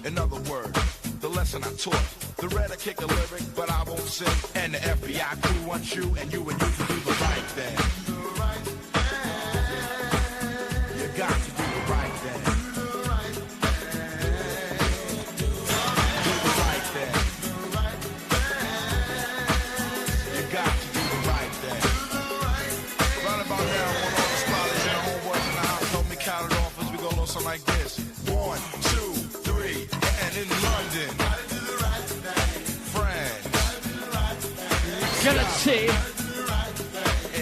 In other words, the lesson I taught. The red I kick a lyric, but I won't sing. And the FBI crew wants you and you to do the right thing. You got to do the right thing. Do the right thing. You got to do the right thing. Right about now, I want all the scholars and homeboys in the house. Help me count it off as we go along something like this. 1, 2, 3, and in London, France, Galaxy,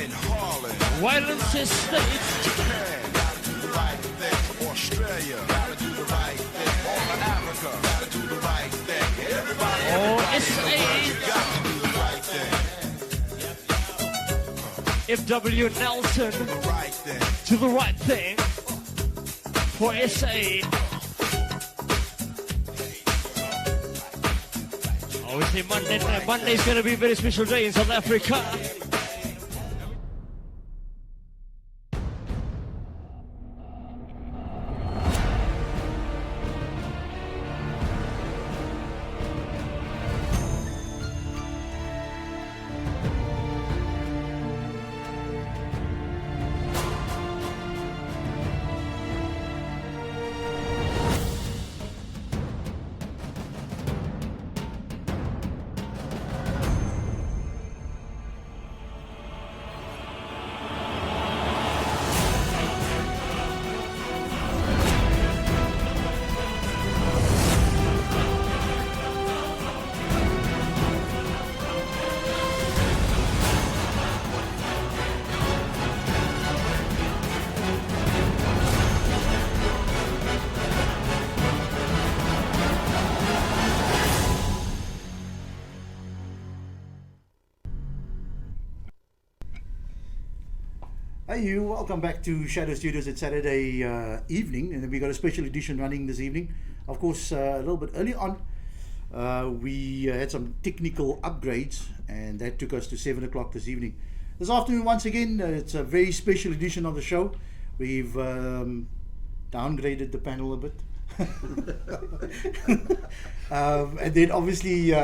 in Harlem, Violence States, Japan, gotta do the right thing. Australia, gotta do the right thing. All of Africa, gotta do the right thing. Everybody, you got to do the right thing. FW Nelson, Do the right thing. to the right thing for SA. Obviously Monday's going to be a very special day in South Africa. Hi you, welcome back to Shadow Studios. It's Saturday evening and we got a special edition running this evening. Of course, a little bit early on, we had some technical upgrades and that took us to 7 o'clock this evening. This afternoon, once again, it's a very special edition of the show. We've downgraded the panel a bit. And then obviously,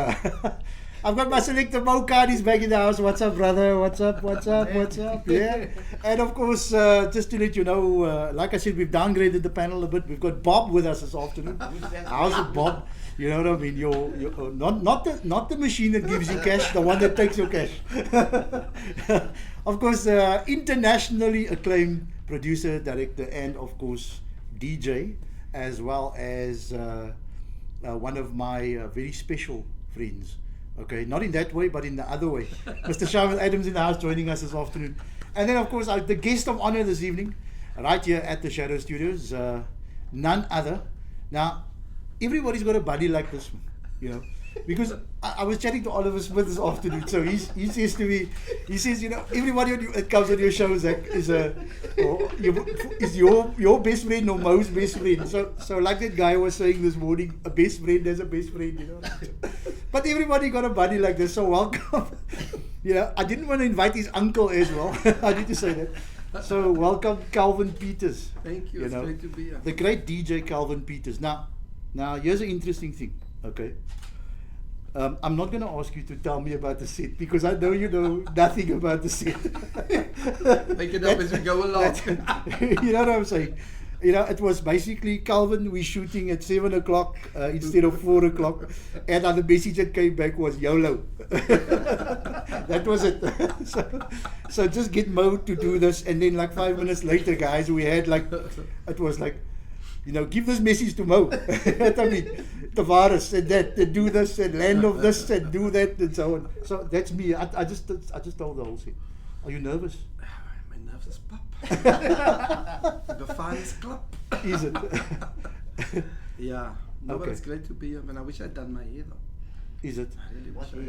I've got my selector Mo Cardi's back in the house. What's up, brother? What's up? Yeah. And of course, just to let you know, like I said, we've downgraded the panel a bit. We've got Bob with us this afternoon. How's it, Bob? You know what I mean? You're not the machine that gives you cash, the one that takes your cash. Of course, internationally acclaimed producer, director, and of course DJ, as well as one of my very special friends. Okay, not in that way, but in the other way. Mr. Shaman Adams in the house joining us this afternoon. And then, of course, the guest of honor this evening, right here at the Shadow Studios, none other. Now, everybody's got a buddy like this one, you know. Because I was chatting to Oliver Smith this afternoon, so he says to me, he says, you know, everybody that comes on your show is your best friend or Mo's best friend. So like that guy was saying this morning, a best friend has a best friend, you know. But everybody got a buddy like this, so welcome. You know, I didn't want to invite his uncle as well. I need to say that. So welcome, Calvin Peters. Thank you. It's great to be here. The great DJ Calvin Peters. Now here's an interesting thing. Okay. I'm not going to ask you to tell me about the set because I know you know nothing about the set. Make it up as we go along. You know what I'm saying? You know, it was basically, Calvin, we're shooting at 7 o'clock instead of 4 o'clock. And the message that came back was YOLO. That was it. So just get Mo to do this. And then like 5 minutes later, guys, we had like, it was like, you know, give this message to Mo. I mean, Tavares and that, and do this, and land of this, and do that, and so on. So that's me. I just told the whole scene. Are you nervous? My nerves is pop. The fans clap. Is it? Yeah. No, Okay. but it's great to be here. I mean, I wish I'd done my hair though. Is it? I really wish Sorry.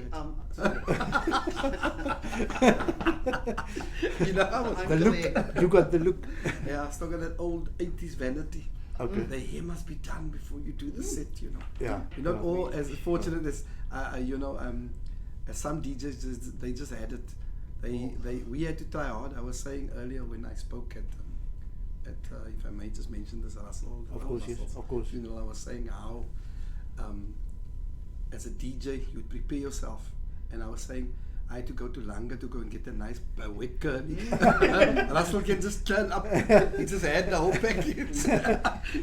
You know, I was The look. You got the look. yeah, I still got that old 80s vanity. Okay. The hair must be done before you do the set, you know. Yeah. You're not Yeah. all as fortunate as you know. As some DJs, they just had it. We had to try hard. I was saying earlier when I spoke at if I may just mention this Russell. Of course, yes. Of course. You know, I was saying how as a DJ, you'd prepare yourself. And I was saying, I had to go to Langa to go and get a nice wet curly. Russell can just turn up. He just had the whole package.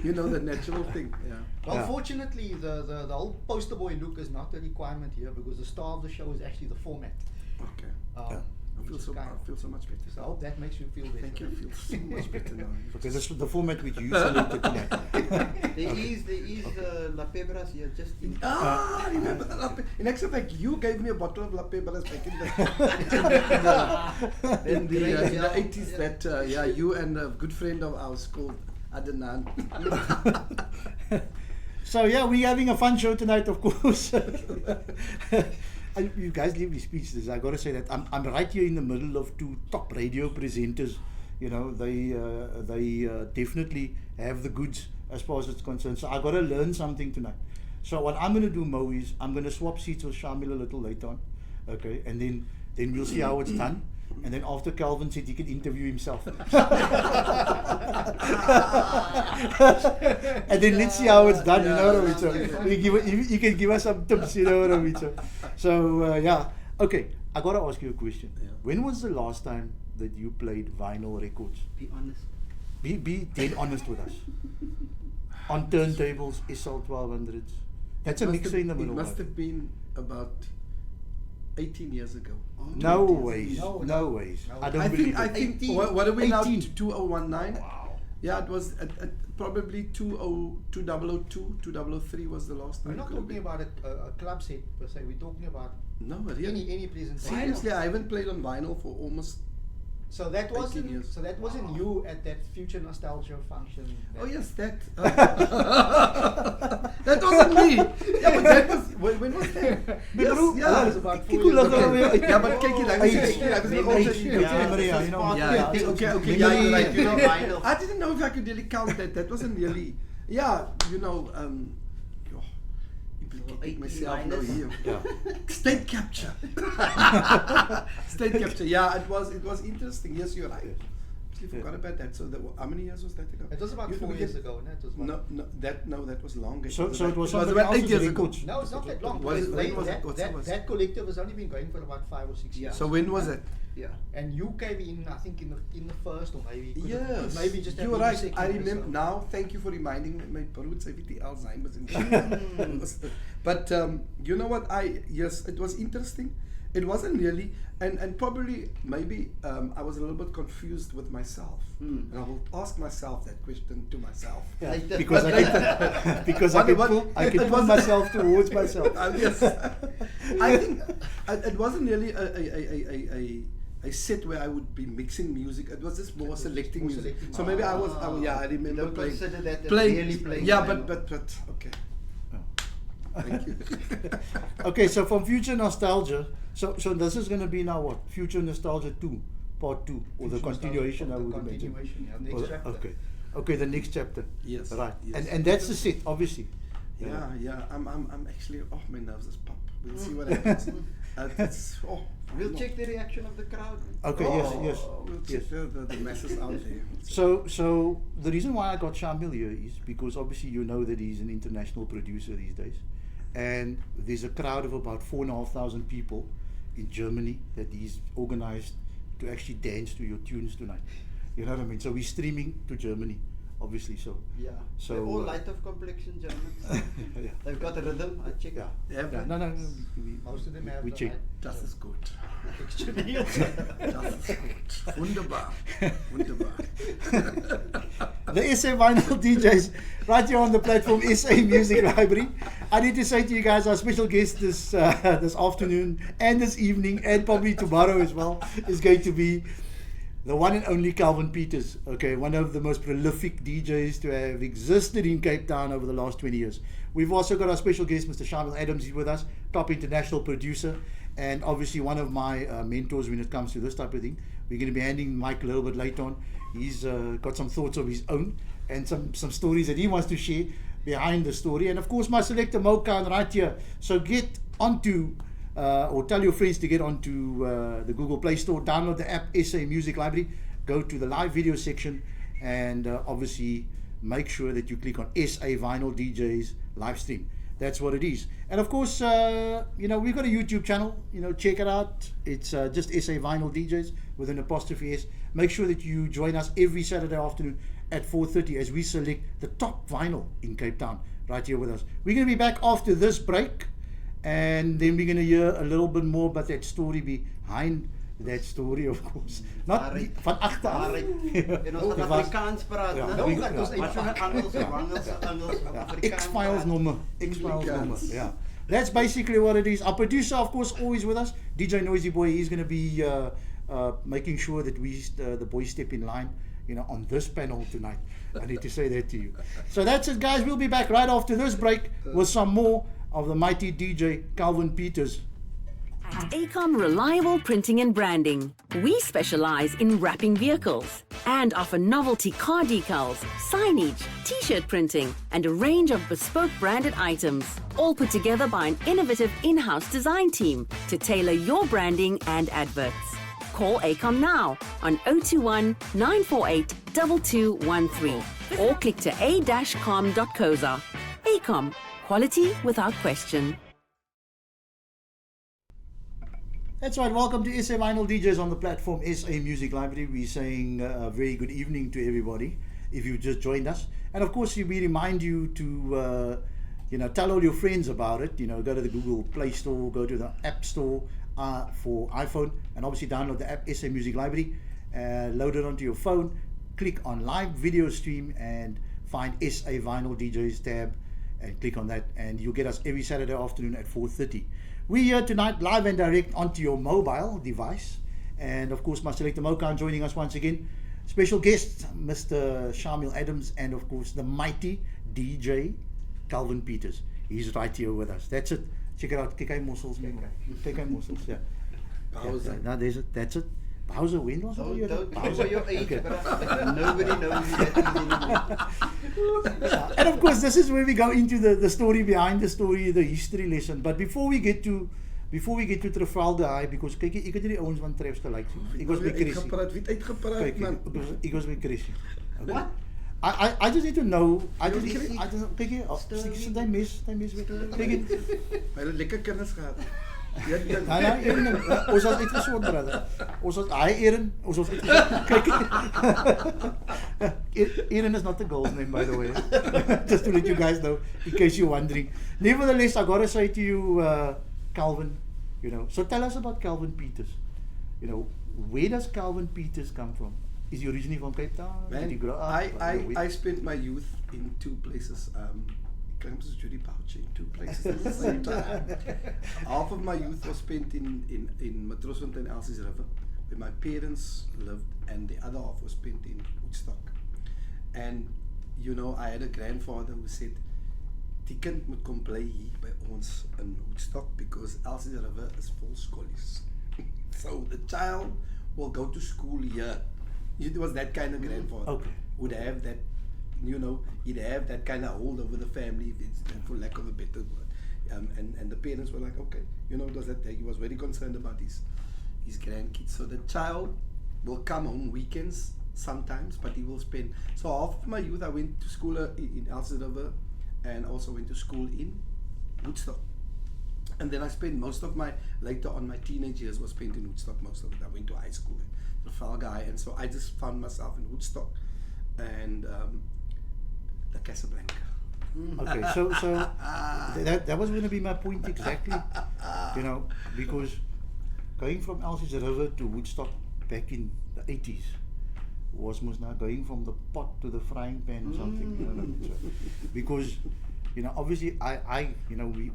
You know, the natural thing. Yeah. Well, fortunately, the whole poster boy look is not a requirement here because the star of the show is actually the format. Okay. I which feel is so much better. So I hope that makes you feel better. Thank you. I feel so much better now. Okay, this is the format which you selected tonight. There is La Pebras here, just in I remember the La In actual fact, you gave me a bottle of La Pebras back in the 80s. That you and a good friend of ours called Adnan. So yeah, we're having a fun show tonight, of course. You guys leave me speechless. I got to say that I'm right here in the middle of two top radio presenters. You know, they definitely have the goods as far as it's concerned. So I got to learn something tonight. So what I'm going to do, Mo, is I'm going to swap seats with Shamil a little later on, okay, and then we'll see how it's done. And then after Calvin said he can interview himself. And then let's see how it's done, you know what I mean? So you can give us some tips, you know what I mean? So okay, I got to ask you a question. Yeah. When was the last time that you played vinyl records? be honest. Be dead honest with us. On turntables, SL 1200s. That's a mixer in the middle. It must have been about 18 years ago. No ways. No, No no. ways. No. I don't I believe think it. 18. what are we now? 18. 2019? Wow. Yeah, it was at probably 2002, 2003 was the last time. We're not Could have talking been. about a club set per se. We're talking about No, really. any presentation. Seriously, I haven't played on vinyl for almost. So that 18 wasn't years. so that wasn't you at that Future Nostalgia function. Oh yes, that. That wasn't me. Yeah, but that was when was that? Yes, That yeah. was about 4 Kyk hoe years lag ago. hulle weer uit. Yeah, but kyk hier, ek was Age. Memory, yeah, you know. Yeah, okay, Memory, yeah, you're right. You know, Vinyl. I didn't know if I could really count that. That wasn't really. Yeah, you know. Eighteen Myself now liners. here. Yeah. State capture. State capture. Yeah, it was interesting. Yes, you're right. Actually forgot about that. So how many years was that ago? It was about You 4 forget- years ago, no? It was that was longer. So it was somebody about 8 else's years ago. records. No, it's not that long. Was it- because when was it? What's it? that collective has only been going for about 5 or 6 years. So when was it? Yeah. And you came in, I think, in the first or maybe. Yes, Maybe just you're have right. second I or remember so. now. Thank you for reminding me. My parents everything Alzheimer's and but you know what? Yes, it was interesting. It wasn't really, and probably maybe I was a little bit confused with myself. And I will ask myself that question to myself. Yeah, Later. because I can pull myself towards myself. Yes, I think it wasn't really a set where I would be mixing music. It was just more selecting more music. selecting. So maybe I remember Don't playing. consider that as really playing Yeah, vinyl. but okay. Thank you. Okay, so from Future Nostalgia, so this is going to be now what? Future Nostalgia 2, part 2, or the Future continuation, I Nostalgia, would the imagine. continuation, yeah, next Or- chapter. Okay, the next chapter. Yes, Right, yes. and that's the set, obviously. Yeah. I'm actually. Oh, my nerves is pop. We'll see what happens. We'll check the reaction of the crowd. Okay, yes. We'll check the masses out there. So the reason why I got Shamil here is because obviously you know that he's an international producer these days, and there's a crowd of about 4,500 people in Germany that he's organized to actually dance to your tunes tonight. You know what I mean? So we're streaming to Germany, obviously. So Yeah. So, They're all light of complexion Germans. yeah. They've got a rhythm. I checked. Yeah. Have Yeah, they? no. Most of them have We the check. right Das ist gut. texture. Das ist gut. Wunderbar. Wunderbar. The SA Vinyl DJs right here on the platform, SA Music Library. I need to say to you guys, our special guest this afternoon and this evening and probably tomorrow as well is going to be the one and only Calvin Peters. Okay, one of the most prolific DJs to have existed in Cape Town over the last 20 years. We've also got our special guest, Mr. Shamil Adams, here with us, top international producer, and obviously one of my mentors when it comes to this type of thing. We're going to be handing Mike a little bit later on. He's got some thoughts of his own and some stories that he wants to share behind the story. And of course, my selector Mo Khan right here. So get onto, or tell your friends to get onto the Google Play Store, download the app SA Music Library, go to the live video section, and obviously make sure that you click on SA Vinyl DJs live stream. That's what it is. And of course, we've got a YouTube channel. Check it out. It's just SA Vinyl DJs with an apostrophe S. Make sure that you join us every Saturday afternoon at 4:30 as we select the top vinyl in Cape Town right here with us. We're going to be back after this break, and then we're going to hear a little bit more about that story behind that story, of course. Not van agteraf. En ons gaan Afrikaans praat, Ja, né? nou Dat ons X-Files number. X-Files number. Yeah. That's basically what it is. Our producer, of course, always with us. DJ Noisy Boy, he's going to be making sure that the boys step in line, on this panel tonight. I need to say that to you. So that's it, guys. We'll be back right after this break with some more of the mighty DJ Calvin Peters. At ACOM Reliable Printing and Branding, we specialize in wrapping vehicles and offer novelty car decals, signage, t-shirt printing, and a range of bespoke branded items, all put together by an innovative in-house design team to tailor your branding and adverts. Call ACOM now on 021 948 2213 or click to a-com.coza. ACOM, quality without question. That's right. Welcome to SA Vinyl DJs on the platform SA Music Library. We're saying a very good evening to everybody if you just joined us. And of course, we remind you to, tell all your friends about it. Go to the Google Play Store, go to the App Store for iPhone, and obviously download the app SA Music Library. Load it onto your phone. Click on Live Video Stream and find SA Vinyl DJs tab and click on that. And you'll get us every Saturday afternoon at 4:30. We're here tonight live and direct onto your mobile device. And of course, my selector Mokan joining us once again. Special guest, Mr. Shamil Adams, and of course, the mighty DJ Calvin Peters. He's right here with us. That's it. Check it out. Kyk mossels. Kyk mossels, yeah. Bowser. Now there's it. That's it. Bowser, when was it? Bowser, your age, nobody knows that anymore. And of course, this is where we go into the story behind the story, the history lesson. But before we get to Trafalgar High, because kyk ek het hierdie ouens van Trefs gelyk. Ek was by Chrissy. Ek was by Chrissy. What? I just need to know. I just kyk hier, sy mes weer. Kyk hier. Hulle lekker kinders gehad. Ons was uitgesort, brother. Ons was Erin, ons was uitgesort. Kyk. Erin is not the girl's name, by the way. Just to let you guys know, in case you're wondering. Nevertheless, I gotta say to you, Calvin, so tell us about Calvin Peters. Where does Calvin Peters come from? Is he originally from Cape Town? Did he grow up? I spent my youth in two places. Claims Judy Pouch in two places at the same time. Half of my youth was spent in Matrosfontein and Elsie's River, where my parents lived, and the other half was spent in Woodstock. And I had a grandfather who said, "Die kind moet kom bly hier by ons in Woodstock because Elsie's River is full skollies." So the child will go to school here. It was that kind of grandfather. Okay. Would have that, he'd have that kind of hold over the family, for lack of a better word. And the parents were like, okay, it was that he was very concerned about his grandkids. So the child will come home weekends sometimes, but he will spend. So half of my youth I went to school in Elsie's River, and also went to school in Woodstock. And then I spent most of my teenage years was spent in Woodstock. Most of it I went to high school in Trafalgar High, and so I just found myself in Woodstock and the Casablanca. Okay, so that was going to be my point exactly. Because going from Elsie's River to Woodstock back in the 80s was most now going from the pot to the frying pan or something. So, because obviously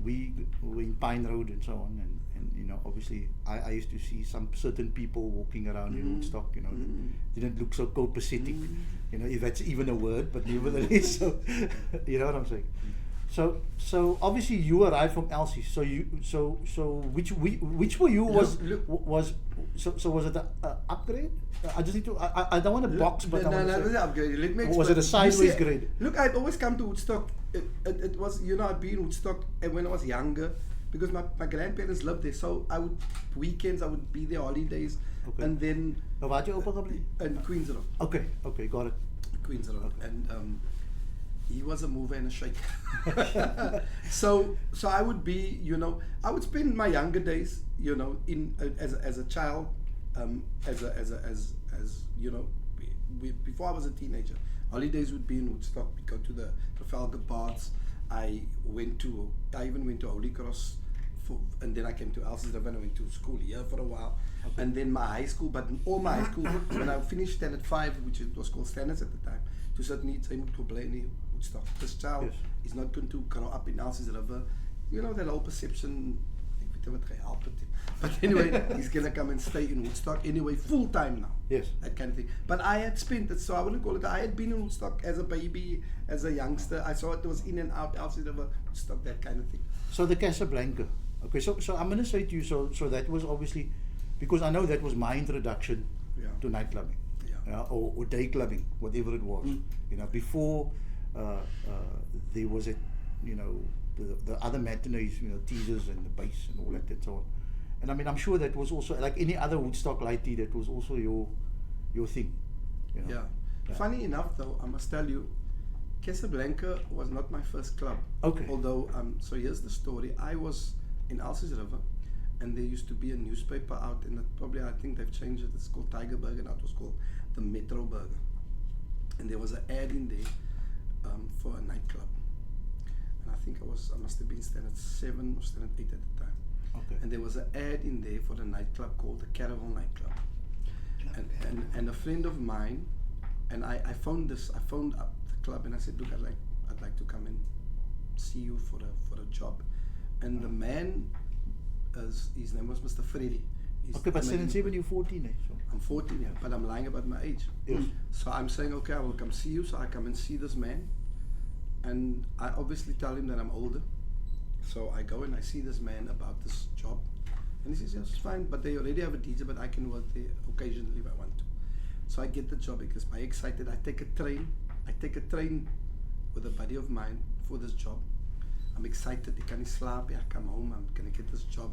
we were in Pine Road and so on, and obviously I used to see some certain people walking around in Woodstock, that didn't look so copacetic, if that's even a word, but nevertheless, so you know what I'm saying. So obviously you arrived from Elsie. So which for you was was it an upgrade? I just need to. I don't want a box, but no, it was an upgrade. Let me explain. Was it a sideways grade? Look, I'd always come to Woodstock. It was, I'd been in Woodstock when I was younger, because my grandparents lived there. So weekends I would be there, holidays, okay. And then. Waar het jy opa gebly? In Queensroad. Okay, got it. Queensroad, and He was a mover and a shaker. so I would be, I would spend my younger days, in as a child, before I was a teenager. Holidays would be in Woodstock. We go to the Trafalgar Baths. I even went to Holy Cross, and then I came to Elsa's River and I went to school here for a while. Okay. And then my high school, but all my high school, when I finished standard 5, which it was called standards at the time, to certainly say to play in Woodstock. This child is not going to grow up in Elsa's River. That whole perception, but anyway, he's going to come and stay in Woodstock anyway, full time now. Yes. That kind of thing. But I had spent it, so I wouldn't call it, I had been in Woodstock as a baby, as a youngster. I saw it was in and out, Elsa's River, Woodstock, that kind of thing. So the Casablanca. Okay, so I'm going to say to you, so that was obviously, because I know that was my introduction to night clubbing, or day clubbing, whatever it was. Before there was the other matinees, teasers and the bass and all that and so on. And I mean, I'm sure that was also, like any other Woodstock lighty, that was also your thing. Yeah. Funny enough, though, I must tell you, Casablanca was not my first club. Okay. Although, so here's the story. I was in Elsa's River, and there used to be a newspaper out, and I think they've changed it. It's called Tiger Burger, now it was called the Metro Burger. And there was an ad in there for a nightclub. And I think I must have been standard 7 or standard 8 at the time. Okay. And there was an ad in there for the nightclub called the Caravel Nightclub. And a friend of mine, and I phoned up the club and I said, look, I'd like to come and see you for a job. And the man, his name was Mr. Freddy. Okay, but 7 you're 14, eh? So. I'm 14, but I'm lying about my age. Yes. So I'm saying, okay, I will come see you. So I come and see this man, and I obviously tell him that I'm older. So I go and I see this man about this job, and he says, yes, it's fine, but they already have a DJ, but I can work there occasionally if I want to. So I get the job because I'm excited. I take a train with a buddy of mine for this job. I'm excited. I can't sleep. I come home. I'm gonna get this job.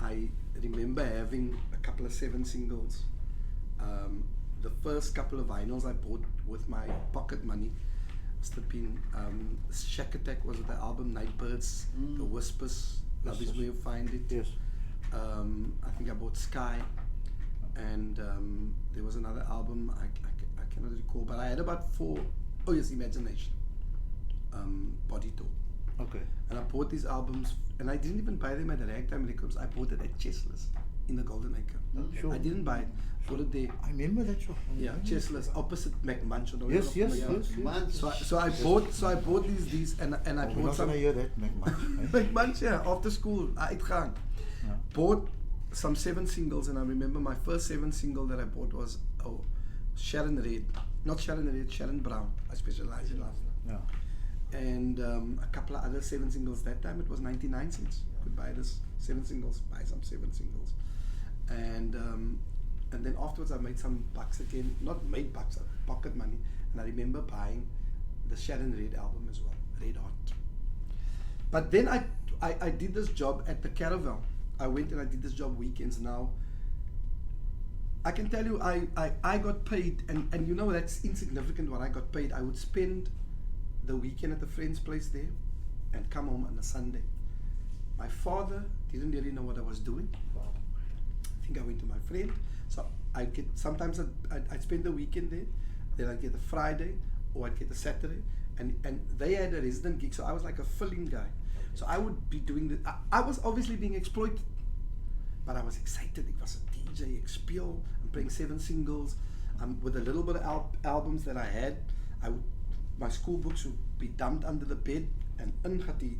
I remember having a couple of 7 singles. The first couple of vinyls I bought with my pocket money must have been Shack Attack was the album, Nightbirds, The Whispers, Love Is Where You Find It. Yes. I think I bought Sky, and there was another album I cannot recall, but I had about 4. Oh yes, Imagination. Body Talk. Okay. And I bought these albums, and I didn't even buy them at the Ragtime Records. I bought it at Chesless in the Golden Acre. Sure. I didn't buy it. Bought it there. I remember that show. Yeah, Chesless, opposite McMunch. Yes. So I bought these, and I We're bought not some. gonna hear that, McMunch. McMunch, yeah. After school, uitgaan. Yeah. Bought some 7 singles, and I remember my first 7 single that I bought was Sharon Red, not Sharon Red, Sharon Brown. I specialize in last. Yeah. And a couple of other 7 singles. That time it was 99 cents. You could buy this 7 singles, buy some 7 singles, and then afterwards I made some bucks again. Not made bucks, pocket money. And I remember buying the Sharon Red album as well, Red Hot. But then I did this job at the Caravel. I went and I did this job weekends. Now I can tell you, I got paid, and that's insignificant what I got paid. I would spend the weekend at a friend's place there and come home on a Sunday. My father didn't really know what I was doing. I think I went to my friend. So sometimes I'd spend the weekend there, then I'd get a Friday or I'd get a Saturday, and they had a resident gig, so I was like a filling guy. So I would be doing I was obviously being exploited, but I was excited. It was a DJ expel. I'm playing 7 singles. With a little bit of albums that I had, my school books would be dumped under the bed and ingat die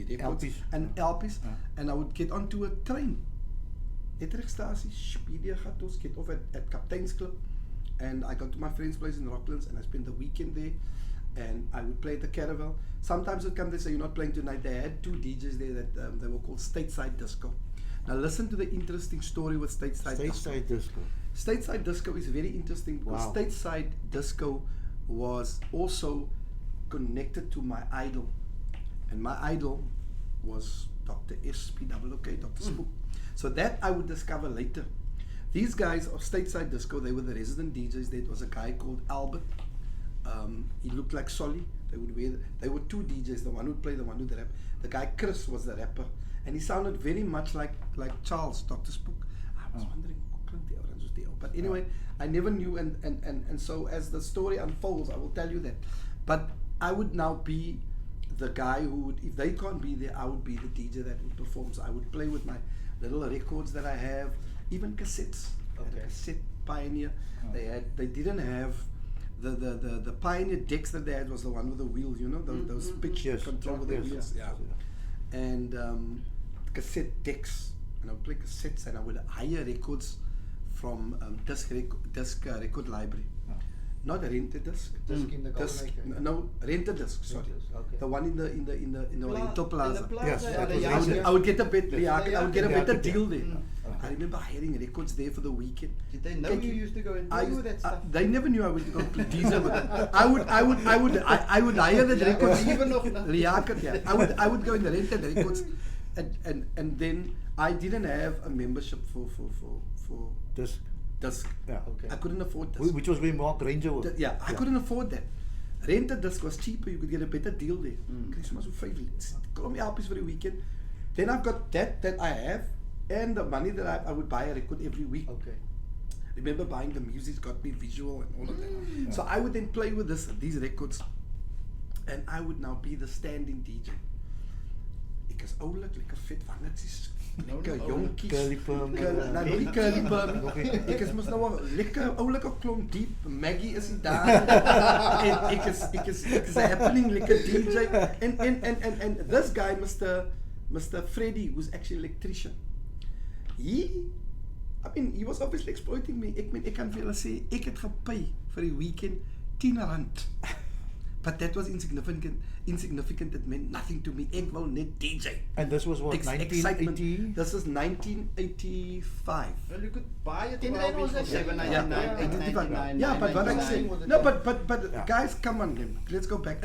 records LPs. and LPs, and I would get onto a train. Etterigstasie, Speedia gaat ons, get off at Kapteinsklip, and I go to my friend's place in Rocklands, and I spend the weekend there, and I would play at the Caravel. Sometimes they'd come, they say, you're not playing tonight. They had 2 DJs there that they were called Stateside Disco. Now listen to the interesting story with Stateside Disco. Stateside Disco is very interesting because Stateside Disco was also connected to my idol, and my idol was Dr. S.P.W.K., Dr. Spook. So that I would discover later. These guys of Stateside Disco, they were the resident DJs. There was a guy called Albert, He looked like Solly. They were two DJs, the one who played, the one who rap. The guy Chris was the rapper, and he sounded very much like Charles, Dr. Spook. I was wondering, but anyway, I never knew, and so as the story unfolds, I will tell you that. But I would now be the guy who would, if they can't be there, I would be the DJ that would perform. So I would play with my little records that I have, even cassettes. I had a cassette Pioneer. They didn't have the Pioneer decks that they had was the one with the wheels, you know, those pitch control with the wheels. Yeah. And cassette decks, and I would play cassettes, and I would hire records from disc record library. Not a rented disc. Disc in the disc, Golden Acre. no, rented disc. Sorry, Okay. the one in the Oriental Plaza. Yes, yeah, that was yeah, right. yeah. I would get a bit. Yeah, I would get a yeah, better yeah. deal there. I remember hiring records there for the weekend. Did they know Kijk, you used to go and play with that stuff? They never knew I would go play diesel with them. I would hire the records. Even nog na- Yeah, I would go in the rented records, and then I didn't have a membership for Disc. disc. Yeah. Okay. I couldn't afford disc. Which was where Mark Ranger was. Yeah, I couldn't afford that. Rented disc was cheaper, you could get a better deal there. Kry soms so 5 klomp helpies for the weekend. Then I've got that I have, and the money that I would buy a record every week. Okay. Remember buying the music, got me visual and all of that. So I would then play with these records, and I would now be the standing DJ. Ek is oulik, lekker vet wangetjies, lekker jonkies. Curly perm. Nou nie curly perm. Ek is mos nou 'n lekker oulike klomp diep. Maggie is hier daar. En ek is 'n happening lekker DJ. And this guy, Mr. Freddy, who's actually an electrician. He was obviously exploiting me. Ek kan vir julle sê, ek het gepay vir die weekend R10. But that was insignificant. It meant nothing to me. Ek wil net DJ. And this was what, Excitement. 1980? This is 1985. Well, you could buy it 10 rand was that? 7.99, Yeah, but what I say, 8.99. no, but Yeah. guys, come on, let's go back.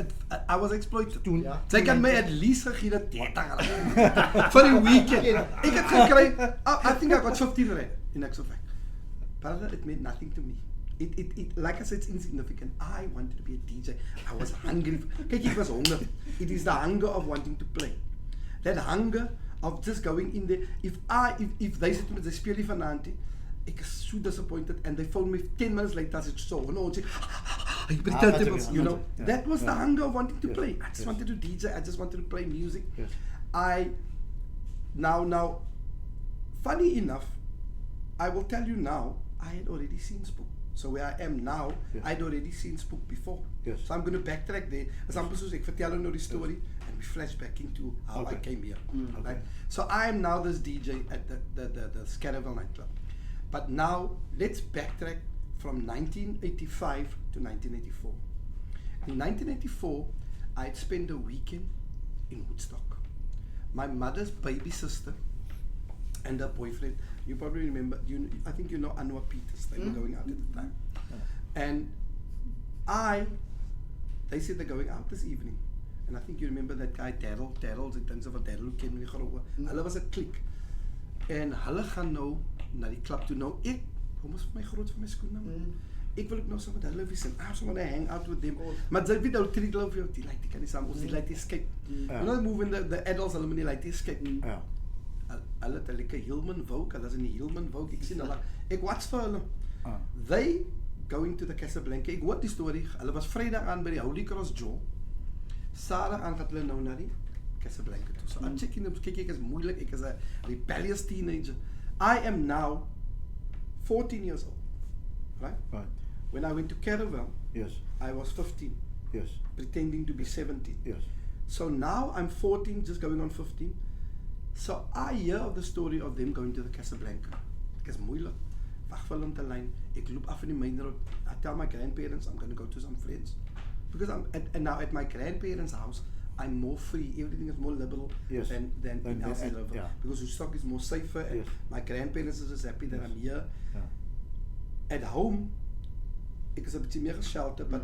I was exploited. Toen- Ja. Sy kan my at least gegee dat R30 vir die weekend. Ek het gekry, I think I got 15 rand in actual fact. But it meant nothing to me. It like I said, it's insignificant. I wanted to be a DJ. I was hungry. Kijk, it was hunger. It is the hunger of wanting to play. That hunger of just going in there. If they said to me, they speel nie vanaand nie, ek is so disappointed, and they phoned me 10 minutes later as it's so, no, you know, Yeah. that was the Yeah. hunger of wanting to Yes. play. I just Yes. wanted to DJ. I just wanted to play music. Yes. Now, funny enough, I will tell you now, I had already seen Spook. So where I am now, Yes. I'd already seen Spook before. Yes. So I'm going to backtrack there. As amper soos ek vertel nou die story, and we flash back into how I Okay. came here. Okay. Right? So I am now this DJ at the Scatterville nightclub. But now, let's backtrack from 1985 to 1984. In 1984, I had spent a weekend in Woodstock. My mother's baby sister and her boyfriend, you probably remember, I think you know Anwar Peters, they were going out at the time. And they said they're going out this evening. And I think you remember that guy Darryl's in terms of a Darryl ken my groewe. Hulle was 'n klik. En hulle gaan nou na die klub toe. Nou ek, kom ons vir my groot vir my skoene. Ek wil ook nou saam met hulle wees en I also want to hang out with them. Maar jy weet ou treat hulle vir jou, die like, die kan nie saam ons die like escape. You know, moving the adults, hulle moet nie like escape. Ja. Hulle het 'n lekker Hillman Vogue, hulle is in die Hillman Vogue. Ek sien hulle, ek watch vir hulle. Ah. They going to the Casablanca. Ek hoor die storie. Hulle was Vrydag aan by die Holy Cross Joe. Saterdag aan gaan hulle nou na die Casablanca toe. So I'm checking them. Kyk, ek is moeilik. Ek is 'n rebellious teenager. I am now 14 years old. Right? Right. When I went to Caravel, Yes. I was 15, Yes. pretending to be 17. Yes. So now I'm 14, just going on 15. So I hear of the story of them going to the Casablanca. Ek is moeilik. Wag vir hulle om te lyn. Ek loop af in die main road. I tell my grandparents I'm going to go to some friends. Because and now at my grandparents' house, I'm more free. Everything is more liberal Yes. than in Than- Elsie and- River. yeah. Because Woodstock is more safer, and Yes. my grandparents is just happy that I'm here. Ja. At home, ek is 'n bietjie meer geshelter, but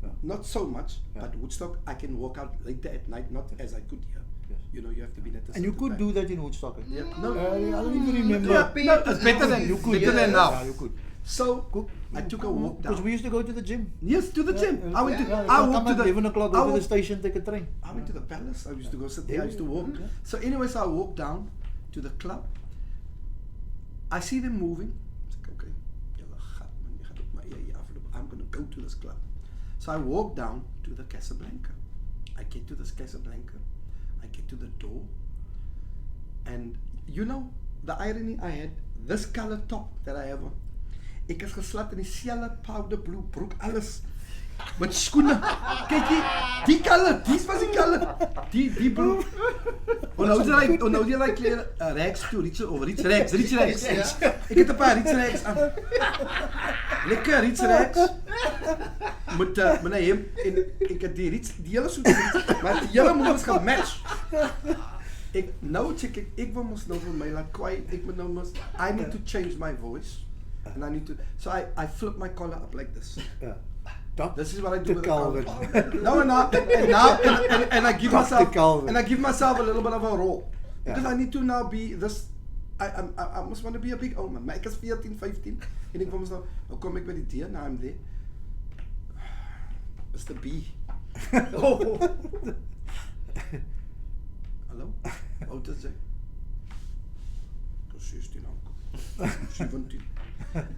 Ja. not so much. Yeah. But Woodstock, I can walk out later at night, not as I could here. Yes. You know, you have to be at a And you certain could time. do that in Woodstock. Eh? Yeah. No, I don't even remember. yeah, no, it's better than You could. better than now. Yeah, you could. So I took a walk Because down. we used to go to the gym. Yes, to the gym. I went to. Yeah, I come walked to at the 11 o'clock, I go to the walked- station, take a train. I went to the palace. I used to go sit there. Yeah, I used to walk. yeah. So anyways, I walked down to the club. I see them moving. It's like, okay, I'm going to go to this club. So I walk down to the Casablanca. I get to this Casablanca. I get to the door. And you know, the irony I had, this color top that I have on, ek is geslat in dieselfde powder blue broek, alles. Met skoene. Kyk hier, die color, dis was die color. Die broek. Nou jy like klere, Rex toe, Rex. Ek het 'n paar Rex aan. Lekker Rex. Met 'n hemp en ek het die hele soet, maar die hele moes gematch. Ek wil mos nou vir my laat kwai. I need to change my voice. And I need to, so I flip my collar up like this. Yeah. This is what I do Dr. with Calvin. and I give Dr. myself Calvin. and I give myself a little bit of a role because Yeah. I need to now be this. I must want to be a big old man. Maar ek is 14, 15 en ek kom nou kom ek by die deur, now I'm there. Mr. B. Hallo? Hoe oud is jy? Ek is 16 nou. 17.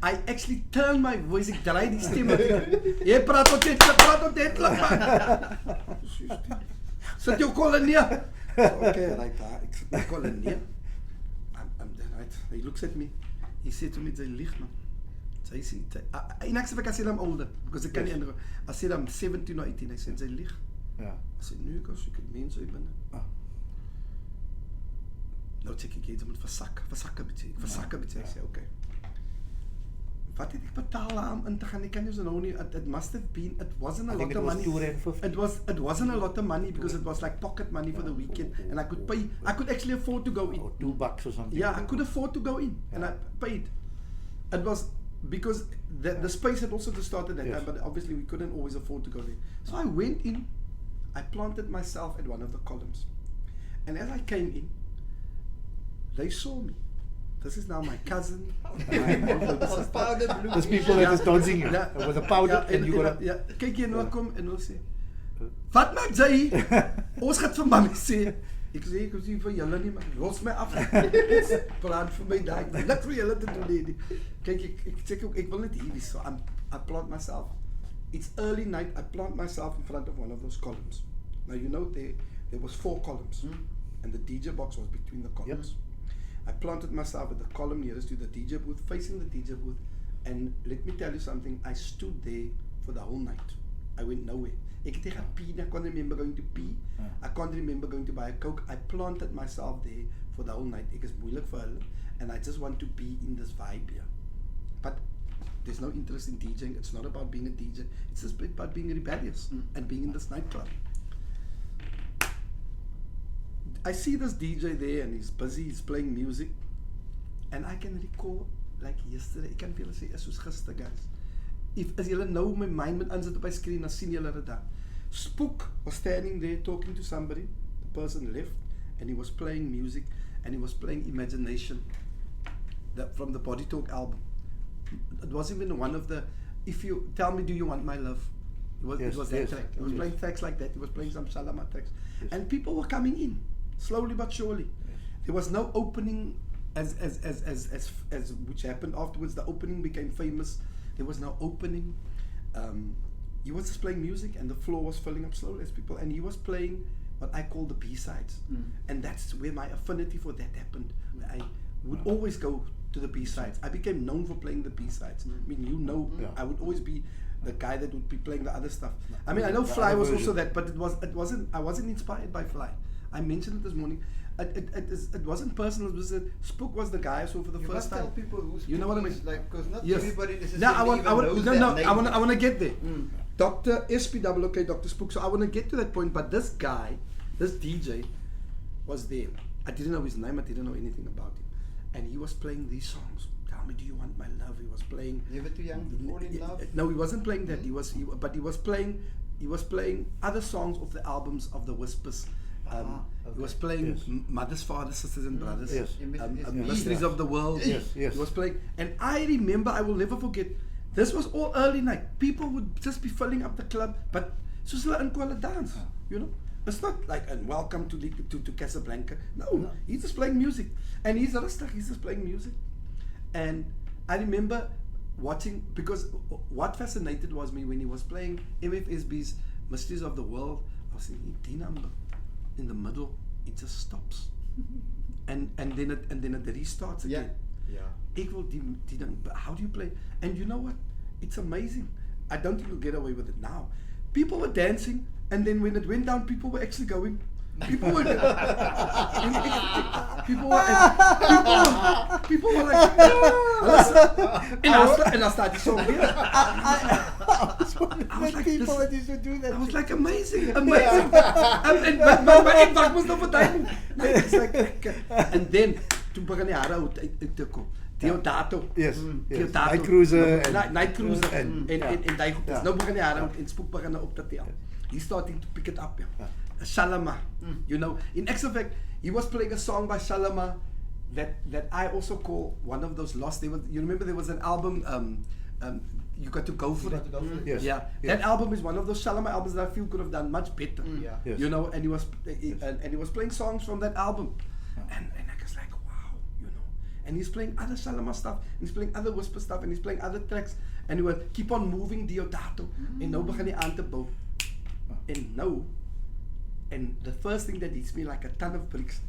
I actually turn my voice, ek draai die stem wat ek. Jy praat ontdeklik man. Sit jou kolle neer. Okay, right, ek sit my kolle neer. I'm there, right. He looks at me. He said to me, "Jy lieg man." Sy sê, en ek sê ek I'm older because I can't yes. I said I'm 17 or 18. I said, "Jy lieg." Ja. I said, "Nee, ek het mense uit binne." Nou check ek iets moet versak 'n bietjie. Ek sê, "Okay." Wat het ek betaal aan in te gaan? Ek kan nie so nou nie. It must have been. It wasn't a lot of money. It wasn't a lot of money because it was like pocket money for the weekend, and I could pay. I could actually afford to go in. Or $2 or something. Yeah, I could afford to go in, and I paid. It was because the space had also just started that time, but obviously we couldn't always afford to go there. So I went in. I planted myself at one of the columns, and as I came in, they saw me. This is now my cousin. Powder blue. There's people that is dancing you with a powder and you got ja, kyk jy nou kom en hulle sê, "Wat maak jy hier? Ons gaan vir mami sê." Ek sê ek sê vir julle nie, maar los my af. Plan vir my daai. Net vir julle te doen nie. Kyk ek sê ek wil net hier wees. So I plant myself. It's early night. I plant myself in front of one of those columns. Now you know there was 4 columns, and the DJ box was between the columns. Yep. I planted myself at the column nearest to the DJ booth, facing the DJ booth, and let me tell you something, I stood there for the whole night. I went nowhere. Ek het tegen pee, I can't remember going to pee. I can't remember going to buy a Coke. I planted myself there for the whole night. Ek is moeilik vir hulle, and I just want to be in this vibe here. But there's no interest in DJing. It's not about being a DJ. It's just about being rebellious and being in this nightclub. I see this DJ there and he's busy, he's playing music, and I can recall like yesterday, ek kan vir julle sê is soos gister guys. As julle nou my mind met insit op my screen, dan sien julle dit daar. Spook was standing there talking to somebody, the person left, and he was playing music, and he was playing Imagination from the Body Talk album. It wasn't even one of the, if you tell me do you want my love, it was that track. He was playing tracks like that, he was playing some Shalama tracks, and people were coming in. Slowly but surely. There was no opening as which happened afterwards. The opening became famous. There was no opening. He was just playing music and the floor was filling up slowly as people, and he was playing what I call the B-sides. And that's where my affinity for that happened. I would always go to the B-sides. I became known for playing the B-sides. I mean, you know, I would always be the guy that would be playing the other stuff. I mean, I know Fly was also that, but I wasn't inspired by Fly. I mentioned it this morning. It wasn't personal. It was Spook was the guy I saw for the first time. Tell people who you know what I mean? Like, because not Yes. everybody necessarily Now I want to get there. Dr. SPW, okay, Dr. Spook. So I want to get to that point. But this guy, this DJ, was there. I didn't know his name. I didn't know anything about him, and he was playing these songs. Tell me, do you want my love? He was playing. Never Too Young to Fall in Love. No, he wasn't playing that. He was playing other songs of the albums of the Whispers. He was playing Yes. Mothers, Fathers, Sisters and Brothers. Yes. Mysteries of the World. Yes, yes. He was playing, and I remember, I will never forget. This was all early night. People would just be filling up the club, but soos hulle inkom, hulle dance. You know, it's not like and welcome to Casablanca. No, he's just playing music, and he's rustig. He's just playing music, and I remember watching, because what fascinated was me when he was playing MFSB's Mysteries of the World. I was thinking, D number in the middle, it just stops, and then it restarts again. Ek wil die ding, but how do you play? And you know what? It's amazing. I don't think you'll get away with it now. People were dancing, and then when it went down, people were actually going. People were like, and I started so weird. I was like, people this- that used to do that. I was like, amazing. Maar ek wag mos nou vir tyd. It's like, and then toe begin die hare uit te kom. Deodato. Yes, yes. Deodato. Night Cruiser and- Night Cruiser and- en daai goed. Ja. Nou begin die hare en spook begin op te tel. He's starting to pick it up. Shalama. You know, in actual fact, he was playing a song by Shalama that I also call one of those lost. You remember there was an album, You Got to Go For It. Yes. Yeah, Yes. that album is one of those Shalama albums that I feel could have done much better. Yes. You know, and he was playing songs from that album, and I was like, wow, you know. And he's playing other Shalama stuff, and he's playing other Whisper stuff, and he's playing other tracks, and he will keep on moving Deodato, en nou begin hy aan te bou, en nou, and the first thing that hits me like a ton of bricks,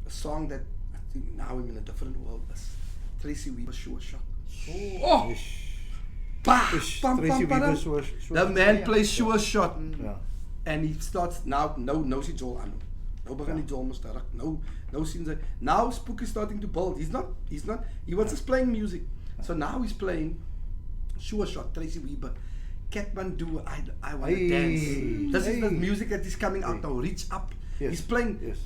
a song that I think now I'm in a different world, is Tracy Weaver's Sure Shot. Oh! Bah! Pam, Tracy pam, pam, Weaver's pam. Sure The Shot. man plays Sure Shot. Yeah. And he starts now is die Joel aan. Nou begin die Joel mos te ruk. Nou sien sy. Now Spook is starting to build. He was just playing music. So now he's playing Sure Shot, Tracy Weaver. Kathmandu, I wanna dance. This is the music that is coming out now. Reach Up. Yes. He's playing, Yes.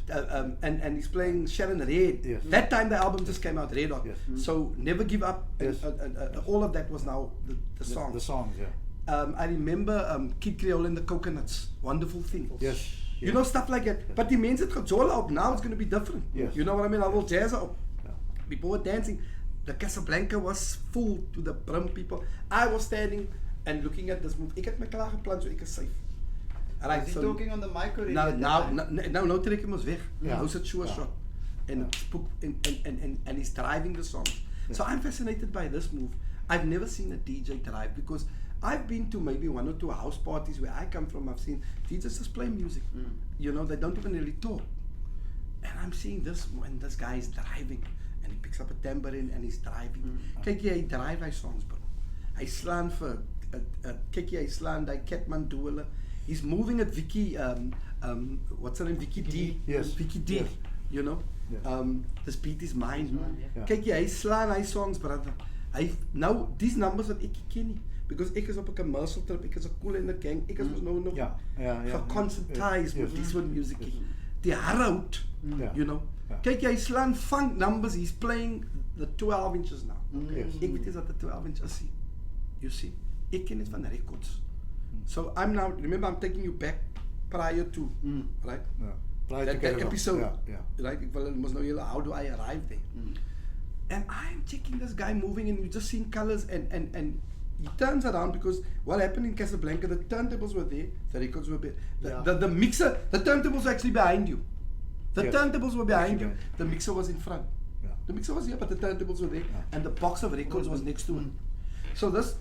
and he's playing Sharon Red. Yes. That time the album just came out, Red Hot. Yes. So Never Give Up. Yes. And all of that was now the song. The songs, yeah. I remember Kid Creole and the Coconuts. Wonderful Thing. Yes. You know, stuff like that. But the means it gejola up. Now it's going to be different. Yes. You know what I mean? I will jazz up. Yeah. People were dancing. The Casablanca was full to the brim. People. I was standing and looking at this move. Ik het my klaar geplan, so ek is safe. Right, Is he talking on the mic already? now, at that now, time? now, nou trek hom ons weg. Ja. Nou sit Sure Shot. And Spook and he's driving the songs. So I'm fascinated by this move. I've never seen a DJ drive, because I've been to maybe one or two house parties where I come from. I've seen DJs just play music. You know, they don't even really talk. And I'm seeing this when this guy is driving and he picks up a tambourine and he's driving. Kyk jy, hy drive hy songs, bro. Hy slaan vir kyk jy, hy slaan daai Kathmandu hulle. He's moving at Vicky what's her name? Vicky D. Yes. Vicky D. Yes. You know? Yeah. This beat is mine. Yeah. Kyk jy, hy slaan hy songs, brother. Hy nou these numbers wat ek ken nie, because ek is op 'n commercial trip, ek is 'n Cool in the Gang, ek is mos nou nog Ja, ja, ja. geconcentreerd met Yes. die soort music. Yes. Die harhout, Ja. you know. Ja. Kyk jy, hy slaan funk numbers, he's playing the 12 inches now. Yes. Ek weet nie wat 'n 12 inch is nie. You see, ek ken dit van records. So I'm now, remember I'm taking you back prior to, right? Yeah. Prior to That Caravan. episode, Yeah. right? Ek wil mos nou julle, how do I arrive there? And I'm checking this guy moving, and you just seeing colors, and he turns around, because what happened in Casablanca, the turntables were there, the records were there, the mixer, the turntables were actually behind you. The Yes. turntables were behind you, Actually the mixer was in front. Yeah. The mixer was here, but the turntables were there, and the box of records was next to it. So this,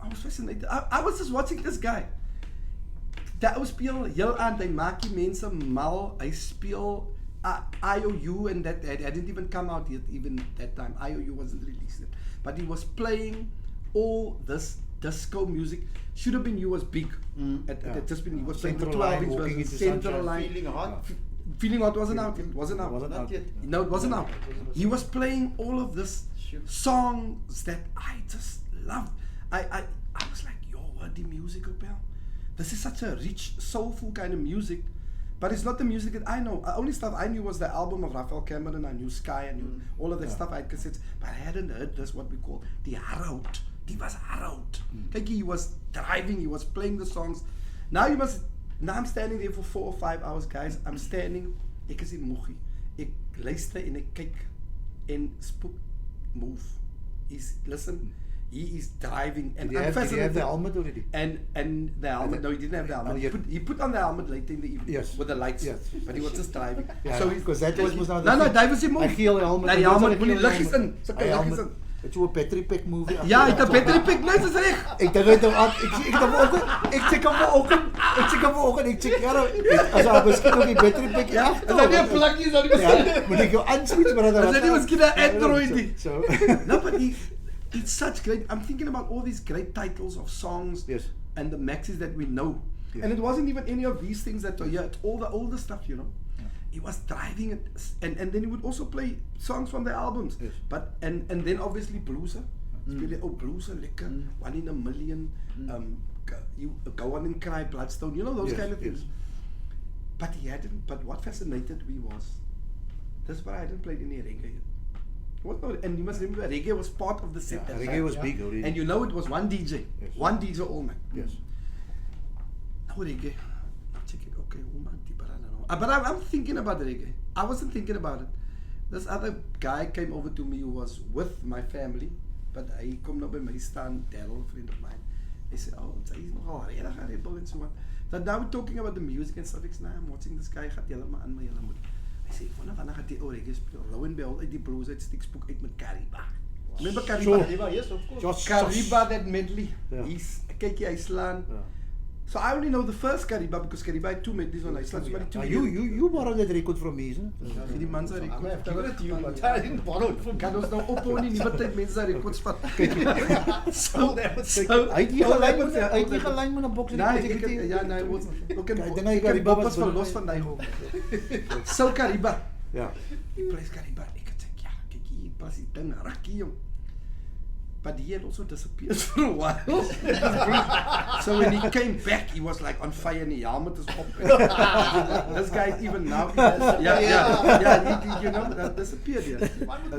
I was fascinated. I was just watching this guy. Dat ou speel heel aan, hy maak die mense mal, hy speel IOU, and that didn't even come out yet, even that time. IOU wasn't released yet. But he was playing all this disco music. Should have been You was big. At just been, he was playing for Central 12 Line, inch Walking versions. into Central Sunshine. Line. Feeling Hot. Feeling Hot wasn't out yet. Wasn't out. Wasn't Not out. yet. No, it wasn't out. He was playing all of this Sure. songs that I just loved. I was like, yo, what the music about? This is such a rich, soulful kind of music, but it's not the music that I know. The only stuff I knew was the album of Raphael Cameron. I knew Sky, I knew all of that stuff. I had cassettes, but I hadn't heard this, what we call the harhout. He was harhout. Kyk, he was driving, he was playing the songs. Now you must Now I'm standing there for 4 or 5 hours, guys. I'm standing, ek is die moegie. Ek luister en ek kyk en Spook move. Listen, he is driving and Did he have the helmet already? And the helmet, no, he didn't have the helmet. He put on the helmet later in the evening with the lights, but he was just driving. Yeah, so because that was now no, die was die move. Hy geel helmet. Die helmet moet die liggies in. Sulke liggies in. Het so 'n battery pack movie. Ja, hy het 'n battery pack, net is reg. Ek dink hy het ek check hom vanoggend, ek check as hy miskien nog die battery pack af. As hy weer plakkies aan die Ja, moet ek jou aansluit brother. As hy miskien 'n Android nie. So. No, but it's such great. I'm thinking about all these great titles of songs and the maxis that we know. Yes. And it wasn't even any of these things that were here. It's all the older stuff, you know. Yeah. He was driving it, and then he would also play songs from the albums. Yes. But and then obviously blueser. Speel oh blueser lekker, One in a Million, you Go On and Cry, Bloodstone, you know those kind of things. Yes. But he hadn't. But what fascinated me was this, but I hadn't played any reggae yet. What not? And you must remember, reggae was part of the set. Yeah, reggae was big already. And you know it was one DJ, one DJ all night. Yes. Now reggae, I'm thinking, okay, but I'm thinking about reggae. I wasn't thinking about it. This other guy came over to me who was with my family, but he come now by my stand, Daryl, a friend of mine. He said, oh, he's nogal regtig rebel and so on. So now we're talking about the music and stuff. Now I'm watching this guy, gaat julle maar aan my julle moet. I say, wanneer gaat die ou reggae speel? Lo and behold, uit die blues uit stiek Spook uit met Kariba. Remember Kariba? Kariba, yes, of course. Kariba, that medley. He's kyk hy slaan. So I only know the first Kariba because Kariba had 2 medleys on Iceland. You borrowed that record from me, isn't it? Die man se I've record. given it to you, but I didn't borrow it from Kan ons nou ophou nie nuwe tyd mense se rekords vat. Hy het nie gelyn met 'n boks in die ja, nee, ons ook in Kariba was van los van daai hoek. So Kariba. Ja. Die prys Kariba. Ek het sê ja, kyk hier pas die ding rakkie jong. But he had also disappeared for a while. So when he came back, he was like on fire and the helmet is up. This guy even now, you know, that disappeared.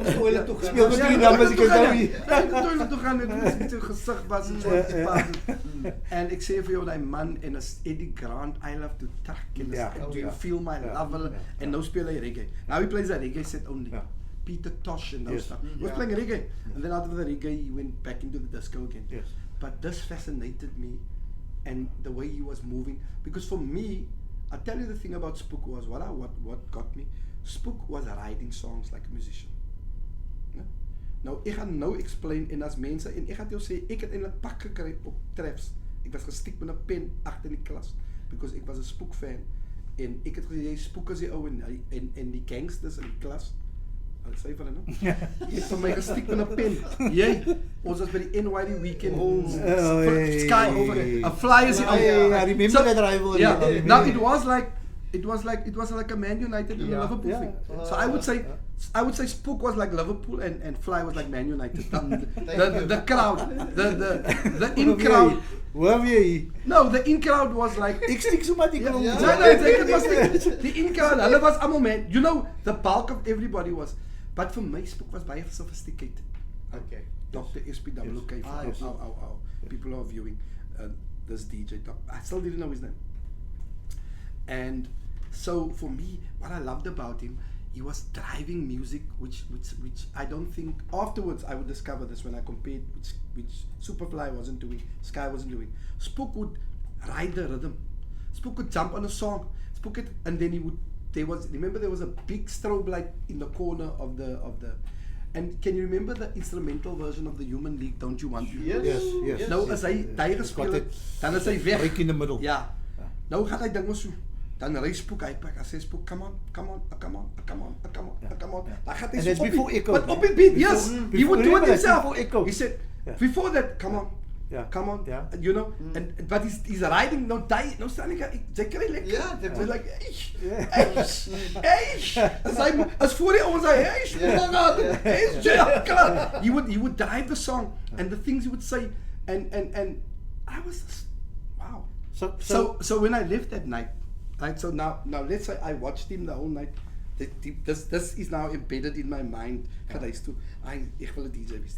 Toilet toe gaan. Speel met die dames, ek onthou nie. Toilet toe gaan met sy gesig was en so en ek sê vir jou daai man en as Eddie Grant, I love to tuck and do you feel my love en nou speel hy reggae. Now he plays a reggae set only. Peter Tosh and those stuff. He was playing reggae. And then after the reggae, he went back into the disco again. Yes. But this fascinated me and the way he was moving. Because for me, I'll tell you the thing about Spook was, what got me, Spook was writing songs like a musician. Yeah? Nou, ek gaan nou explain en as mense, en ek gaan jou sê, ek het eintlik pak gekry op treffs. Ek was gestiek met 'n pen agter die klas. Because ek was 'n Spook fan. En ek het gesê, jy Spook is die ou en die gangsters in die klas. Sê vir hulle nou. Jy het vir my gestiek met 'n pen. Jy, ons was by die NYD weekend. Sky over. 'n fly is I remember that rivalry. Yeah. Now it was like a Man United and a Liverpool thing. So I would say Spook was like Liverpool and Fly was like Man United. The crowd, the in crowd. Waar jy? No, the in crowd was like ek stiek so maar die No, it was like the in crowd. Hulle was almal man. You know, the bulk of everybody was. But for my Spook was baie sophisticated. Okay. Dr. SPWK. People are viewing this DJ. I still didn't know his name. And so for me, what I loved about him, he was driving music, which I don't think afterwards I would discover this when I compared which Superfly wasn't doing, Sky wasn't doing. Spook would ride the rhythm. Spook would jump on a song. Spook it, and then he would. There was a big strobe light in the corner of the and can you remember the instrumental version of the Human League, Don't You Want Me? Yes. Nou as hy gespeel het, dan is hy weg. Break in the middle. Ja. Nou gaan hy dinge so. Dan ry Spook hy pak. Hy sê Spook, come on. Dan gaat hy so. And before echo. But op die beat, yes. He would do it himself. He said, before that, come on. Yeah. Come on, you know, but he's riding. No, staan jy kry lekker. Ja, dit was like, as voor die ons hy, he would drive the song and the things he would say, and I was just, wow. So when I left that night, right? So now let's say I watched him the whole night. This is now embedded in my mind. Ek wil 'n DJ wees,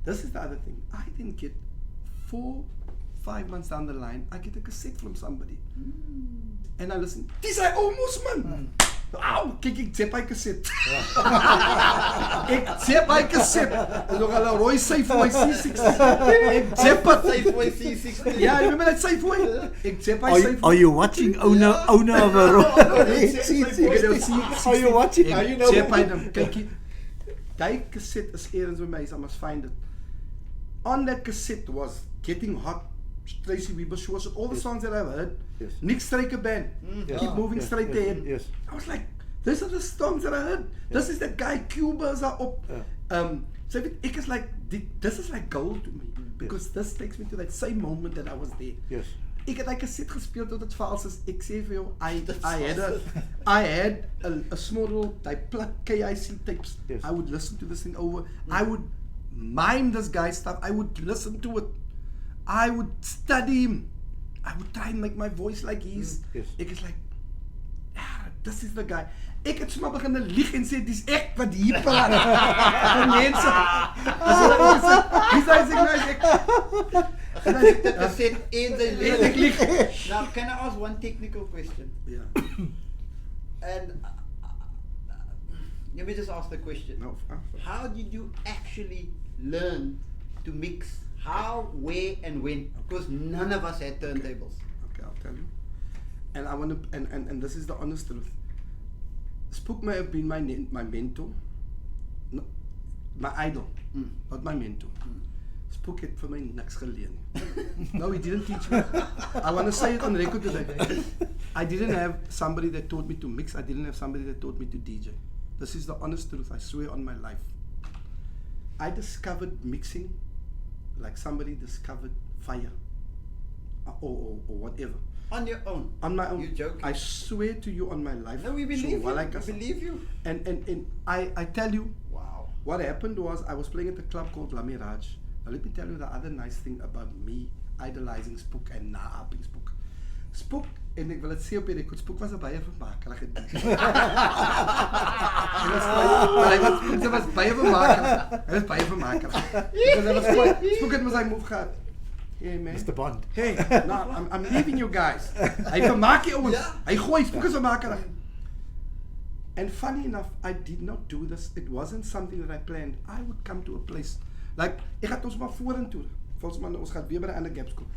This is the other thing. I didn't get 4-5 5 months down the line, I get a cassette from somebody. And I listen, dis hy ou mos man. Au, kyk ek zep hy cassette. Ek zep hy cassette. Is nog al 'n rooi Safeway C60. Ek zep het. Safeway C60. Ja, remember that Safeway? Ek zep hy Are Safeway. you watching owner of a Are you watching? Ek zep hy dan. Kykie, die cassette is ergens by my, so I must find it. On that cassette was Getting Hot, Tracy Weber shows, all the songs that I've heard. Yes. Nick Stryker Band, Keep Moving Straight Ahead. Yes. I was like, these are the songs that I heard. This is that guy, Cuba's are up. So ek is like, this is like gold to me. Because this takes me to that same moment that I was there. Yes. Ek het like cassette gespeeld tot het vals is. Ek sê vir jou, I had a small little, I plucked KIC tapes. Yes. I would listen to this thing over. I would mime this guy's stuff. I would listen to it. I would study him. I would try and make my voice like his. Yes. Ek is like, this is the guy. Ek het sommer begin lieg en sê dis ek wat hier praat. Vir mense. Dis ek. The cassette in the Ek lieg. Now, can I ask one technical question? Ja. And let me just ask the question. No. How did you actually learn to mix? How, where, and when? Because none of us had turntables. Okay, I'll tell you. And I want to, and this is the honest truth. Spook may have been my mentor, no, my idol, not my mentor. Spook het vir my niks geleer nie. No, he didn't teach me. I want to say it on record today. I didn't have somebody that taught me to mix. I didn't have somebody that taught me to DJ. This is the honest truth. I swear on my life. I discovered mixing like somebody discovered fire or whatever. On your own. On my own. You joking? I swear to you on my life. No, we believe you. We believe you. And I tell you, Wow. what happened was I was playing at a club called La Mirage. Now let me tell you the other nice thing about me idolizing Spook and na-apping Spook. Spook, en ek wil het sê op die record, Spook was 'n baie vermakelike DJ. Hy was baie vermakelijk. Hy was baie vermakelijk. Spook het met sy move gehad. Hey man. Mr. Bond. Hey, no, I'm leaving you guys. Hy vermaak die ouens. Hy gooi, Spook is vermakelijk. And funny enough, I did not do this. It wasn't something that I planned. I would come to a place. Like, ek gaat ons maar vorentoe. Volgens mij, ons gaat weer bij de andere gap school.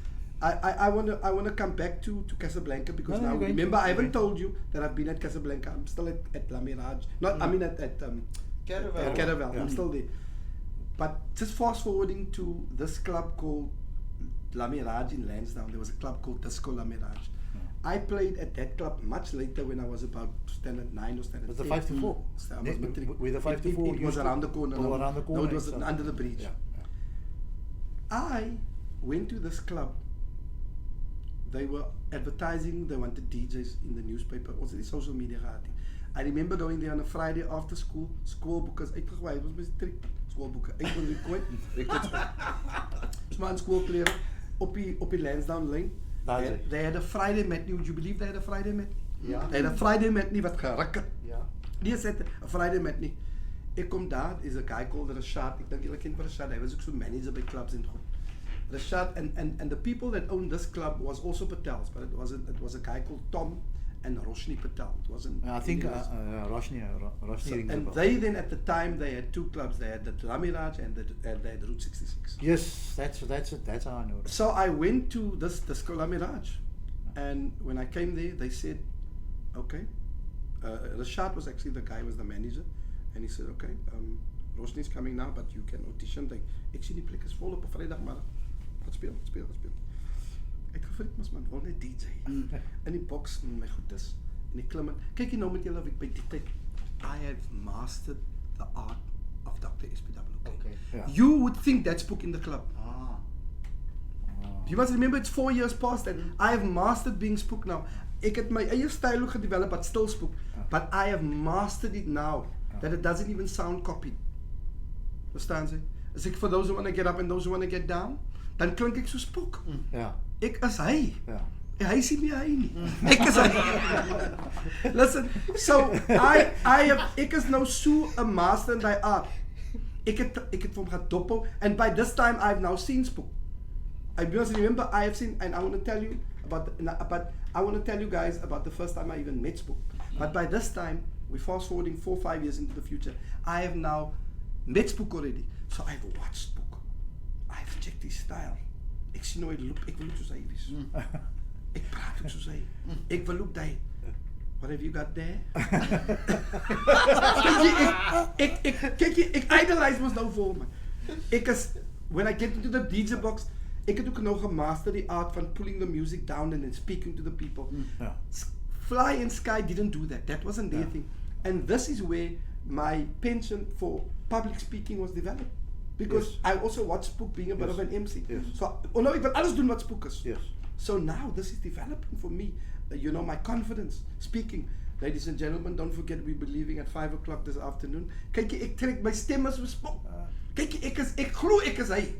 I want to come back to Casablanca because now, remember, I haven't told you that I've been at Casablanca. I'm still at La Mirage. I mean at Caravel. Caravel. I'm still there. But just fast forwarding to this club called La Mirage in Lansdowne. There was a club called Disco La Mirage. I played at that club much later when I was about standard 9 or standard 10. Was the 5 to 4? I was matric. With the 5 to 4? It was around the corner. Oh, around the corner. No, it was under the bridge. Yeah. I went to this club. They were advertising, they wanted DJs in the newspaper, also the social media gehad. I remember going there on a Friday after school, schoolboeken is uitgegooid, het was mijn schoolboeken uitgegooid, dus maar in schoolkleren, op die Lansdowne Lane. They had a Friday matinee, would you believe they had a Friday matinee? Ja. They had a Friday matinee wat gerakken. Ja. Die zette a Friday matinee. Ik kom daar, is a guy called Rashad, ik denk jullie kennen Rashad, hij was ook zo'n manager bij clubs in goed. Rashad and the people that owned this club was also Patels, but it was a guy called Tom and Roshni Patel. It wasn't. I think Roshni. So, and they then at the time they had two clubs. They had the La Mirage and they had Route 66. Yes, that's how I know it. So I went to this Disco La Mirage, and when I came there, they said, okay. Rashad was actually the guy who was the manager, and he said, okay, Roshni's coming now, but you can audition. Ik zie die plek is vol op 'n Vrydagmiddag. Wat speel. Ek gevrik mos man, wil net DJ. In die box met my goedes. En ek klim in. Kyk jy nou met julle by die tyd. I have mastered the art of Dr. SPWK. Okay. Yeah. You would think that's Spook in the club. Ah. You must remember it's 4 years past that. I have mastered being Spook now. Ek het my eie styl ook gedevelop, but still Spook. But I have mastered it now that it doesn't even sound copied. Verstaan jy? As ek for those who want to get up and those who want to get down, dan klink ek so Spook. Ja. Ek is hy. Ja. Hy sien nie hy nie. Ek is hy. Listen, so ek is nou so a master in die art. Ek het vir hom gaan dophou and by this time I've now seen Spook. I because remember I have seen, and I want to tell you but I want to tell you guys about the first time I even met Spook. But by this time, we're fast forwarding 4-5 years into the future. I have now met Spook already. So I've watched Spook. I've checked his style. Ek sien hoe hy loop, ek wil loop soos hy is. Ek praat ook soos hy. Ek wil loop die. What have you got there? Ek idolize mos nou voor man. When I get into the DJ box, ek het ook nou gemaster die art van pulling the music down and then speaking to the people. Yeah. Fly and Sky didn't do that. That wasn't their thing. And this is where my penchant for public speaking was developed. Because I also watched Spook being a bit of an MC. Yes. So, nou, ek wil alles doen wat Spook is. Yes. So now this is developing for me. My confidence speaking. Ladies and gentlemen, don't forget we'll be leaving at 5 o'clock this afternoon. Kyk, ek trek my stem as Spook. Kyk, ek glo ek is hy.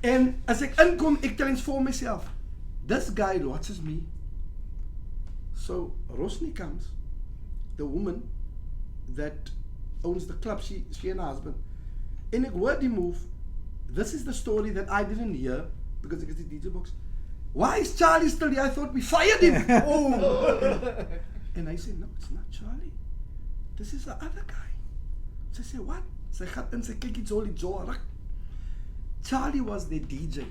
En as ek inkom, ek transform myself. This guy watches me. So Rosny comes, the woman that owns the club, she and her husband. En ek hoor die move. This is the story that I didn't hear because ek is die DJ box. Why is Charlie still here? I thought we fired him. And I said, no, it's not Charlie. This is the other guy. Sy sê, what? Sy gat in, sy kyk iets al die jaw. Charlie was the DJ.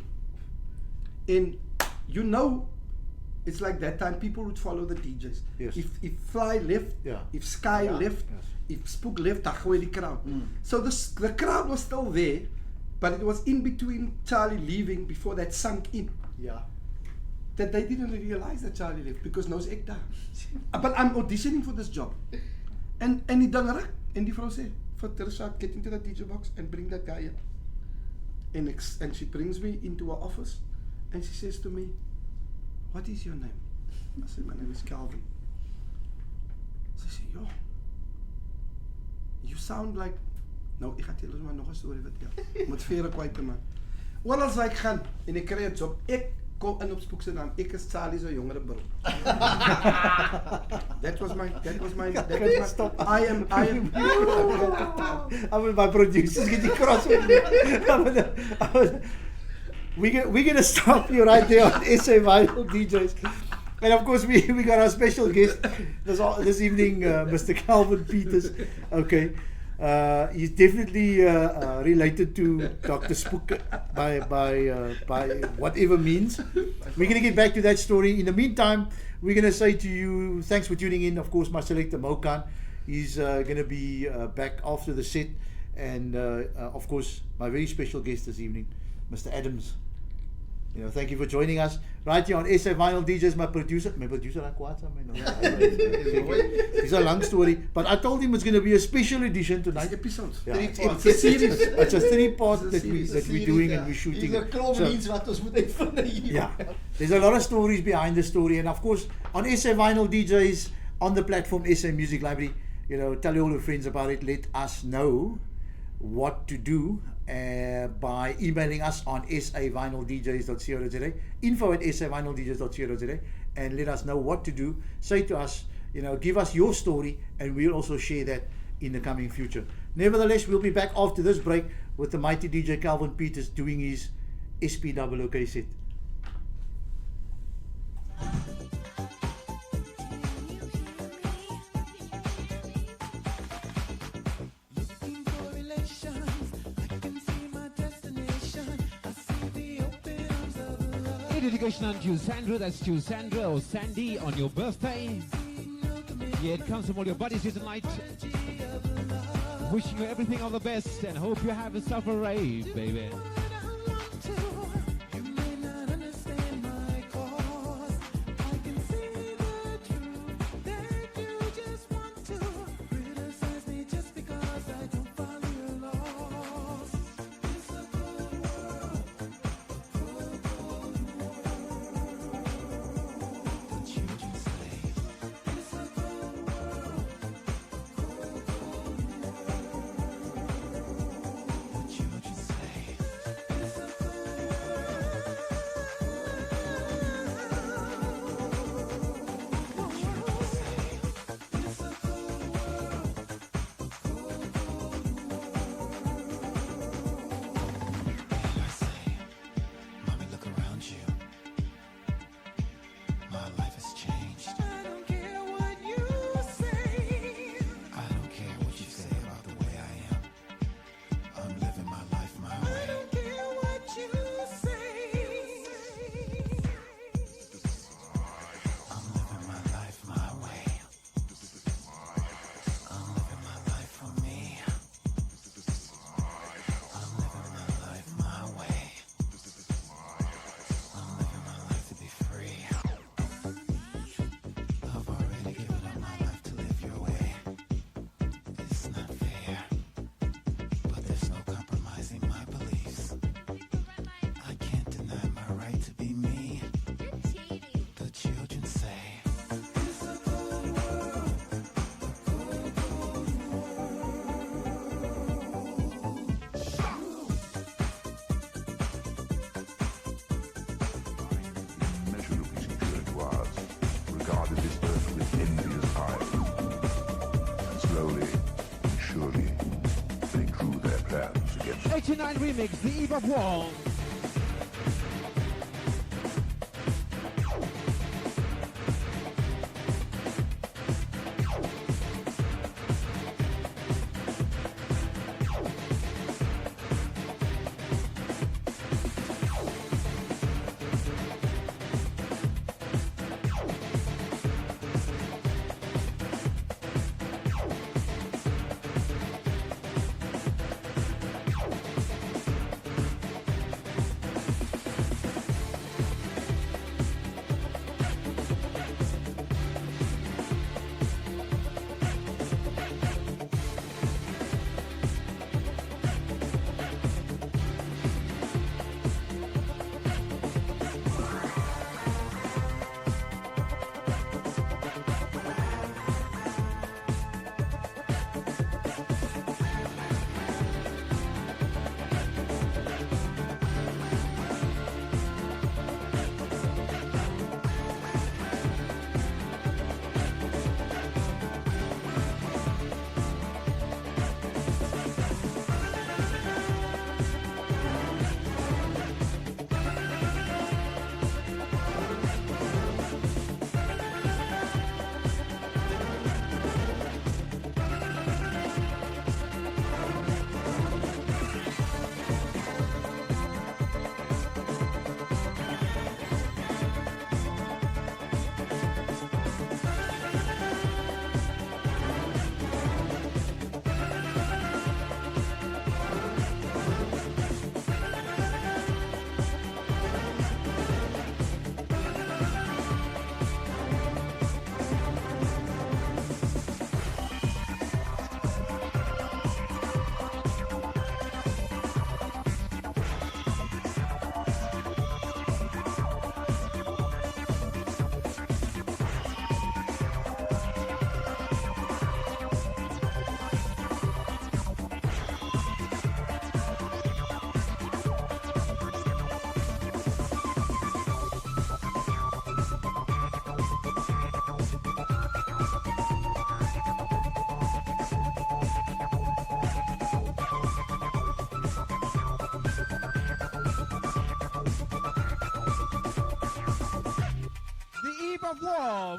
And you know, it's like that time people would follow the DJs. Yes. If Fly left, if Sky left, if Spook left, dan gooi die crowd. So the crowd was still there, but it was in between Charlie leaving before that sunk in. Yeah. That they didn't realize that Charlie left because nou is ek daar. But I'm auditioning for this job. And die ding ruk en die vrou sê, vir Teresa, get into that DJ box and bring that guy in. And she brings me into her office and she says to me, what is your name? I said, my name is Calvin. She said, yo, you sound like, nou ek gaan tel ons maar nog 'n storie vertel. Met vere kwyt te maak. Oral as ek gaan en ek kry 'n job, ek kom in op Spook se naam. Ek is Charlie se jongere broer. That was my I am I mean, my producers get cross with me. We're gonna stop you right there on SA Vinyl DJs. And of course we got our special guest this evening, Mr. Calvin Peters. Okay. He's definitely related to Dr. Spook by whatever means. We're going to get back to that story. In the meantime, we're going to say to you, thanks for tuning in. Of course, my selector Mokan, he's going to be back after the set. And of course, my very special guest this evening, Mr. Adams. Thank you for joining us right here on SA Vinyl DJs. My producer, it's a long story, but I told him it's going to be a special edition tonight. Episodes. Yeah. It's a series. It's a 3-part that we're doing and we're shooting. Yeah, there's a lot of stories behind the story, and of course on SA Vinyl DJs on the platform SA Music Library, tell all your friends about it. Let us know what to do by emailing us on savinyldjs.co.za, info@savinyldjs.co.za, and let us know what to do. Say to us, give us your story, and we'll also share that in the coming future. Nevertheless, we'll be back after this break with the mighty DJ Calvin Peters doing his SPWK set. Dedication unto Sandra, that's to Sandra or Sandy on your birthday. Yeah, it comes from all your buddies here tonight. Wishing you everything all the best and hope you have yourself a rave, baby. Slowly and surely, they drew their plans against 89 remix, The Eve of War. of War.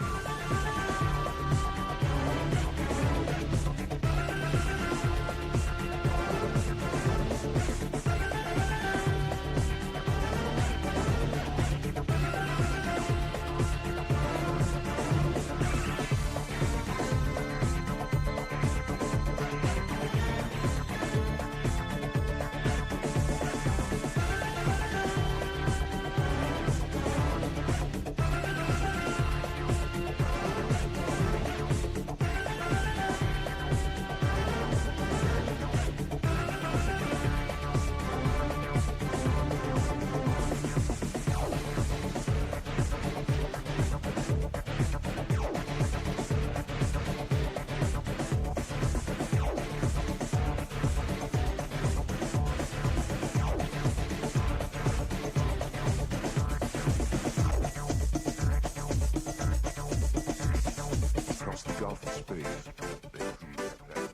Across the gulf of space, they drew their plan.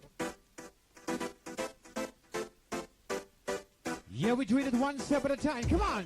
Yeah, we do it one step at a time. Come on.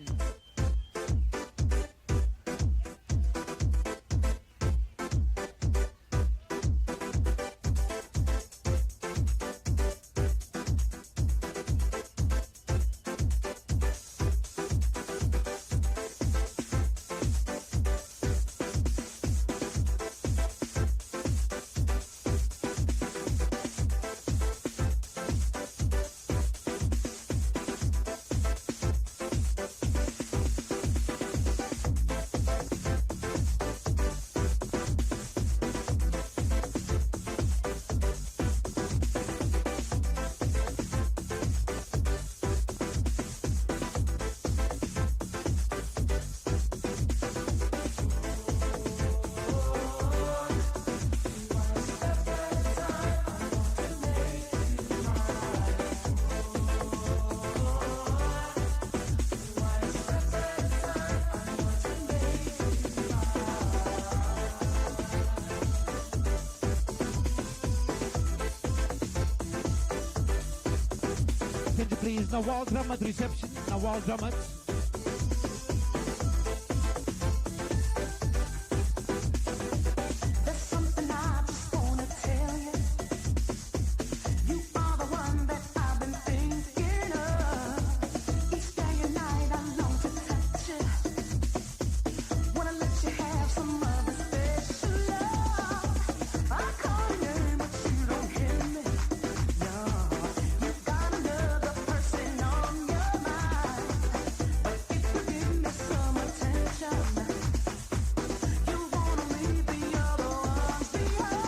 attention please. Nawal Dramat reception. Nawal Dramat. There's something I just wanna tell you. You are the one that I've been thinking of. Each day and night I long to touch you. Wanna let you have some of the special love. I call your name but you don't hear me. No, you got another person on your mind. But if you give me some attention, you wanna leave the other ones behind.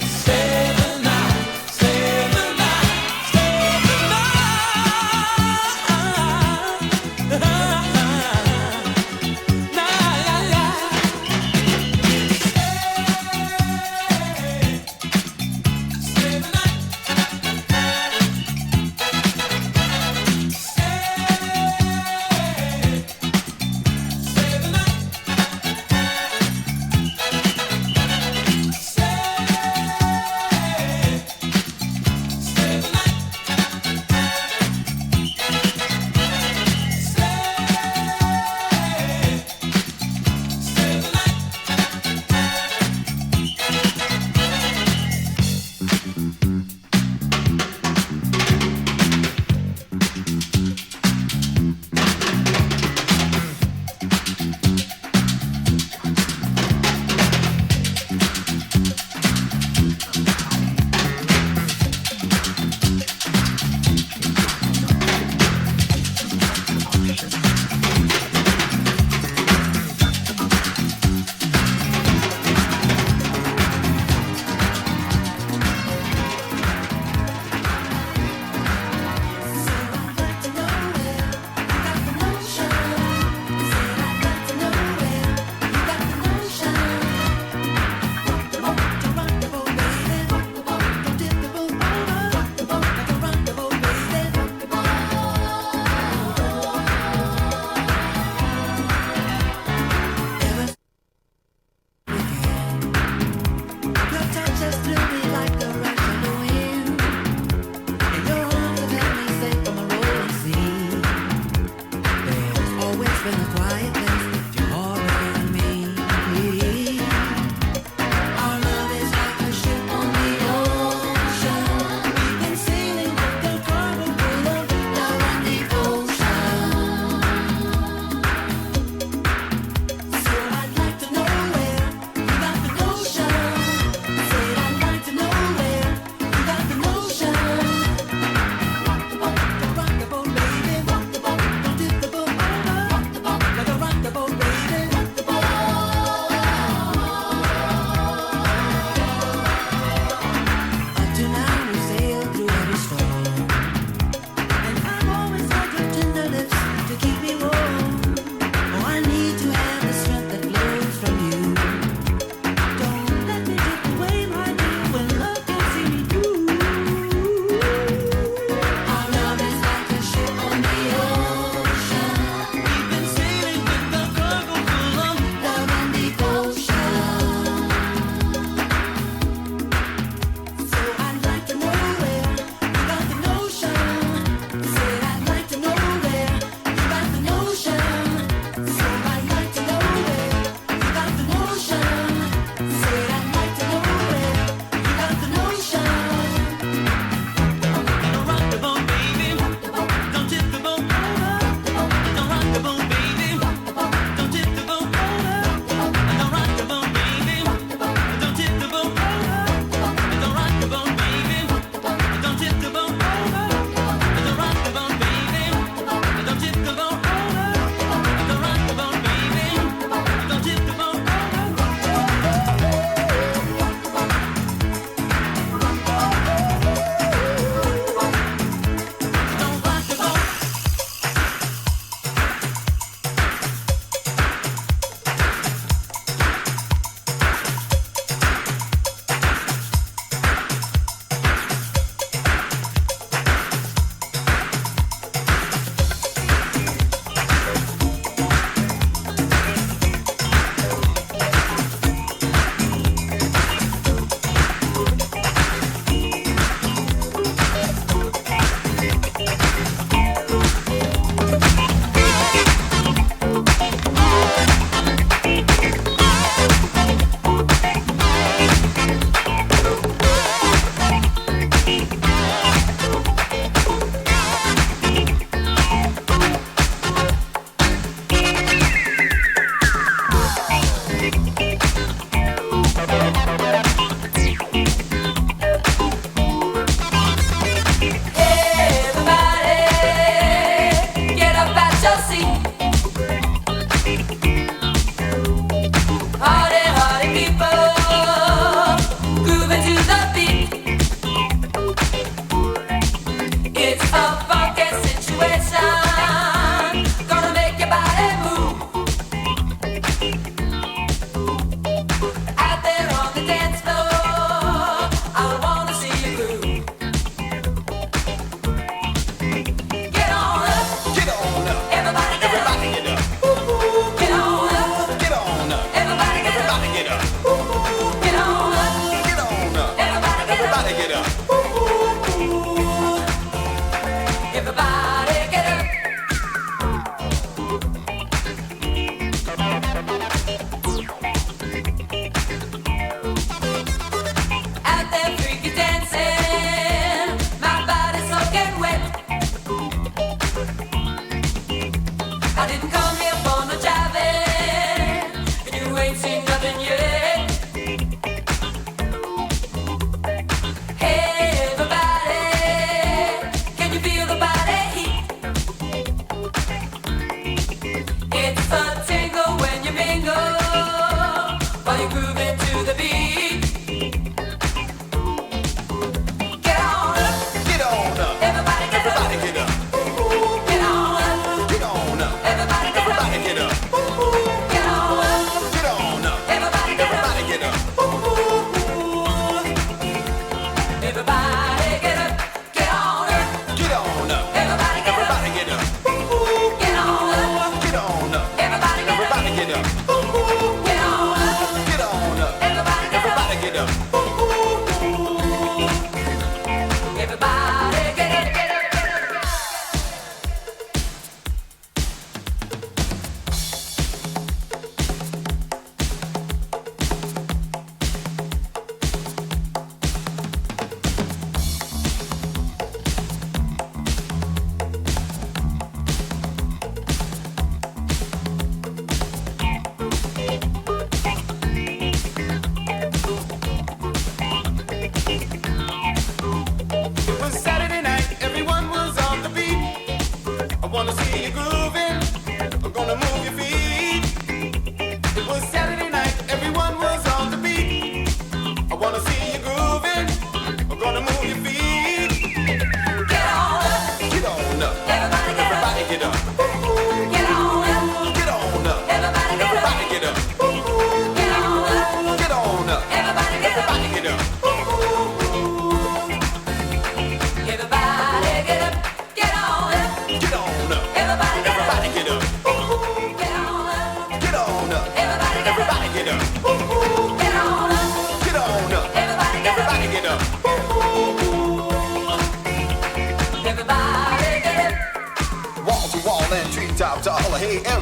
Say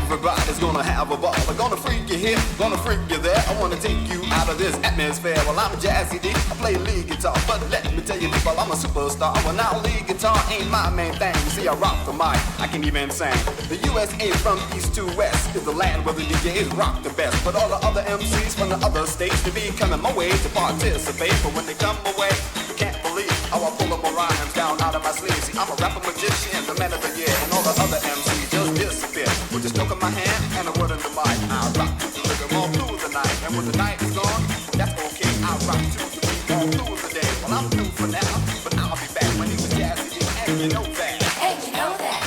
Everybody's gonna have a ball. I'm gonna freak you here, gonna freak you there. I wanna take you out of this atmosphere. Well, I'm Jazzy D, I play lead guitar, but let me tell you people, I'm a superstar. Well, now lead guitar ain't my main thing. You see, I rock the mic, I can even sing. The USA from east to west is the land where the DJs rock the best. But all the other MCs from the other states, they be coming my way to participate. But when they come away, you can't believe how I pull up my rhymes down out of my sleeve. See, I'm a rapper magician, the man of the year, and all the other MCs just disappear. With a stroke in my hand and a word in the mic, I rock to the rhythm all through the night. And when the night is gone, that's okay, I rock to the beat all through the day. Well, I'm through for now, but I'll be back when he was Jazzy, and you know that. And you know that.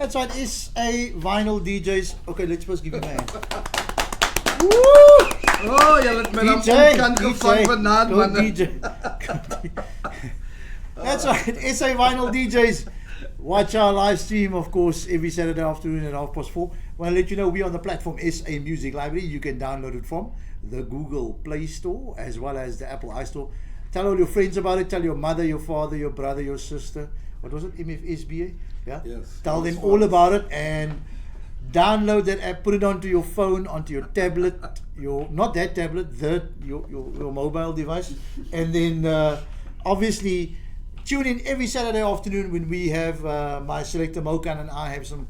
That's right. It's a vinyl DJs. Okay, let's first give him a hand. Oh, jy het my DJ, kan gevang vanaand, go man. DJ. That's right. It's a vinyl DJs. Watch our live stream, of course, every Saturday afternoon at 4:30. Want to let you know we're on the platform SA Music Library. You can download it from the Google Play Store as well as the Apple iStore. Tell all your friends about it. Tell your mother, your father, your brother, your sister. What was it? MFSBA? Yeah? Yes. Tell them all about it and download that app, put it onto your phone, onto your tablet, not that tablet, your mobile device, and then obviously tune in every Saturday afternoon when we have my selector Mokan and I have some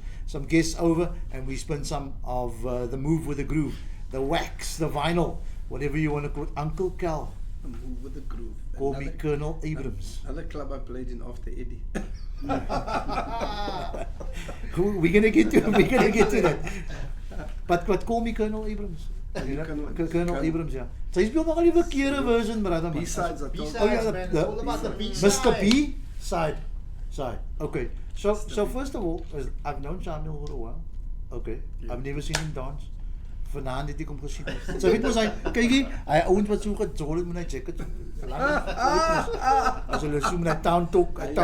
guests over and we spin some of the Move with the Groove, the wax, the vinyl, whatever you want to call it. Uncle Cal, Move with the Groove. call me Colonel Abrams. Another club I played in after Eddie. We're gonna get to that. But call me Colonel Abrams. You know? Colonel Abrams, yeah. So he's built a verkeerde version, brother. Man. B-sides are B-sides, told. man. It's all about the B-side. Mr. B side. Okay. So first of all, I've known Jamil for a while. Okay. I've never seen him dance. Vanaand het ek hom gesien. So weet mos hy kykie, hy ouens wat so gejol het met hy jacket. As hulle so met hy town talk kyk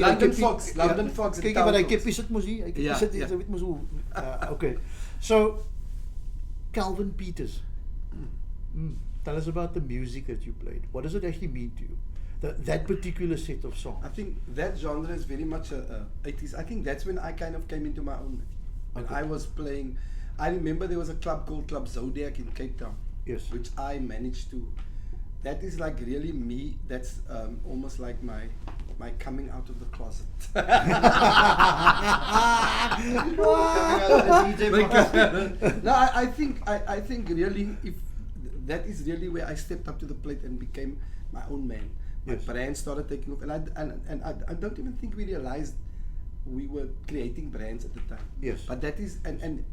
London Fox. Kyk wat hy keppie sit mos hier. Hy keppie sit hier, so weet mos hoe. Okay. So Calvin Peters. Tell us about the music that you played. What does it actually mean to you? That particular set of songs. I think that genre is very much 80s. I think that's when I kind of came into my own. When I was playing, I remember there was a club called Club Zodiac in Cape Town. Yes. Which I managed to. That is like really me. That's almost like my coming out of the closet. No, I think really if that is really where I stepped up to the plate and became my own man. My brand started taking off, and I don't even think we realized we were creating brands at the time. Yes. But that is and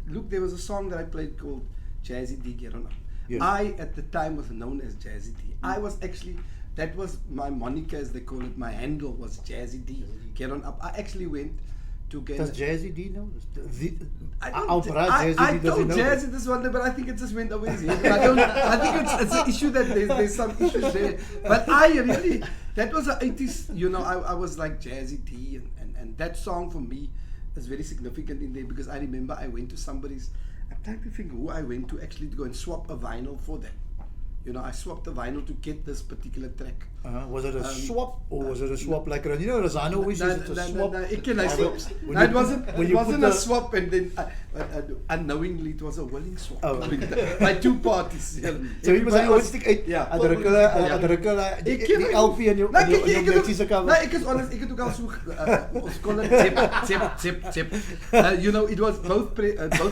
look, there was a song that I played called Jazzy D, Get On Up. Yes. I at the time was known as Jazzy D. I was actually, that was my moniker, as they call it. My handle was Jazzy D, Get On Up. I actually went to get. Does Jazzy D know this? I told Jazzy this one day, but I think it just went over his head. I think it's an issue that there's some issues there. But I really, that was the 80s, you know, I was like Jazzy D, and that song for me is very significant in there because I remember I went to somebody's, I'm trying to think who I went to actually to go and swap a vinyl for that. You know, I swapped the vinyl to get this particular track. Was it a swap or was it a swap like you know Razano always says it's a swap? It wasn't a swap, and then unknowingly it was a willing swap by two parties. So jy was hy oorstig uit die LP in jou netjies cover. Nee, ek is honest, ek het ook al so ons kon dit zip. You know, it was both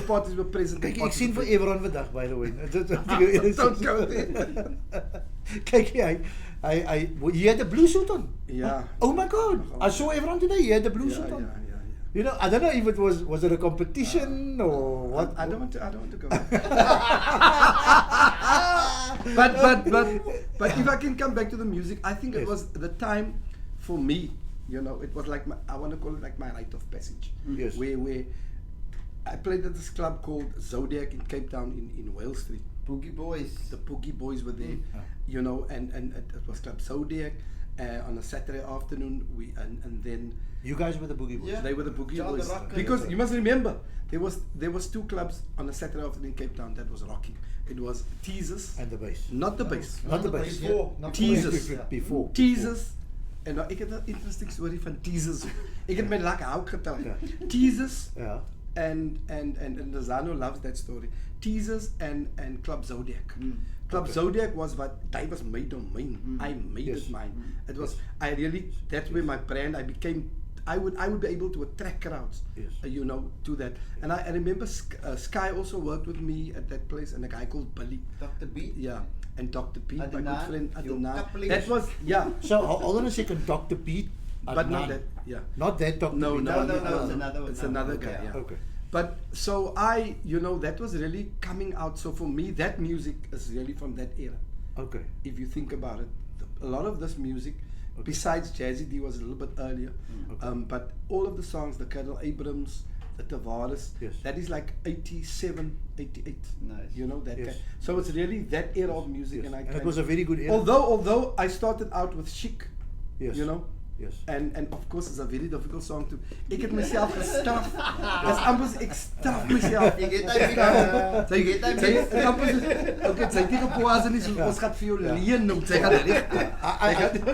parties were present. Kyk, ek sien vir Everon vandag, by the way. Don't go there. Kyk he had the blue suit on. Yeah. Oh my God! I saw everyone today. He had the blue suit on. Yeah. You know, I don't know if it was it a competition or what. I don't want to go. but if I can come back to the music, I think it was the time for me. You know, it was like I want to call it like my rite of passage. Yes. Where I played at this club called Zodiac in Cape Town in Wales Street. Boogie Boys. The Boogie Boys were there, you know, and it was Club Zodiac on a Saturday afternoon. And then you guys were the Boogie Boys. Yeah. They were the Boogie John Boys the Rocker. because you must remember there was two clubs on a Saturday afternoon in Cape Town that was rocking. It was Teasers And the bass. not the bass, Not the bass. Teasers. Before. Teasers. En nou, ek het 'n interesting story van Teasers. Ek het my lekker hout getel. Teasers. Yeah. And Zano loves that story. Teasers and Club Zodiac. Club Zodiac was what I was made on mine. I made it mine. It was that's where my brand. I would be able to attract crowds. Yes. You know, to that. And I remember Sky also worked with me at that place, and a guy called Billy. Dr. B. Yeah. And Dr. Pete, my Adnan, good friend your Adnan. coupling. That was So hold on a second, Dr. Pete. but not that. Yeah. Not that Dr. No, Pete. No, it's another guy. Yeah. Okay. But so that was really coming out. So for me, that music is really from that era. Okay. If you think about it, a lot of this music Besides Jazzy D was a little bit earlier. But all of the songs, the Colonel Abrams, the Tavares, that is like 87, 88. Nice. You know, that Yes. kind. So it's really that era of music. Yes. And And it was a very good era. Although I started out with Chic, Yes. you know. Yes. And of course it's a very difficult song to. Ik het myself gestraf. Dis amper ek straf myself. Jy weet hy Sy weet hy sy amper okay, sy het nie gepoase nie, so ons gaan vir jou leen om sy gaan reg.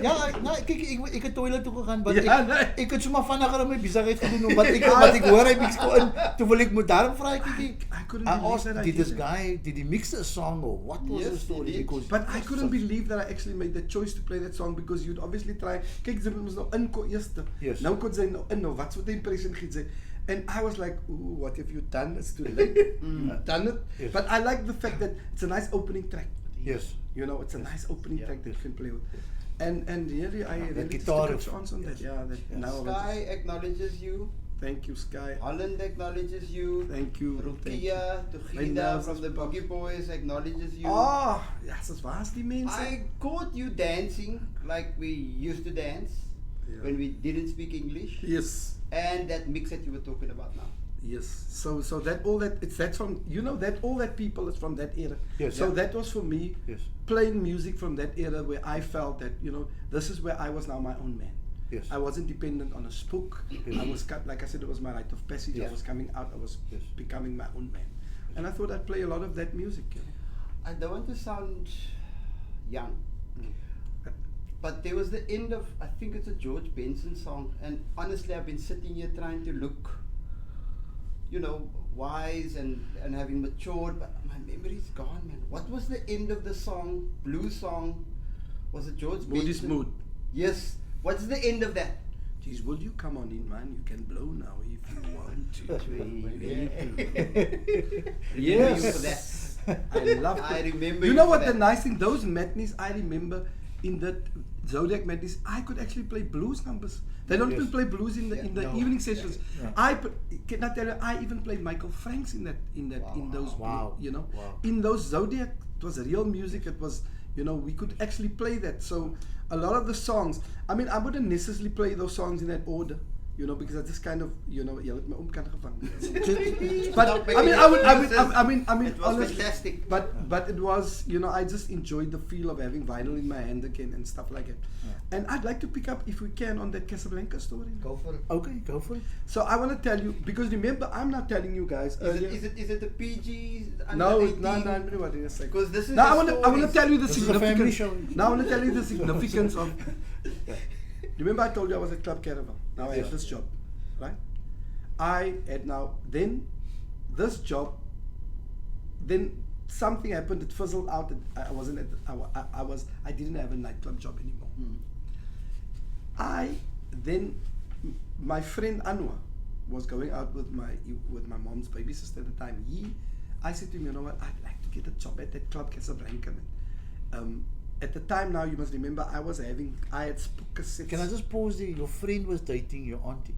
Ja, nou kyk ek het toilet toe gegaan, want Ja, nee. ek het sommer vinniger my besigheid gedoen wat ek hoor hy mix in, toe wil ek moet daarom vra ek I couldn't I believe asked, that I did did this that. guy, did he mix a song or what was Yes, the he story? did. Because But I couldn't believe that I actually made the choice to play that song because you'd obviously try. Kyk, sy moes nou inkom eerste. Yes. Nou kon sy nou in, nou wat so 'n impression gee sy. And I was like, ooh, what have you done? It's too late. You've done it. Yes. But I like the fact that it's a nice opening track. yes. You know, it's a nice opening track that you can play with. And really, I really just guitar took a is- chance on that. Yeah, that Yes. now I was Sky just- acknowledges you. thank you, Sky. Holland acknowledges you. Thank you. Thank you. Rukia, My Tugida nerves from is the popped. Boogie Boys acknowledges you. Oh, yes, das war's die mense. I caught you dancing like we used to dance Yeah. when we didn't speak English. Yes. And that mix that you were talking about now. Yes. So that all that that's from that all that people is from that era. Yes. So Yeah. that was for me Yes. playing music from that era where I felt that this is where I was now my own man. Yes. I wasn't dependent on a spook. Yes. I was like I said, it was my rite of passage. Yes. I was coming out. I was Yes. becoming my own man, and I thought I'd play a lot of that music. I don't want to sound young, Mm. but there was the end of, I think it's a George Benson song, and honestly I've been sitting here trying to look, wise and having matured, but my memory's gone, man. What was the end of the song, blues song? Was it George Mood is Benson? mood. Yes. What's the end of that? Geez, will you come on in, man? You can blow now if you want to. Remember you for that. I love I it. remember You you know for what that. the nice thing, those matinees I remember in that Zodiac matinees, I could actually play blues numbers. They don't even Yes. play blues in the No. evening sessions. Yeah. Can I tell you, I even played Michael Franks in those Wow. Wow. in those Zodiac. It was real music. It was we could actually play that. So a lot of the songs. I mean, I wouldn't necessarily play those songs in that order. Because I just kind of, jy het my kan gevang. But I mean, I mean, It was honestly, fantastic. but it was, I just enjoyed the feel of having vinyl in my hand again and stuff like it. And I'd like to pick up, if we can, on that Casablanca story. Go for it. Okay, go for it. So I want to tell you, because remember, I'm not telling you guys earlier. Is it the PG? No, under no, 18? no, what did I say? Because this is Now the I want to stories. tell you the This is a family significance. show. Now I want to tell you the significance of. Remember, I told you I was at Club Caravan. Now I have this job, right? I had then this job. Then something happened. It fizzled out. I wasn't at. I didn't have a nightclub job anymore. My friend Anwar was going out with my mom's baby sister at the time. I said to him, you know what? I'd like to get a job at that Club Casablanca. At the time now, you must remember, I had spook cassettes. Can I just pause there? Your friend was dating your auntie.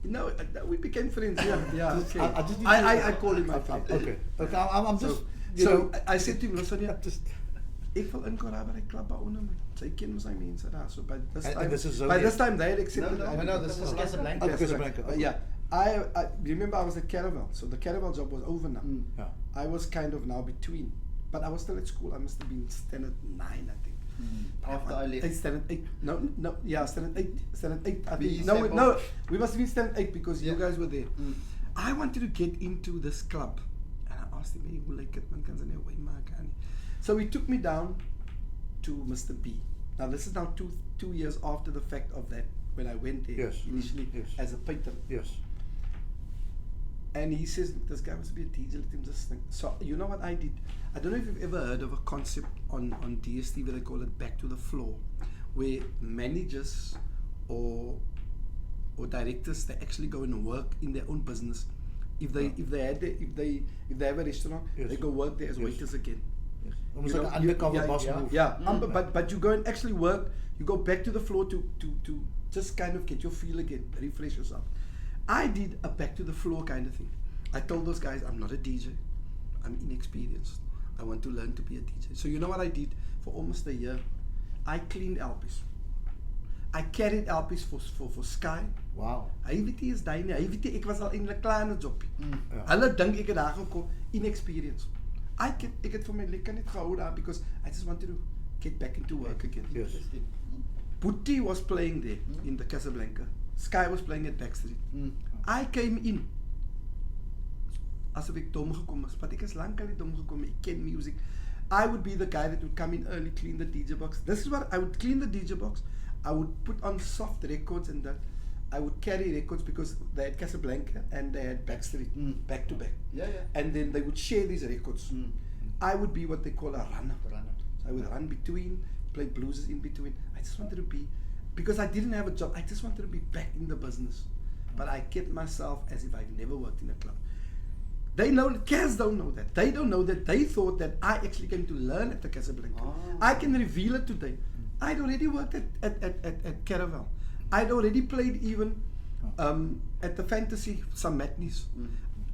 No, we became friends. Yeah. Okay. I just need I call him my friend. Okay. I'm just. So I said to him, listen, ek wil inkorporeer by die klub daaronder man. Sy ken mos hy mense daar. So by this And time, this is by Zodiac. this time they had accepted. No, this is Casablanca. Oh, Casablanca. Okay. Yeah. I remember I was at Caravel, so the Caravel job was over now. Yeah. I was kind of now between, but I was still at school. I must have been standard 9, I think. After I left. Standard 8. No, yeah, standard 8. Standard 8. I B think. step No, up. we must have been standard 8 because you Yeah. guys were there. I wanted to get into this club, and I asked him, hey, hoe lyk dit man, kan sy nou wynmaak aan nie? So he took me down to Mr. B. Now this is now two years after the fact of that, when I went there Yes. initially Yes. as a patron. Yes. And he says, this guy must be a DJ, let him just think. So you know what I did? I don't know if you've ever heard of a concept on DSTV, they call it back to the floor, where managers or directors, they actually go and work in their own business. If they have a restaurant, Yes. they go work there as Yes. waiters again. Yes. Almost You like know, an undercover yeah, boss yeah, move. Yeah, but you go and actually work. You go back to the floor to just kind of get your feel again, refresh yourself. I did a back to the floor kind of thing. I told those guys, I'm not a DJ. I'm inexperienced. I want to learn to be a DJ. So you know what I did for almost a year? I cleaned LPs. I carried LP's for Sky. Wow. Hy weet nie is daai nie. Hy weet nie ek was al eintlik klaar in 'n jobbie. Ja. Hulle dink ek het daar gekom inexperience. Ek het vir my lekker net gehou daar because I just wanted to get back into work again. Yes. Putti was playing there in the Casablanca. Sky was playing at Backstreet. I came in. Asof ek dom gekom is, but ek is lank al nie dom gekom, ek ken music. I would be the guy that would come in early, clean the DJ box. This is what I would clean the DJ box. I would put on soft records and that. I would carry records because they had Casablanca and they had Backstreet back to back. Yeah. And then they would share these records. I would be what they call a runner. So I would run between, play blues in between. I just wanted to be, because I didn't have a job, I just wanted to be back in the business. But I kept myself as if I've never worked in a club. They know, cats don't know that. They don't know that. They thought that I actually came to learn at the Casablanca. I can reveal it today. I'd already worked at Caravel. I'd already played even at the Fantasy, some matinees.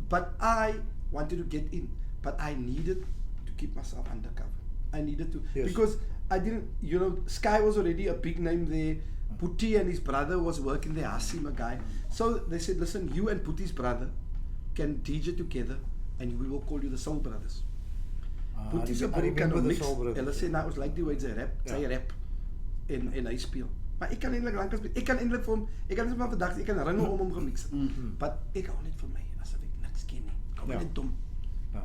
But I wanted to get in. But I needed to keep myself undercover. I needed to. Yes. Because I didn't, Sky was already a big name there. Putti and his brother was working there, Hasim, a guy. So they said, listen, you and Putti's brother can DJ together and we will call you the Soul Brothers. Putti's a broer kan niks. Hulle sê nou ons like die way sy rap, sy rap en hy speel. Maar ek kan eintlik lank as ek kan eintlik vir hom, ek kan net maar vandag ek kan ringe om hom gemix. But ek hou net vir my asof ek niks ken nie. Kom net dom.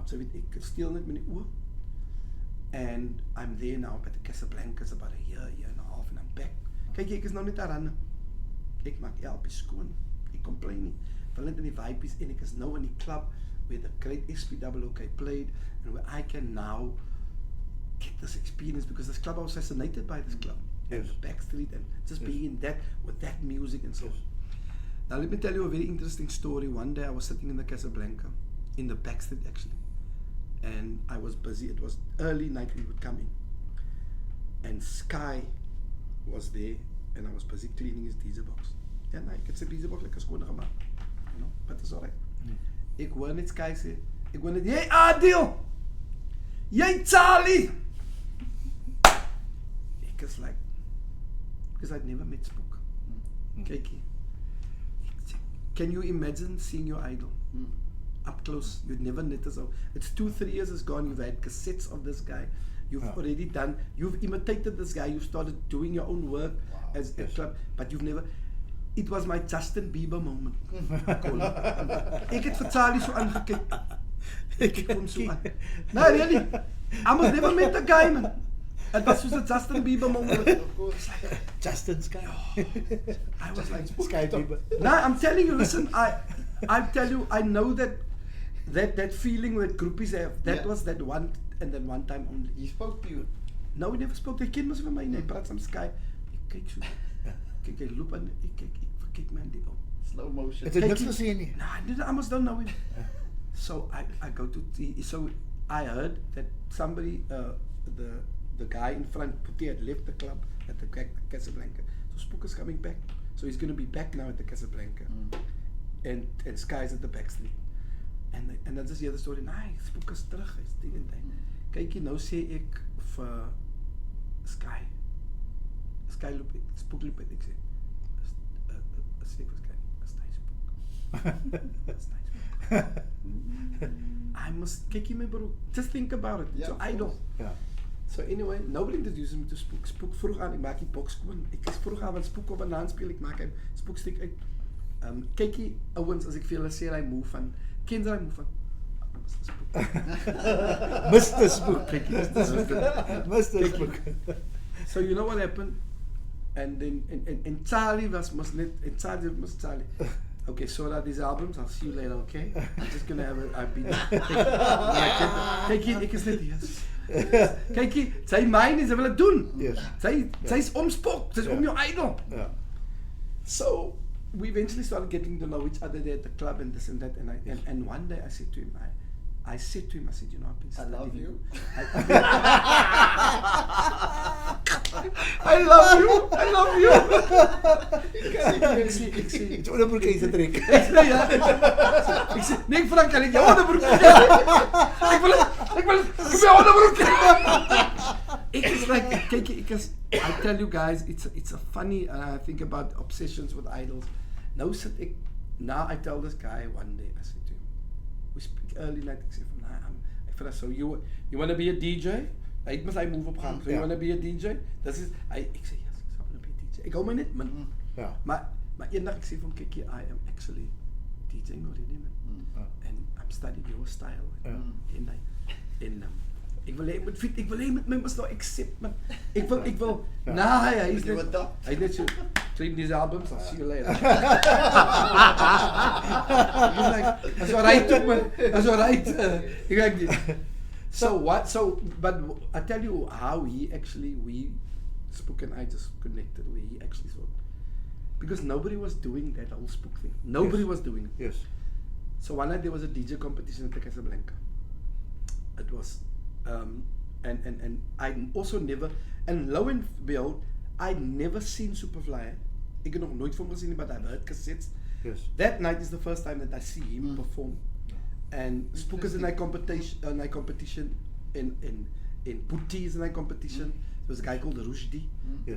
So weet ek steel net met die oë. And I'm there now at the Casablanca about a year and a half and I'm back. Kyk ek is nou net aan. Ek maak LP skoon. Ek complain nie. Wil net in die vibe is en ek is nou in die club where the great SPWK played and where I can now get this experience because this club I was fascinated by this club. Yes. And Backstreet and just being in that with that music and so on. Now let me tell you a very interesting story. One day I was sitting in the Casablanca, in the Backstreet actually, and I was busy. It was early night we would come in, and Sky was there, and I was busy cleaning his DJ box. And I could say DJ box like a skoon gemaakt, but it's alright. Ek hoor net Sky sê, ek hoor net, jy Adil, jy Charlie. Ek is like, because I'd never met Spook. Kykie, can you imagine seeing your idol up close? You'd never met us. It's 2-3 years is gone. You've had cassettes of this guy. You've already done. You've imitated this guy. You've started doing your own work as a club, but you've never. It was my Justin Bieber moment. Ek het vir Charlie so aangekyk. Ek het hom so aan. No, really. I must never met the guy, man. It was just a Justin Bieber moment. Justin Sky. I was like, Sky Bieber. No, I'm telling you, listen, I tell you, I know that feeling that groupies have. That was that one and then one time only. He spoke to you? No, he never spoke. Hy ken mos vir my nie. Hy praat some Sky. Ek kyk so. Kyk, hy loop aan. Ek kyk man die ou. Slow motion. Het niks gesien nie. No, I almost don't know him. So I go to so I heard that somebody the guy in front Putti had left the club at the Casablanca. So Spook is coming back. So he's going to be back now at the Casablanca. And Sky's at the Backstreet. And dan just hear the story. Nee, Spook is terug. Hy's ding en ding. Kykie, nou sê ek vir Sky. Sky loop ek. Spook loop ek sê. Sê vir Sky. That's nice Spook. That's nice Spook. I must Kykie my bro. Just think about it. Yeah, so idol. Ja. So anyway, nobody introduced me to Spook. Spook vroeg aan, ek maak die box skoon. Ek is vroeg aan, want Spook op 'n naam speel, ek maak hy Spook steek uit. Kykie, ouens, as ek vir julle sê, hy move van, ken jy hy move van? Mr. Spook. Mr. Spook. Mr. Spook. So you know what happened? And then, and Charlie was must net, and Charlie. Okay, so that these albums, I'll see you later, okay? I'm just gonna have it, I've been, Kykie, ek is net hier. Kykie, sy myn is, sy wil het doen. Yes. Sy is om Spook, sy is om jou idol. Ja. So we eventually started getting to know each other there at the club and this and that, and one day I said to him, I said, you know, I've been studying. I love you. I love you. Ek sê, Iets onderbroek is 'n trek. ek sê, nee Frank, kan ek jou onderbroek? Ek wil, kom jou onderbroek. is like, because I tell you guys, it's a funny, I think about obsessions with idols. Now I tell this guy one day, I said to him, we speak early night, I said, nah, so you want to be a DJ? Hy must hy move op gaan. So you want to be a DJ? Ek sê yes, ek sal be a DJ. Ek hou my net min. Ja. Maar eendag ek sê vir hom, kyk hier, I am actually DJing already, man. And I'm studying your style. En ek wil hê met my must nou accept, man. Ek wil. Nah, hy is net so, clean these albums, I'll see you later. He's like, that's alright, man. That's alright. But I tell you how we Spook and I just connected, where he actually thought, because nobody was doing that whole Spook thing. Nobody was doing it. Yes. So one night there was a DJ competition at Casablanca. It was, and I also never, and lo and behold, I'd never seen Superfly. Ik heb nog nooit van hem gezien, but I've heard cassettes. Yes. That night is the first time that I see him perform. And Spook is in a competition, in Putti is in a competition. There was a guy called Rushdie,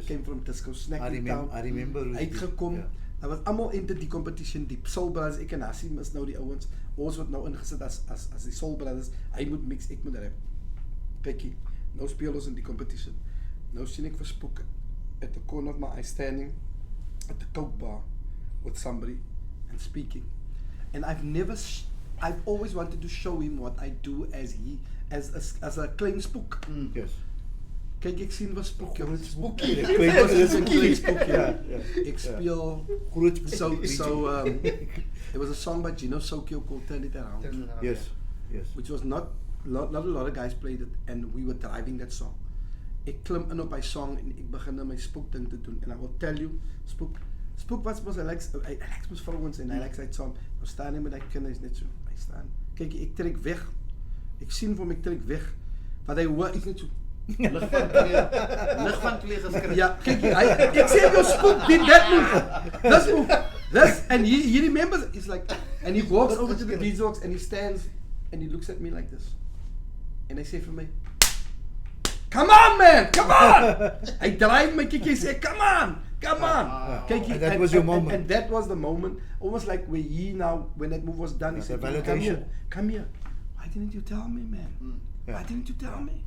came from Tisco Snack. I remember Rushdie. Uitgekom. Hy was allemaal into die competition, die Soul Brothers, ek en Hassim is nou die ouwens, ons wat nou ingesit as die Soul Brothers, hy moet mix, ek moet rap. Kykie, nou speel ons in die competition. Nou sien ek vir Spook at the corner of my eye standing at the Coke bar with somebody and speaking. And I've always wanted to show him what I do as a klein Spook. Yes. Kijk, ek sien wat Spook. Spooky. Ek speel. There was a song by Gino Sokyo called Turn It Around. Yes. Which was not a lot of guys played it, and we were driving that song. Ek klim in op my song en ek begin my Spook ding te doen, and I will tell you, Spook was mos, hy likes mos vrouwens en hy likes hy song. Nou staan hy met hy kinders net so, hy staan. Kijk, ek trek weg. Ek sien vir hom, ek trek weg. Wat hy hoor, ek net so. Lig van kleur geskryf. Ja, kyk hier, ek sê jou Spook did that move. This, and he remembers, he's like, and he walks over to the Beatbox and he stands and he looks at me like this. And I say for me, come on man, come on! Hy draai my kyk, hy sê, come on! Kyk, and that was your moment. And that was the moment, almost like where when that move was done, he said, come here. Why didn't you tell me, man? Why didn't you tell me?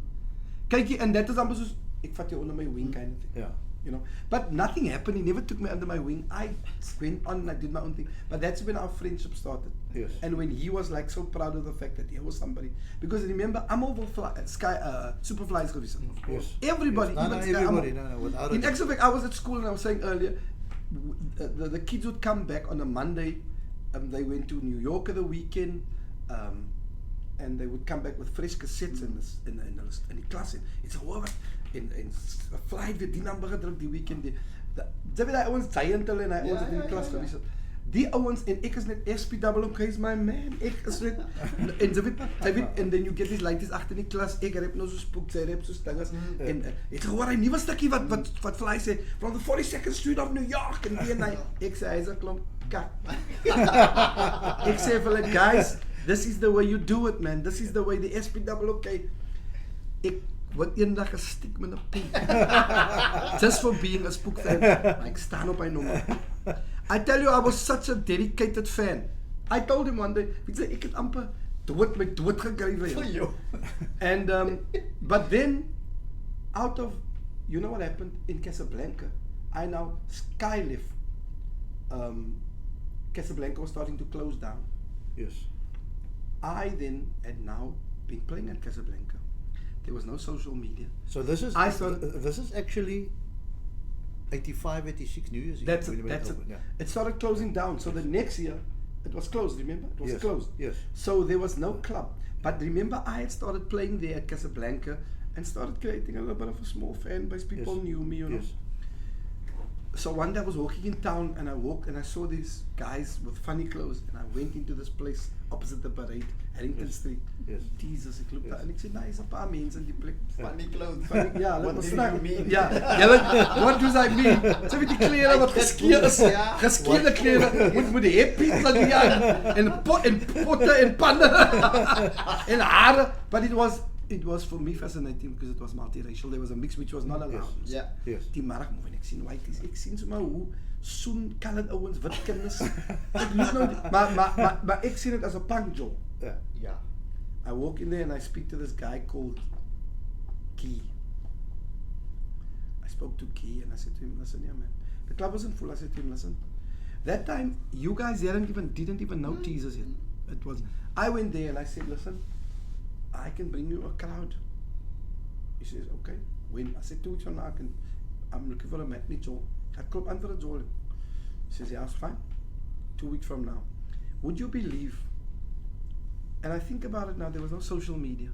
Kyk, and that is amper soos, ek vat jou onder my wing kind of thing. Yeah. You know, but nothing happened. He never took me under my wing. I went on and I did my own thing. But that's when our friendship started. Yes. And when he was like so proud of the fact that he was somebody. Because remember, I'm over Superfly geweest. Yes. Everybody, yes. even Sky. Everybody. In actual fact, I was at school and I was saying earlier, the kids would come back on a Monday. They went to New York at the weekend. And they would come back with fresh cassettes in die klas en so hoor wat en fly weer die nummer gedruk die weekend jy weet die ouens giant hulle en hy ouens in die klas gewees het die ouens en ek is net SPW okay is my man ek is net en jy weet and then you get these ladies agter in die klas ek rap nou so Spook sy rap so stingers en het gehoor hy nuwe stukkie wat fly sê from the 42nd Street of New York en hy ek sê hy's 'n klomp kat ek sê vir hulle guys, this is the way you do it, man. This is the way the SPW, okay. Ek word eendag gestiek met 'n pen. Just for being a Spook fan. Ek staan op my nommer. I tell you, I was such a dedicated fan. I told him one day, ek het amper my dood gekry vir jou. And, but then, out of, you know what happened in Casablanca? I now skylift. Casablanca was starting to close down. Yes. I then had now been playing at Casablanca. There was no social media. So this is actually 85, 86 New Year's Eve. That's it. Yeah. It started closing down. So the next year, it was closed, remember? It was closed. Yes. So there was no club. But remember, I had started playing there at Casablanca and started creating a little bit of a small fan base. People knew me, you know. Yes. So one day I was walking in town and I walked and I saw these guys with funny clothes and I went into this place opposite the parade, Harrington Street. Yes. Jesus, ek loop daar en ek sê, is 'n paar mense in die plek. Funny clothes. Ja, What do you mean? Ja, what does I mean? So met die klere wat geskeur is, geskeurde klere, moet die heppies aan die aan en potte en panne en hare, but it was it was for me fascinating because it was multiracial. There was a mix which was not allowed. Yeah. Yes. Die middag moet ek sien whiteys. Ek sien sommer hoe soen colored ouens, wit kinders. Ek loop nou maar ek sien dit as 'n punk job. Yeah. Yeah. I walk in there and I speak to this guy called Guy. I spoke to Guy and I said to him, listen, yeah man, the club wasn't full. I said to him, listen, that time you guys didn't even know teasers yet. It was, I went there and I said, listen, I can bring you a crowd. He says, okay. When? I said 2 weeks from now, I'm looking for a matinee job. I klop aan vir 'n job. He says, yeah, it's fine. 2 weeks from now. Would you believe? And I think about it now, there was no social media.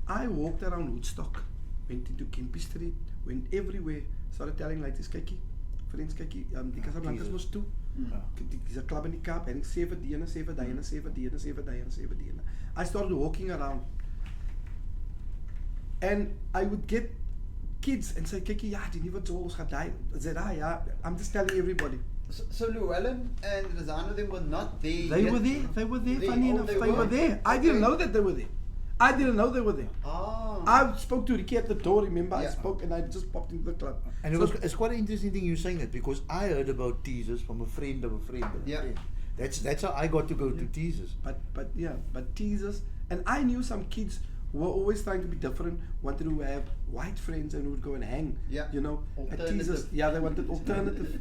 I walked around Woodstock, went into Kimpy Street, went everywhere, started telling like this, kykie, friends, kykie, die Casablancas was toe. Dis 'n club in die Kaap, en 7 diene. I started walking around. And I would get kids and say, kykie, ja, die nuwe jol, ons gaan daai. I said, yeah, I'm just telling everybody. So Llewellyn and Razana, they were not there. They were there, funny enough, they were there. I didn't know that they were there. Ah. I spoke to Ricky at the door, remember? I Yeah. spoke and I just popped into the club. And So- it's quite an interesting thing you saying that, because I heard about teasers from a friend of a friend. Yeah. That's how I got to go to teasers. But teasers, and I knew some kids who were always trying to be different, wanted to have white friends and would go and hang. Yeah. You know, at Alternative. teasers. Yeah, they wanted alternative.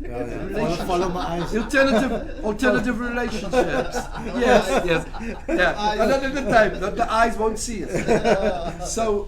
Follow my eyes. Alternative relationships. Yes. Yeah. Another time, not the eyes won't see us. So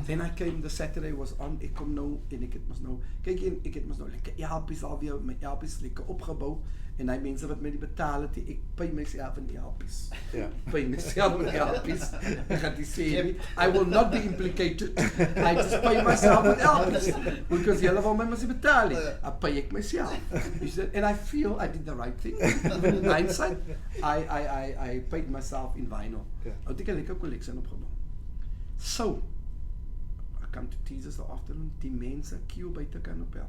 then I came, the Saturday was on, ek kom nou en ek het mos nou, kyk ek het mos nou lekker helpies alweer, my helpies lekker opgebou en hy mense wat my die betaal het, ek pay myself in die helpies. Ja. Pay myself in die helpies. Ek gaan die sê nie, I will not be implicated. I just pay myself with helpies. Because julle wil my mos nie betaal nie. I pay ek myself. You said, and I feel I did the right thing. In hindsight, I paid myself in vinyl. Ja. Ou het ek 'n lekker collection opgebou. So, I come to teasers the afternoon, die mense queue buite Kanopel.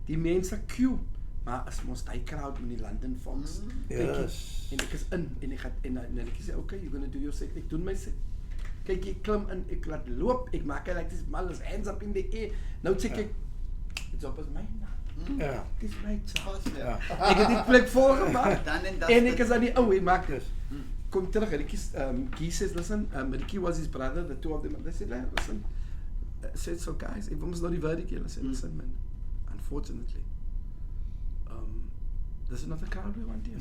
Die mense queue, maar is mos die crowd met die London Fox. Yes. En ek is in, en ek gaan, en ek sê, okay, you're gonna do your set, ek doen my set. Kyk, ek klim in, ek laat loop, ek maak like this, mal is hands up in the air, nou sê ek, it's op as my naam. Ja. Dis my chance. Ja. Ek het die plek volgemaak, Dan en dat en ek is aan die ou, ek maak Yes. kom terug, Guy says, listen, Ricky was his brother, the two of them, they said, listen, said, so guys, ek wil ons nou die word keer, I said, listen man, unfortunately, this is not the crowd we want here.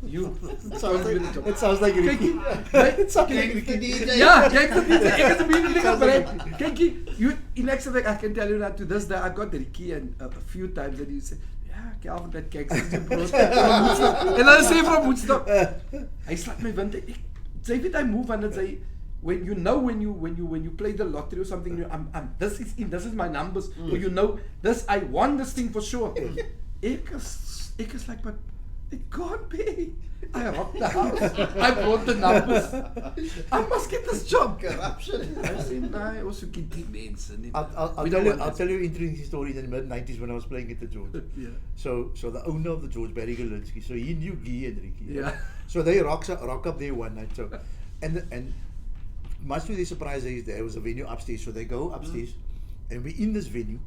It sounds like Ricky. It sounds like Ricky. Yeah, ek is immediately gebruik. Kykie, you in next week I can tell you that to this day I got Ricky and a few times that you say, yeah, Calvin that cake is brood. En dan sê van Woodstock. Hy slaap my wind. Sy weet hy move and say when you play the lottery or something, this is my numbers, or you know this, I won this thing for sure. Ek is like, but it can't be. I rocked the house. I brought the numbers. I must get this job. Corruption. I said, nah, also get the mense. I'll tell you an interesting story in the mid-90s when I was playing at the George. Yeah. So the owner of the George, Barry Galinsky, so he knew Guy and Ricky. Yeah. So they rock up there one night. So and much to their surprise, there was a venue upstairs. So they go upstairs, and we're in this venue,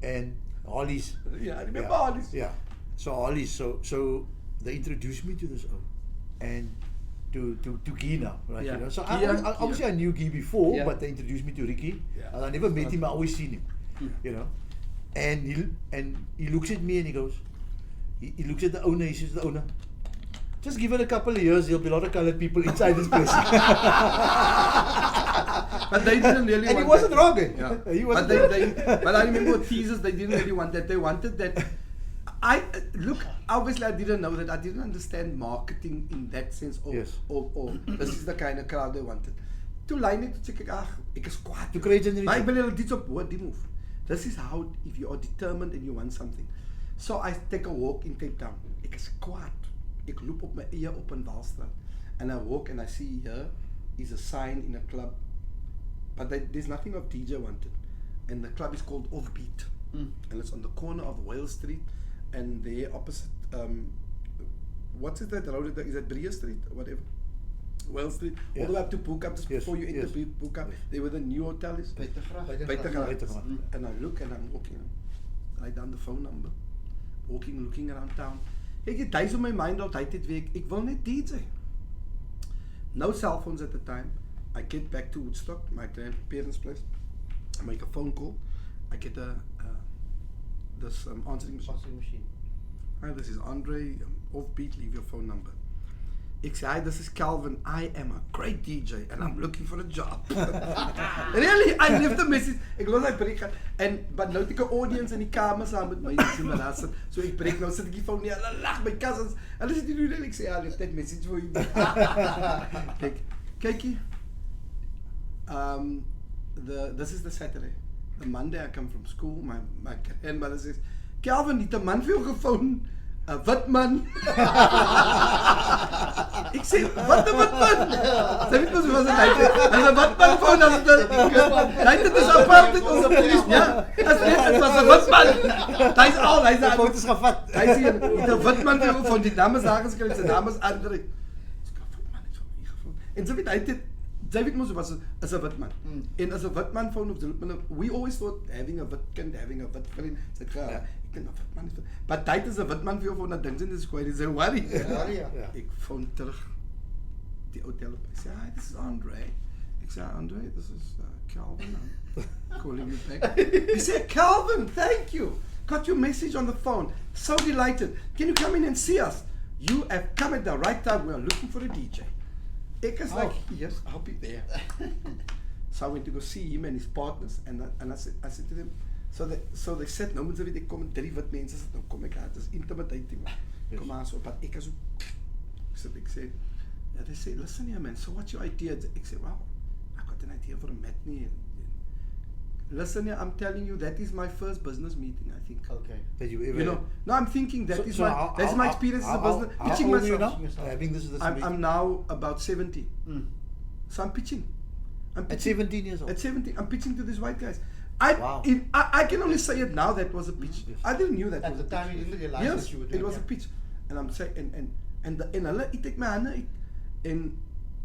and Holly's. Yeah, I remember Holly's. Yeah. So Holly's. So they introduced me to this and to Guy now, right? Yeah. You know? So Guy, obviously I knew Guy before, Yeah. but they introduced me to Ricky. Yeah. And I never met him. I always seen him. You know. And he looks at me and he goes, he looks at the owner. He says to the owner, just give it a couple of years, there'll be a lot of colored people inside this place. But they didn't really And want he wasn't that. wrong. Yeah. He wasn't But I remember teasers, they didn't really want that. They wanted that. Look, obviously I didn't know that. I didn't understand marketing in that sense. Yes. Or this is the kind of crowd they wanted. Toe line ek sê ek is kwaad. To create generation. Maar ek wil dit op hoor, die move. This is how, if you are determined and you want something. So I take a walk in Cape Town. Ek is kwaad. Ek loop op my eie op in Waalstraat. And I walk and I see here is a sign in a club. But there's nothing of DJ wanted. And the club is called Offbeat. And it's on the corner of Wales Street. And there opposite, what's it that road? Is that Breer Street or whatever? Wells Street, all Yes. the way up to Puka, just Yes, before you enter yes. Puka, Yes. there where the new hotel is. Buitengracht. Buitengracht. And I look and I'm walking, write down the phone number, walking, looking around town. Ek het duis op my mind al tyd het week, ek wil net DJ. No cell phones at the time. I get back to Woodstock, my grandparents' place. I make a phone call. I get this answering machine. Hi, this is Andre. Offbeat, leave your phone number. Ik zei, hi, this is Calvin. I am a great DJ and I'm looking for a job. Really, I left the message. Ek los hy breek gaan. But nou het ek 'n audience in die kamer saam met my sien maar daar sit. So ek breek nou sit ek die phone nie. Hulle lag my cousins. Hulle sê jy doen ek sê ja, left that message for you. Kykie. This is the Saturday. The Monday I come from school. My grandmother says, Calvin, die man vir jou gefoon. 'n wit man. Ek sê, wat 'n wit man? Sy weet mos hoe was dit? As 'n wit man foon as dit is apartheid ons ja, as dit was 'n wit man. Hy's al, hy's Die foto's gevat. Hy sê, die wit man vir van die dames sagen skryf sy naam is Andre. Ek sê, wit man, ek sê, hier gefoon. En sy weet hy het sy weet mos was is 'n wit man. En as 'n wit man foon of we always thought having a wit kind, having a wit vriend, sê ek ek dink 'n wit man is. But dit is 'n wit man vir jou van 'n ding sien dis quite is 'n worry. Ek foon terug die hotel op. Ek sê, hi, this is Andre. Ek sê, Andre, this is Calvin. I'm calling you back. He said, Calvin, thank you. Got your message on the phone. So delighted. Can you come in and see us? You have come at the right time. We are looking for a DJ. Ek is like, yes, I'll be there. So I went to go see him and his partners, and I said to them, so they said, nou moet jy weet ek kom met 3 wit mense sit, nou kom ek uit, dit is intimidating. Kom aan so, but ek is so ek sê, yeah, they say, listen here man, so what's your idea? Ek sê, wow, I got an idea for a matinee. Listen here, I'm telling you, that is my first business meeting, I think. Okay. That you ever You know, no, I'm thinking that's So my experience as a business. How Pitching old are you myself. now? Having this I'm now about 70. Mm. So I'm pitching. At 17 years old. At 17, I'm pitching to these white guys. Wow. I can only say it now that was a pitch. Yes. I didn't knew that At was the a time pitch. you didn't realize Yes, that you were it doing was a pitch. And I'm saying, and hulle, ek take my hande uit, en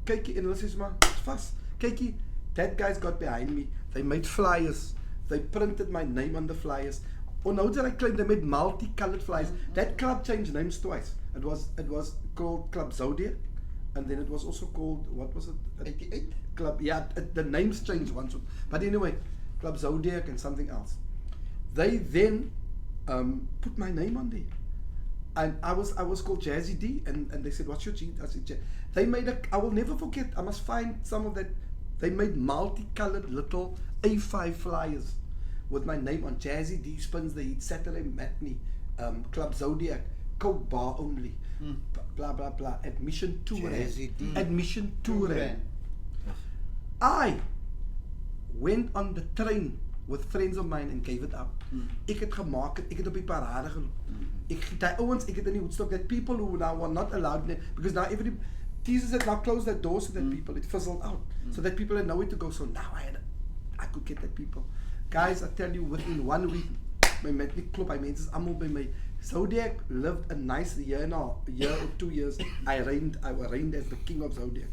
kykie, en hulle sê maar, vast, kykie, that guy's got behind me, they made flyers, they printed my name on the flyers, onthou dat I claimed they made multicolored flyers, that club changed names twice, it was called Club Zodiac, and then it was also called, what was it? 88? Club, yeah, the names changed once, but anyway, Club Zodiac and something else. They then put my name on there, and I was called Jazzy D, and they said, what's your G? I said, they made I will never forget, I must find some of that, they made multicolored little A5 flyers with my name on. Jazzy D spins the heat, Saturday matinee, Club Zodiac, Coke bar only, blah blah blah, admission 2 Jazzy D. admission 2 rand. I went on the train with friends of mine and gave it up. Ek het gemaak het, ek het op die parade geloop. Ek het die ouens, ek het in die Woodstock, that people who now were not allowed there, because now everybody, teasers had now closed their doors to that people, it fizzled out, so that people had nowhere to go, so now I could get that people. Guys, I tell you, within 1 week, my matinee klop, my mense is allemaal by my. Zodiac lived a nice year or 2 years. I reigned as the king of Zodiac.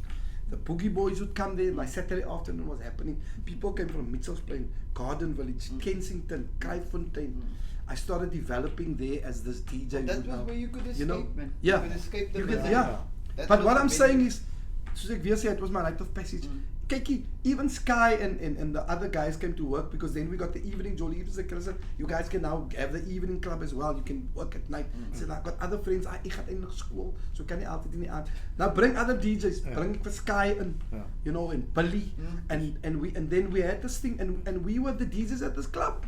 The boogie boys would come there. My Saturday afternoon was happening. People came from Mitchell's Plain, Garden Village, Kensington, Kraaifontein. I started developing there as this DJ. That was where you could escape, man. Yeah. You could escape the You could, business. yeah. That But was what the I'm big- saying is, soos ek weer sê, it was my rite of passage. Kykie, even Sky and the other guys came to work, because then we got the evening, Jolie said, you guys can now have the evening club as well, you can work at night. Said, I got other friends, ek gaan eintlik skool, so kan nie altyd in die aand. Now bring other DJs, bring ek vir Sky in, you know, and Billy, and then we had this thing, and we were the DJs at this club.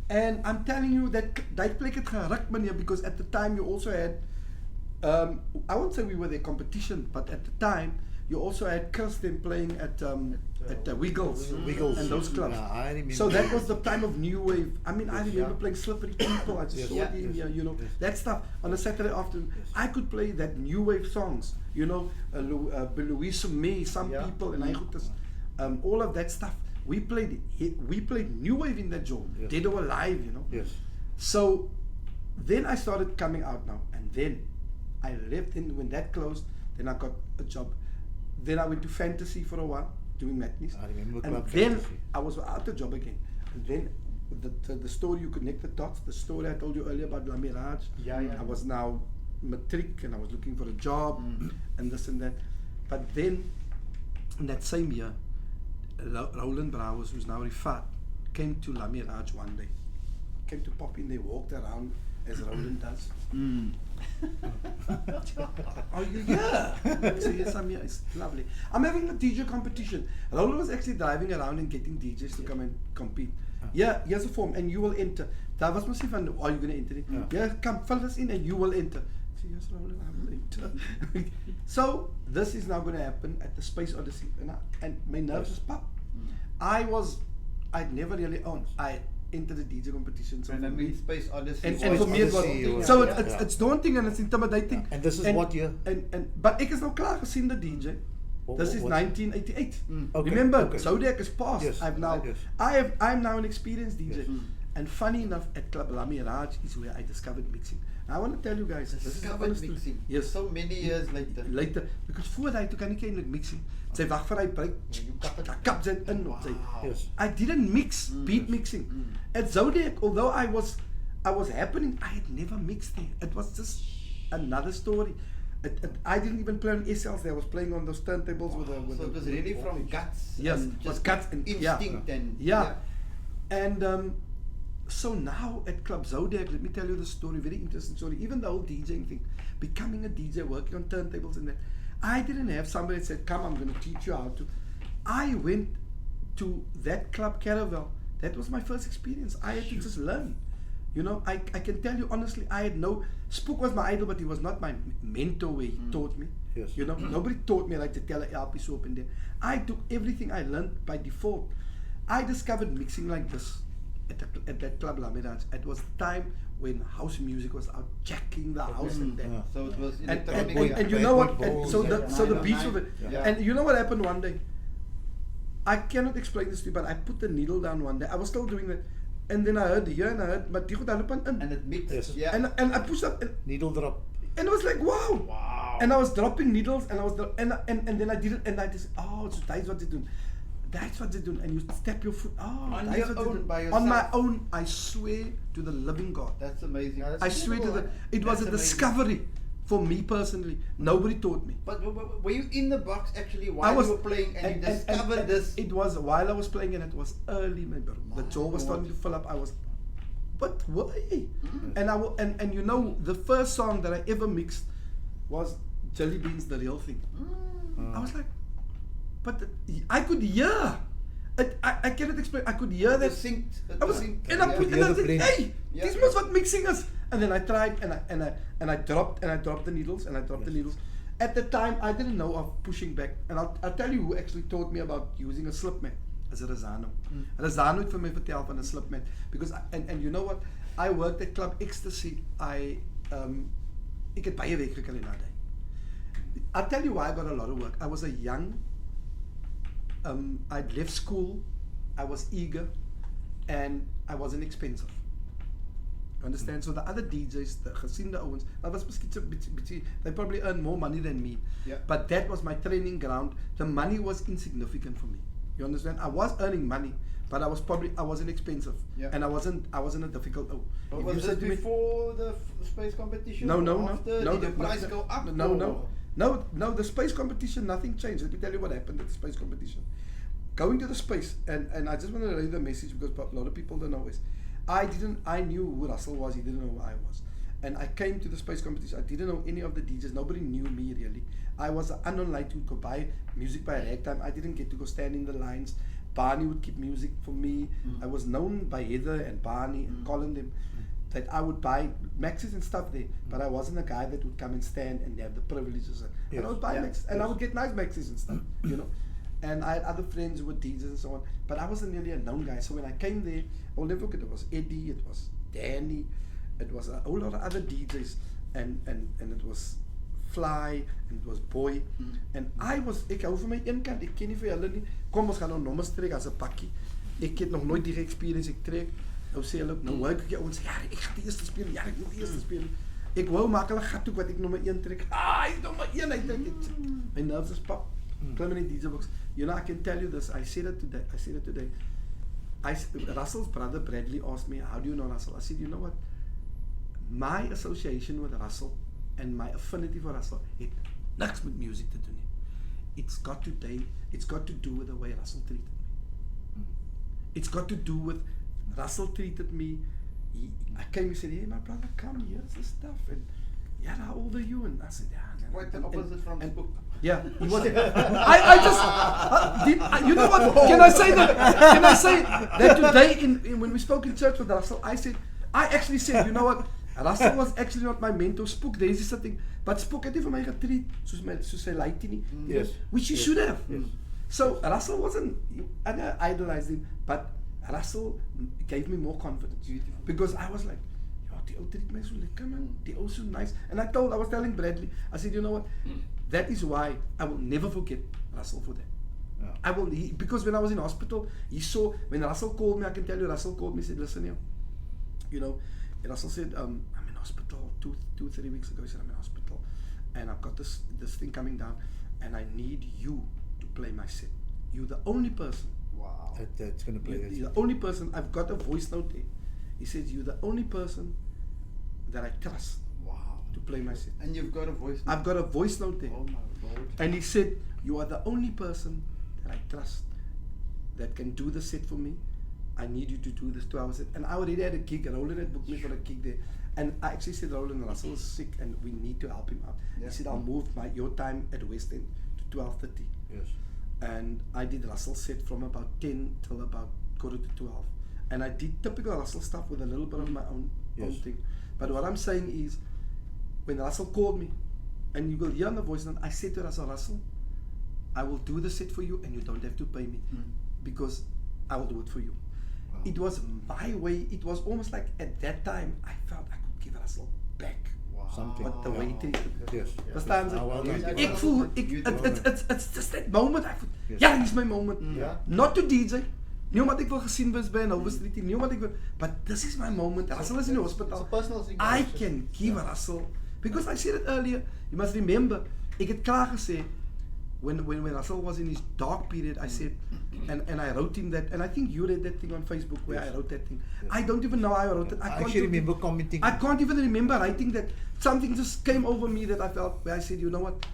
And I'm telling you that plek het geruk, meneer, because at the time you also had, I won't say we were their competition, but at the time, you also had Kirsten playing at Wiggles, Wiggles. and those clubs. Yeah, I remember. So that was the time of new wave. I mean, I remember Yeah. playing Slippery People. I just Yes. saw it in here, you know, Yes. that stuff on a Saturday afternoon. I could play that new wave songs, you know, Louise May, some people, and I could all of that stuff. We played new wave in that joint. Yes. Dead or Alive, you know. Yes. So then I started coming out now, and then I left, and when that closed, then I got a job. then I went to fantasy for a while, doing matinees. I remember And Club then Fantasy. I was out of job again. And then the story, you connect the dots, the story I told you earlier about La Mirage. Yeah, yeah. I was now matric and I was looking for a job and this and that. But then, in that same year, Roland Brouwers, who's now Rifat, came to La Mirage one day. Came to pop in, they walked around as Roland does. Are you here? So yes, I'm here. It's lovely. I'm having a DJ competition. Roland was actually driving around and getting DJs to come and compete. Yeah, here's a form and you will enter. That was mostly fun. Are you going to enter it? Yeah, come, fill this in and you will enter. So yes, Roland, I will enter. So this is now going to happen at the Space Odyssey, and my nerves just popped. I'd never really owned. I entered the DJ competition. So And I mean, Space Odyssey. and for me it Odyssey was was- so yeah. it's daunting and it's intimidating. And this is what year? But ek is nou klaar gesien the DJ. This is What- 1988. Okay, Remember, okay. Zodiac is past. Yes, yes. I'm now an experienced DJ. Yes. And funny enough, at Club La Mirage is where I discovered mixing. Now I want to tell you guys, this is the Discovered honest truth. mixing. Yes. So many years later. Because voor daai toe kan ek eintlik mixing. Sy wag vir hy break. Hy kap sy in op sy. Yes. I didn't mix beat mixing. At Zodiac, although I was happening, I had never mixed there. It was just another story. I didn't even play on SLs there. I was playing on those turntables with So it was really from guts. Yes, and it was just guts and instinct and And so now at Club Zodiac, let me tell you the story, very interesting story. Even the whole DJing thing, becoming a DJ, working on turntables and that. I didn't have somebody that said, come, I'm going to teach you how to. I went to that club Caravel. That was my first experience. I had to just learn. You know, I can tell you honestly, I had no, Spook was my idol, but he was not my mentor where he taught me. Yes. You know, nobody taught me like to tell a LP soap in there. I took everything I learned by default. I discovered mixing like this at that Club La Mirage. It was the time when house music was out, jacking the house and that. So it was And electronic. you know what? Backward And so the bowls, beats of it. Yeah. And you know what happened one day? I cannot explain this to you, but I put the needle down one day. I was still doing that, and then I heard here and I heard, but die goed halopan in. And it mixed. Yes. Yeah. And I pushed up, and Needle drop. it was like wow. And I was dropping needles, and I was and then I did it, and I just so that's what they do. That's what they do, and you step your foot. On that's your what they own, do. by On my yourself. own, I swear to the living God. That's amazing. Yeah, that's I swear to incredible. it was a That's amazing. discovery for me personally. Nobody taught me. But were you in the box actually I while was you were playing and you discovered and this? It was while I was playing, and it was early, my bro. The jaw was starting to fill up. I was, but why? And you know, the first song that I ever mixed was Jelly Beans, The Real Thing. I was like, but I could hear. I cannot explain. I could hear that. I was, and I put hear and I the said, blend. hey, Yeah. this was what mixing is. And then I tried, and I dropped the needles, and I dropped the needles. At the time, I didn't know of pushing back, and I'll tell you who actually taught me about using a slip mat as a Razano. Razano het vir my vertel van 'n slip mat, because and you know what? I worked at Club Ecstasy. Ek het baie werk gekry na daai. I'll tell you why I got a lot of work. I was a young. I'd left school. I was eager, and I wasn't expensive. Understand? So the other DJs, the gesiende ouens, dat was miskien so bietjie, they probably earn more money than me. Yeah. But that was my training ground. The money was insignificant for me. You understand? I was earning money, but I wasn't expensive. Yeah. And I wasn't a difficult But If you was said it to me- before the space competition? No, or no, no. after? No, Did the price go up? No, the space competition, nothing changed. Let me tell you what happened at the space competition. Going to the space, and I just want to read the message because a lot of people don't know this. I knew who Russell was, he didn't know who I was. And I came to the space competition, I didn't know any of the DJs, nobody knew me really. I was an unknown light who could buy music by ragtime. I didn't get to go stand in the lines. Barney would keep music for me. I was known by Heather and Barney and Colin them. That I would buy maxis and stuff there, but I wasn't a guy that would come and stand and have the privileges. And I would buy maxis, and I would get nice maxis and stuff, you know. And I had other friends who were DJs and so on, but I wasn't really a known guy. So when I came there, I'll never forget, it was Eddie, it was Danny, it was a whole lot of other DJs, and it was Fly, and it was Boy. And I was, ek hou van my een kant, ek ken nie vir hulle nie. Kom ons gaan nou nommers trek as 'n pakkie. Ek het nog nooit die experience ek trek. Nou sê hulle, nou hoor ek ons, ja, ek gaan die eerste speel, ja, ek moet die eerste speel. Ek wou maak hulle gat toe wat ek nommer 1 trek. Hy is nommer 1, hy trek. My nerves is pap. Clement DJ Box. You know, I can tell you this. I said it today. Russell's brother Bradley asked me, "How do you know Russell?" I said, "You know what? My association with Russell and my affinity for Russell, it niks met music te doen nie. It's got to do with the way Russell treated me. It's got to do with Russell treated me. I came and said, "Hey, my brother, come, here's the stuff." And yeah, how old are you? And I said, "Yeah." Quite the opposite from Spook. Yeah, he was. I just, you know what? Can I say that today when we spoke in church with Russell, I actually said, you know what? Russell was actually not my mentor. Spook, Daisy something, but Spook had vir my getreat, soos sy lady nie. Yes. Which he should have. Yes. So Russell wasn't. I idolized him, but Russell gave me more confidence because I was like, die ou treat my so lekker man, die ou so nice. And I was telling Bradley, I said, you know what, that is why I will never forget Russell for that. Yeah. Because when I was in hospital, when Russell called me, I can tell you, Russell called me and said, "Listen here, you know," Russell said, "I'm in hospital 3 weeks ago." He said, "I'm in hospital and I've got this thing coming down and I need you to play my set. You're the only person." Wow. That's going to play that. You're the only person. I've got a voice note there. He says, "You're the only person that I trust to play my set." And you've got a voice note? I've got a voice note there. Oh my Lord. And he said, "You are the only person that I trust that can do the set for me. I need you to do this 2 hours set." And I already had a gig, and Roland had booked me for a gig there. And I actually said, "Roland, Russell is sick and we need to help him out." Yeah. He said, "I'll move your time at West End to 12:30. Yes. And I did Russell's set from about 10 till about 11:45. And I did typical Russell stuff with a little bit of my own thing. But what I'm saying is, when Russell called me, and you will hear on the voice note, I said to Russell, "I will do the set for you and you don't have to pay me because I will do it for you." Wow. It was my way. It was almost like at that time, I felt I could give Russell back. Something. But the way he treated me. Yes. Verstaan ze? Ah, well done. Ik voel, it's just that moment. I voel, Yes. ja, this is my moment. Yeah. Not to DJ. Nie omdat ek wil gesien wees by 'n Houwe Street nie, nie omdat ek wil, but this is my moment. Russell is in the hospital. It's a personal thing. I can give Russell, because I said it earlier, you must remember, ek het klaar gesê, when Russell was in his dark period, I said, and I wrote him that, and I think you read that thing on Facebook where I wrote that thing. Yes. I don't even know how I wrote it. I actually remember commenting. I can't even remember writing that. Something just came over me that I felt, where I said, you know what?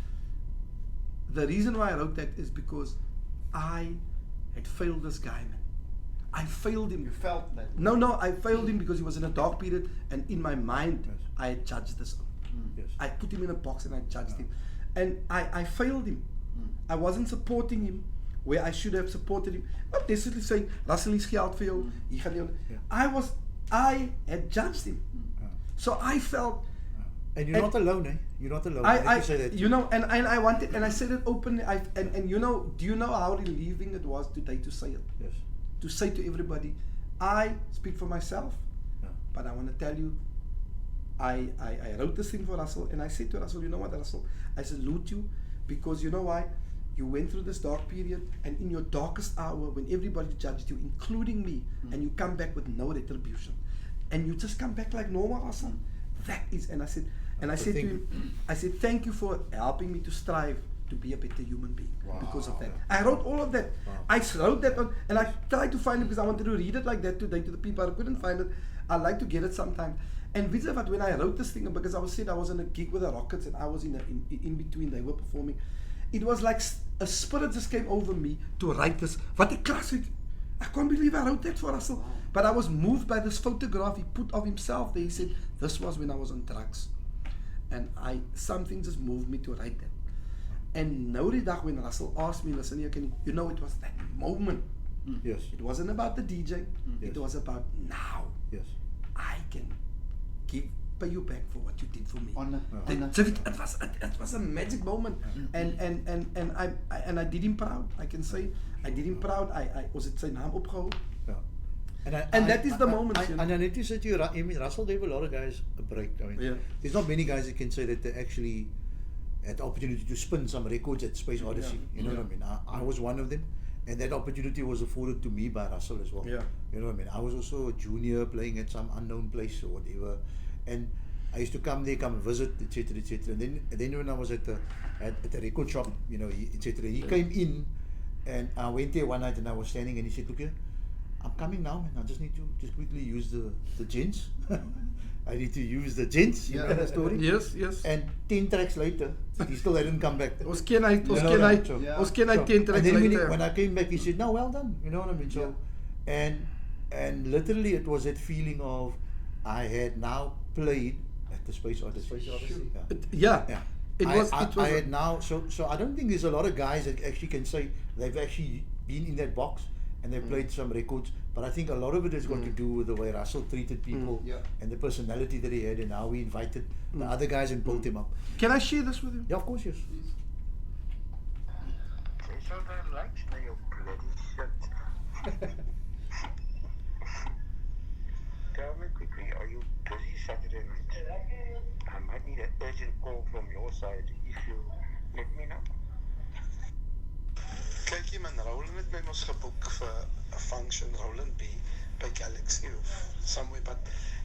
The reason why I wrote that is because I had failed this guy, man. I failed him. You felt that? No, I failed him because he was in a dark period, and in my mind, Yes. I had judged this. Yes. I put him in a box and I judged him. And I failed him. I wasn't supporting him where I should have supported him. Not necessarily saying, Russell is geld vir jou. Hier gaan jy. Yeah. I had judged him. So I felt. And you're not alone, eh? You're not alone. I need to say that. You know, and I wanted, and I said it openly. And you know, do you know how relieving it was today to say it? Yes. To say to everybody, I speak for myself, but I want to tell you, I wrote this thing for Russell, and I said to Russell, you know what, Russell, I salute you, because you know why? You went through this dark period, and in your darkest hour, when everybody judged you, including me, and you come back with no retribution, and you just come back like normal, Russell. That is, and I said to him, I said, thank you for helping me to strive to be a better human being because of that. I wrote all of that. I wrote that on, and I tried to find it because I wanted to read it like that today to the people. I couldn't find it. I like to get it sometime. And Vizavad, when I wrote this thing, because I was on a gig with the Rockets, and I was in between, they were performing. It was like a spirit just came over me to write this. What a classic! I can't believe I wrote that for Russell. But I was moved by this photograph he put of himself there. He said, this was when I was on drugs. And something just moved me to write that. And now the day when Russell asked me, listen, you know, it was that moment. Yes. It wasn't about the DJ. Yes. It was about now. Yes. I can pay you back for what you did for me. Honor. It was a magic moment. And I did him proud. I can say I did him proud. I was it zijn naam opgehouden. And that is the moment. And I need to say to you, I mean, Russell gave a lot of guys a break. I mean, there's not many guys that can say that they actually had the opportunity to spin some records at Space Odyssey. You know what I mean? I was one of them, and that opportunity was afforded to me by Russell as well. Yeah. You know what I mean? I was also a junior playing at some unknown place or whatever, and I used to come there, come and visit, etc., etc. And then when I was at the record shop, you know, etc., he came in, and I went there one night, and I was standing, and he said, "Look here, I'm coming now, man. I just need to just quickly use the gents. I need to use the gents." You know that story? Yes, yes. And 10 tracks later, he still hadn't come back. Ons ken hy 10 tracks And then later. when I came back, he said, "No, well done." You know what I mean? So, and literally, it was that feeling of I had now played at the Space Odyssey. Yeah. It was. I had now. So I don't think there's a lot of guys that actually can say they've actually been in that box and they played some records. But I think a lot of it has got to do with the way Russell treated people and the personality that he had, and how he invited the other guys and pulled him up. Can I share this with you? Yeah, of course, yes. Tell me quickly, are you busy Saturday night? I might need an urgent call from your side if you let me know. Kykie man, Roland het my mos geboek vir 'n function, Roland by Galaxy of somewhere, but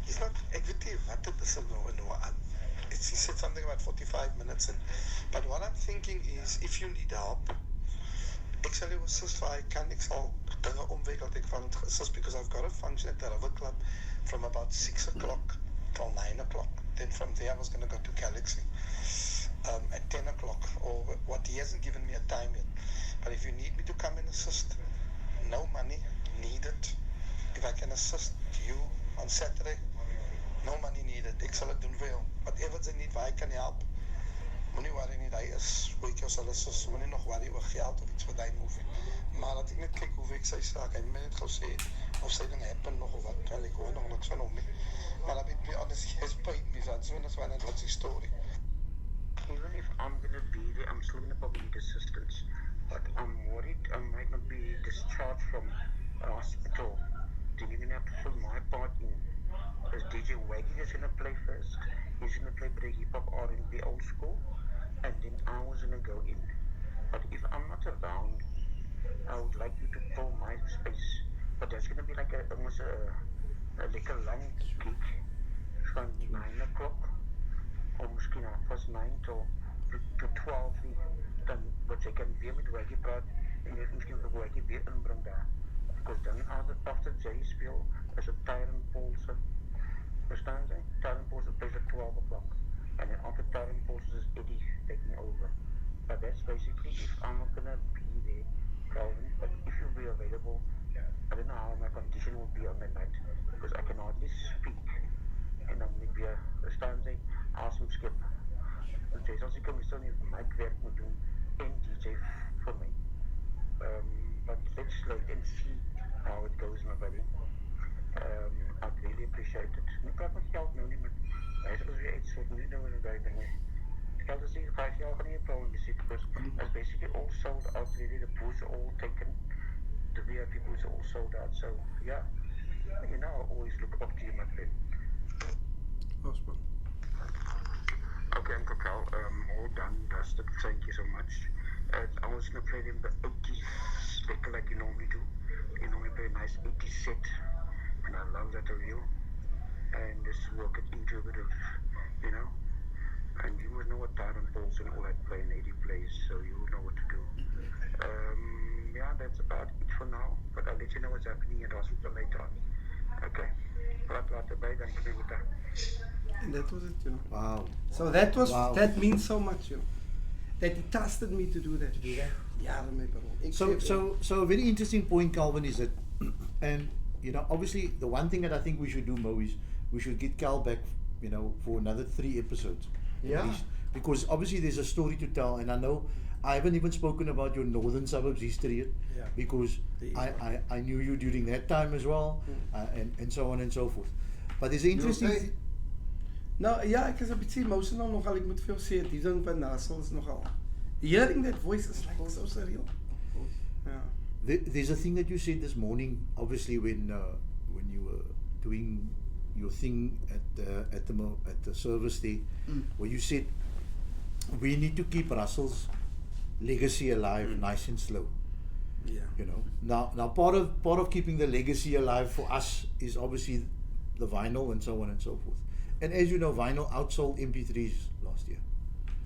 he's not, ek weet nie wat dit is nou en hoe. He said something about 45 minutes, but what I'm thinking is, if you need help, ek sal jou assist vir hy kan, ek sal dinge omwikkel, ek van het assist, because I've got a function at the River Club from about 6 o'clock till 9 o'clock. Then from there I was going to go to Galaxy at 10 o'clock, or what, he hasn't given me a time yet. But if you need me to come and assist, no money needed. If I can assist you on Saturday, no money needed. Ek sal dit doen vir jou. Whatever they need, waar I can help. Moenie worry nie, hy is, hoe ek jou sal assist, moenie nog worry oor geld of iets wat hy moet. Maar dat ek net kyk hoe ek sy saak, hy moet my net gou sê, of sy ding happen nog of wat, wel ek hoor nog niks van hom nie. Maar to be honest, he has paid me, so as soon as one, what's the story? Even if I'm going to be there, I'm still going to probably need assistance. But I'm worried I might not be discharged from a hospital. Then you're going to have to fill my part in. Because DJ Waggy is going to play first. He's going to play the hip-hop R&B old school. And then I was going to go in. But if I'm not around, I would like you to pull my space. But that's going to be like almost a lang gig van 9 o'clock, of misschien half 9 tot 12 uur, dan wat jy kan weer met Waggy praat en jy misschien vir Waggy weer inbring daar. Because dan after Jay speel, is het Tyron Paulse, verstaan jy? Tyron Paulse plays at 12 o'clock, and then after Tyron Paulse is Eddie taking over. But that's basically if I'm not gonna be there, Calvin, but if you'll be available, I don't know how my condition will be on that night, because I can hardly speak. En dan moet ik weer staan zijn, asem skip. Dus als ik misschien niet mic werk moet doen en DJ voor mij. But let's wait and see how it goes, my buddy. I'd really appreciate it. Nu praat met geld nou niet meer. Hij is weer iets wat nu doen we bij dingen. Geld is hier 5 jaar geleden problem muziek, because it's basically all sold out already, the booths are all taken. The VIP booths are all sold out, so yeah, you know, I always look up to you, my friend. Awesome. Okay, Uncle Cal, all done, dusted, thank you so much. I was going to play them the 80s, like you normally do. You normally play a nice 80s set, and I love that of you. And just work it into a bit of, you know, and you must know what Tyron Pauls and all that play in 80 plays, so you know what to do. Yeah, that's about it for now, but I'll let you know what's happening at hospital later on. Okay? And that was it, you know. Wow. So that was that means so much, you know. That he trusted me to do that. Yeah, so a very interesting point, Calvin, is that, and you know, obviously the one thing that I think we should do, Mo, is we should get Cal back, you know, for another 3 episodes. Yeah. At least, because obviously there's a story to tell, and I know I haven't even spoken about your northern suburbs history yet, because I knew you during that time as well, and so on and so forth. But there's an interesting. Nou ja, ek is 'n bietjie emotional nogal, ek moet vir jou sê, die ding van Nasel is nogal. Hearing that voice is like so surreal. Yeah. There's a thing that you said this morning, obviously when you were doing your thing at the service there, where you said we need to keep Russell's legacy alive, nice and slow. Yeah. You know. Now part of keeping the legacy alive for us is obviously the vinyl and so on and so forth. And as you know, vinyl outsold MP3s last year.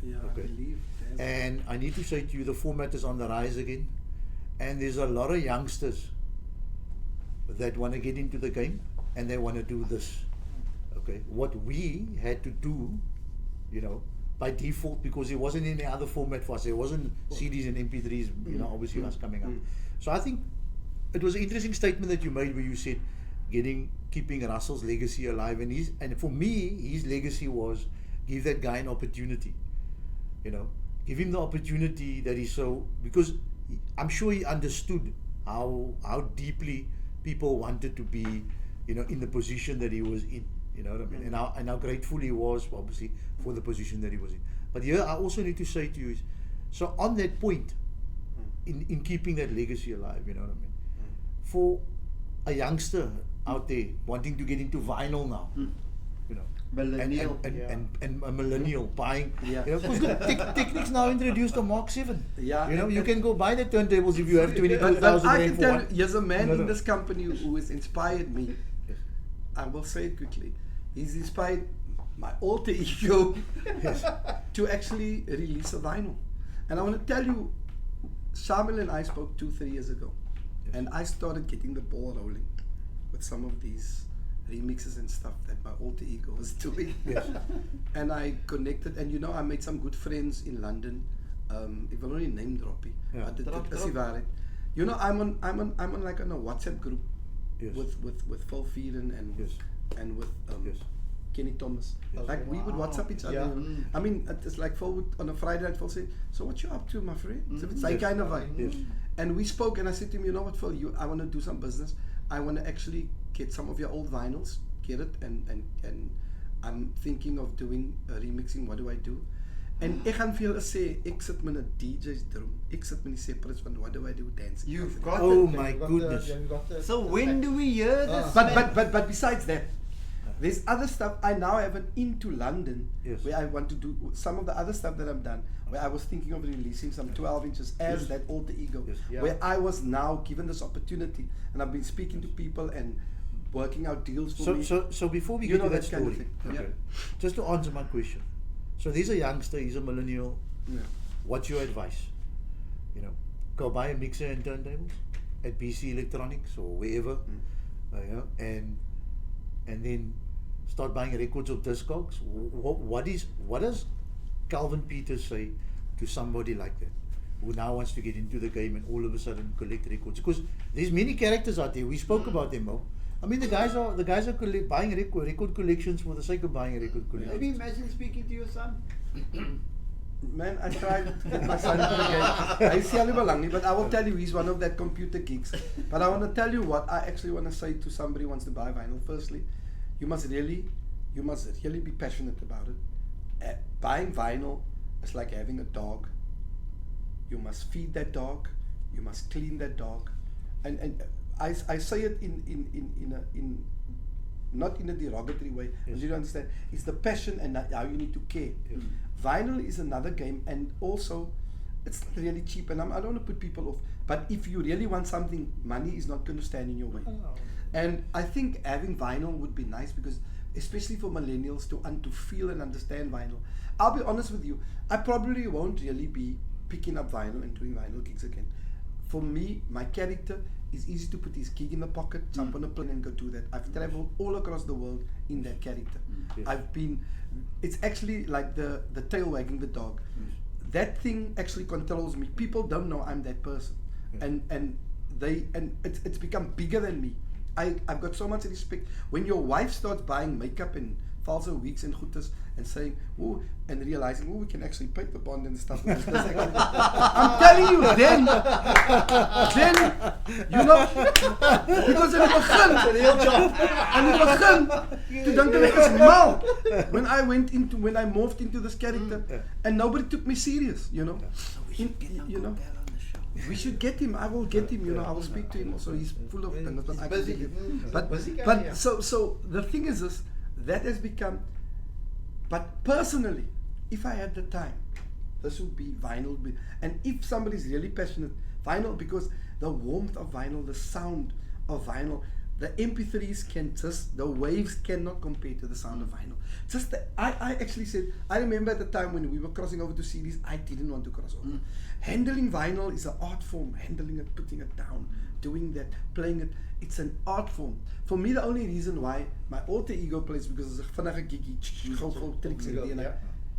Yeah, Okay. I believe. And I need to say to you, the format is on the rise again. And there's a lot of youngsters that want to get into the game and they want to do this. Okay. What we had to do, you know, by default, because there wasn't any other format for us. There wasn't CDs and MP3s, you know, obviously us coming up. So I think it was an interesting statement that you made where you said keeping Russell's legacy alive. And for me, his legacy was give that guy an opportunity. You know, give him the opportunity that he's so, because I'm sure he understood how deeply people wanted to be, you know, in the position that he was in. You know what I mean? And how grateful he was, obviously, for the position that he was in. But here, I also need to say to you, so on that point, in keeping that legacy alive, you know what I mean? For a youngster out there wanting to get into vinyl now, you know, Millennial. and a millennial buying, Yeah. you know, because Technics now introduced the Mark 7. Yeah, You know, and- you can go buy the turntables if you have But 22,000 I rand can for tell one. you, there's a man No, in no. this company who has inspired me. Yes. I will say it quickly. He's inspired my alter ego to actually release a vinyl. And I want to tell you, Samuel and I spoke 2-3 years ago. Yes. And I started getting the ball rolling with some of these remixes and stuff that my alter ego was doing. Yes. And I connected, and you know, I made some good friends in London. Ek wil nou nie name droppie, Ja. but dit Drop, is die drop. waarheid. You know, I'm on like on a WhatsApp group Yes. with Phil Feeden and Yes. with Yes. Kenny Thomas. Yes. Like we would Wow. WhatsApp each other. Yeah. I mean, it's like Phil would, on a Friday night, Phil say, "So what you up to, my friend?" So it's like Yes. kind of vibe. Yes. And we spoke, and I said to him, "You know what, Phil? I want to do some business. I want to actually get some of your old vinyls, get it, and I'm thinking of doing remixing. What do I do?" En ek gaan vir julle sê, ek sit met 'n DJ's droom. Ek sit met die separates van what do I do dancing. You've got Oh it. my goodness. So when do we hear this? But besides that, there's other stuff. I now have an into London Yes. where I want to do some of the other stuff that I've done. Where I was thinking of releasing some 12 inches as Yes. that alter ego. Yes. Yeah. Where I was now given this opportunity, and I've been speaking to people and working out deals for me. So before we You get know to that that kind of story, thing. okay, Yeah. just to answer my question. So there's a youngster, he's a millennial. Yeah. What's your advice? You know, go buy a mixer and turntables at BC Electronics or wherever, you know, and then start buying records of Discogs. What does Calvin Peters say to somebody like that who now wants to get into the game and all of a sudden collect records? Because there's many characters out there. We spoke about them, Mo. I mean, the guys are buying record collections for the sake of buying a record collection. Maybe imagine speaking to your son. Man, I tried to get my son to the game. I see Ali Balangi, but I will tell you, he's one of that computer geeks. But I want to tell you what I actually want to say to somebody who wants to buy vinyl. Firstly, you must really be passionate about it. Buying vinyl is like having a dog. You must feed that dog. You must clean that dog. And I say it in not in a derogatory way. Yes. You don't understand. It's the passion and how you need to care. Yes. Vinyl is another game, and also it's not really cheap. And I don't want to put people off, but if you really want something, money is not going to stand in your way. And I think having vinyl would be nice, because especially for millennials to feel and understand vinyl. I'll be honest with you, I probably won't really be picking up vinyl and doing vinyl gigs again. For me, my character is easy to put his gig in the pocket, jump on a plane and go do that. I've traveled all across the world in that character. Yes. It's actually like the tail wagging the dog. That thing actually controls me. People don't know I'm that person. And it's become bigger than me. I've got so much respect. When your wife starts buying makeup and false wigs and gooders and saying, oh, and realizing, oh, we can actually paint the bond and stuff. I'm telling you, then, you know, because in the begin, real job. and in the begin, to dink ek is mal. When I morphed into this character, and nobody took me serious, you know. We should get him. I will get him. You know, I will speak to him. Also, he's full of things. But I can busy. get him. Busy guy, But yeah. so the thing is this, that has become. But personally, if I had the time, this would be vinyl. And if somebody's really passionate, vinyl, because the warmth of vinyl, the sound of vinyl, the MP3s can just, the waves cannot compare to the sound of vinyl. Just I actually said, I remember at the time when we were crossing over to CDs, I didn't want to cross over. Handling vinyl is an art form, handling it, putting it down, doing that, playing it, it's an art form. For me, the only reason why my alter ego plays because it's a vinnige giggy, gou tricks and die.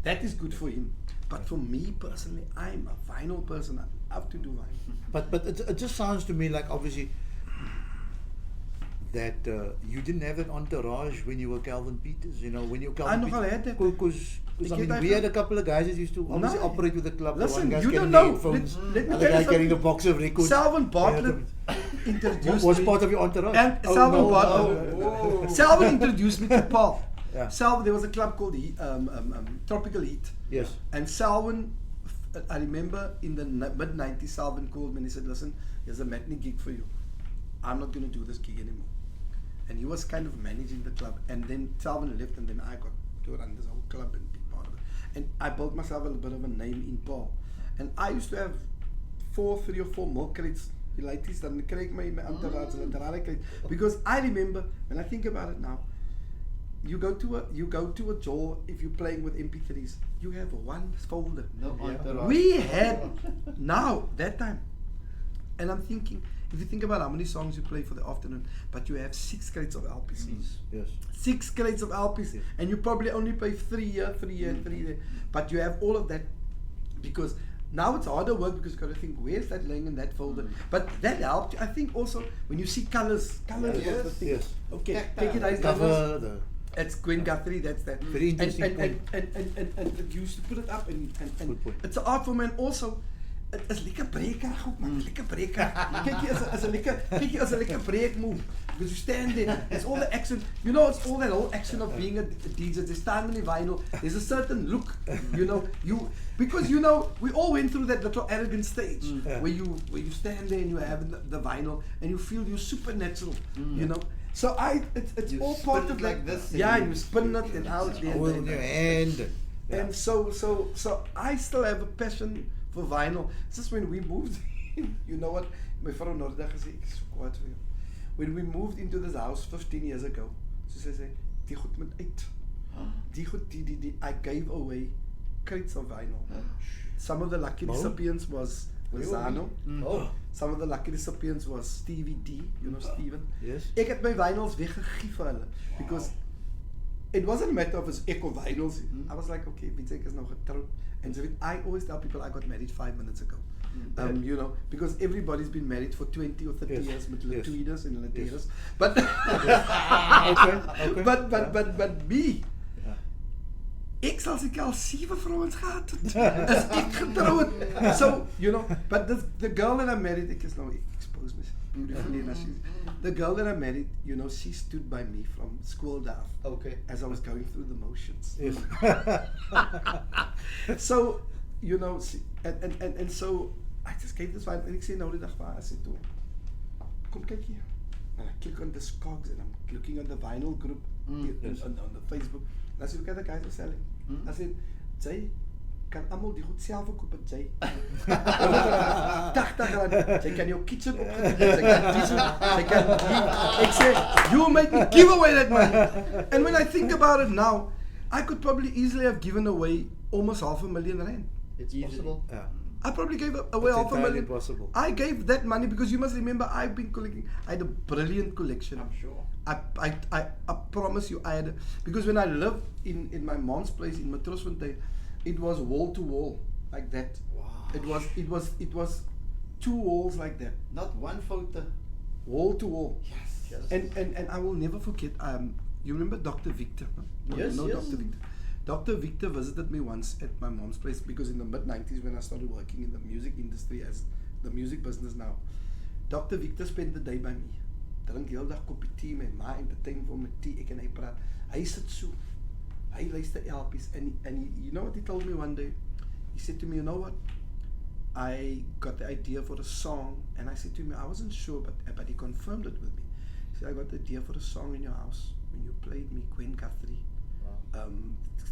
That is good for him. But for me personally, I'm a vinyl person. I have to do vinyl. But it just sounds to me like obviously that you didn't have an entourage when you were Calvin Peters, you know, when you were Calvin nogal had that. Because I mean, we had a couple of guys that used to obviously operate with the club. Listen, one guy's you carrying don't know. headphones, Let me other tell you guy carrying a box of records. Salvin Bartlett introduced was me. part of your entourage. And Salvin Bartlett. Salvin introduced me to Paul. Yeah. Salvin, there was a club called Tropical Heat. Yes. And Salvin, I remember in the mid-90s, Salvin called me and he said, listen, there's a matinee gig for you. I'm not going to do this gig anymore. And he was kind of managing the club. And then Salvin left and then I got to run this whole club and be part of it. And I built myself a little bit of a name in Paul. And I used to have 3 or 4 milk crates. Die ladies dan kry ek my entourage hulle draaie crates. Because I remember, when I think about it now, you go to a jaw if you're playing with MP3s, you have one folder. No entourage. We had now that time. And I'm thinking, if you think about how many songs you play for the afternoon, but you have 6 crates of LPs. Yes. 6 crates of LPs, and you probably only play 3 here, 3 here, 3 there. But you have all of that because now it's harder work because you've got to think, where's that laying in that folder? But that helped. I think also when you see colors was the thing. Yes. Okay, take it as cover. It's Gwen Guthrie, that's that. Very interesting point. And you used to put it up and it's an art form and also it is lekker breekerig ook man, lekker breekerig. Kyk jy as 'n lekker break move. Because you stand there, there's all the action, you know, it's all that whole action of being a DJ. There's time in the vinyl, there's a certain look, you know, because you know, we all went through that little arrogant stage where you stand there and you have the vinyl and you feel you're supernatural, you know. So it's all part of like this. Yeah, you spin it and out there. Hold your hand. And so I still have a passion for vinyl. It's just when we moved in, you know what, my vrou Norda gesê, ek is so kwaad vir jou. When we moved into this house 15 years ago, so sy sê, die goed moet uit. Die goed, I gave away crates of vinyl. Some of the lucky recipients was Zano. Some of the lucky recipients was Stevie D, you know Steven. Yes. Ek het my vinyls weggegee vir hulle because it wasn't a matter of as ek of vinyls. I was like, okay, weet ek is nou getroud. And so I always tell people I got married 5 minutes ago. You know, because everybody's been married for 20 or 30 years met hulle tweeders en hulle teres. But but me, ek sal seker al 7 vrouens gehad het. Is ek getroud. So, you know, but the girl that I married, ek is nou expose myself. The girl that I married, you know, she stood by me from school down. Okay. As I was going through the motions. Yes. So, you know, and so I just gave this vibe and ek sê nou die dag vir haar, I said to her, kom kyk hier. And I click on the Discogs and I'm looking on the vinyl group on the Facebook. And I said, look at the guys are selling. I said, Jay, kan almal die goed self verkoop at Jay. 80 rand. Jy kan jou kitchen opgedoen, jy kan diesel, jy kan ek sê, you make me give away that money. And when I think about it now, I could probably easily have given away almost R500,000. It's possible. Yeah. I probably gave away It's entirely R500,000. possible. I gave that money because you must remember I've been collecting. I had a brilliant collection. I'm sure. I promise you I had because when I lived in my mom's place in Matrosfontein, it was wall to wall like that. Wow. It was 2 walls like that. Not one photo. Wall to wall. Yes. And I will never forget. You remember Dr. Victor? Huh? Yes. Dr. Victor. Dr. Victor visited me once at my mom's place because in the mid-90s when I started working in the music industry as the music business now, Dr. Victor spent the day by me. Drink heel dag koppie tea, my ma entertain vir my tea, ek en hy praat. Hy sit so. Hy luister LP's and you know what he told me one day? He said to me, you know what? I got the idea for a song and I said to him, I wasn't sure but he confirmed it with me. He said, I got the idea for a song in your house when you played me Gwen Guthrie. Wow.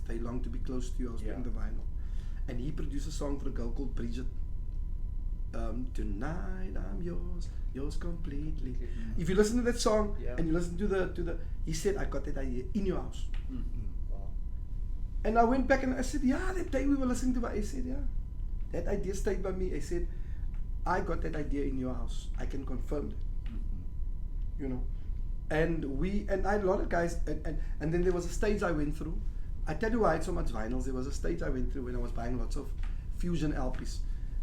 They Long to Be Close to You, I was playing the vinyl. And he produced a song for a girl called Bridget. Tonight I'm yours completely. If you listen to that song and you listen to the, he said, I got that idea in your house. And I went back and I said, yeah, that day we were listening to it, I said, yeah, that idea stayed by me. I said, I got that idea in your house. I can confirm that. You know. And I had a lot of guys, and then there was a stage I went through. I tell you why I had so much vinyls. There was a stage I went through when I was buying lots of fusion LPs.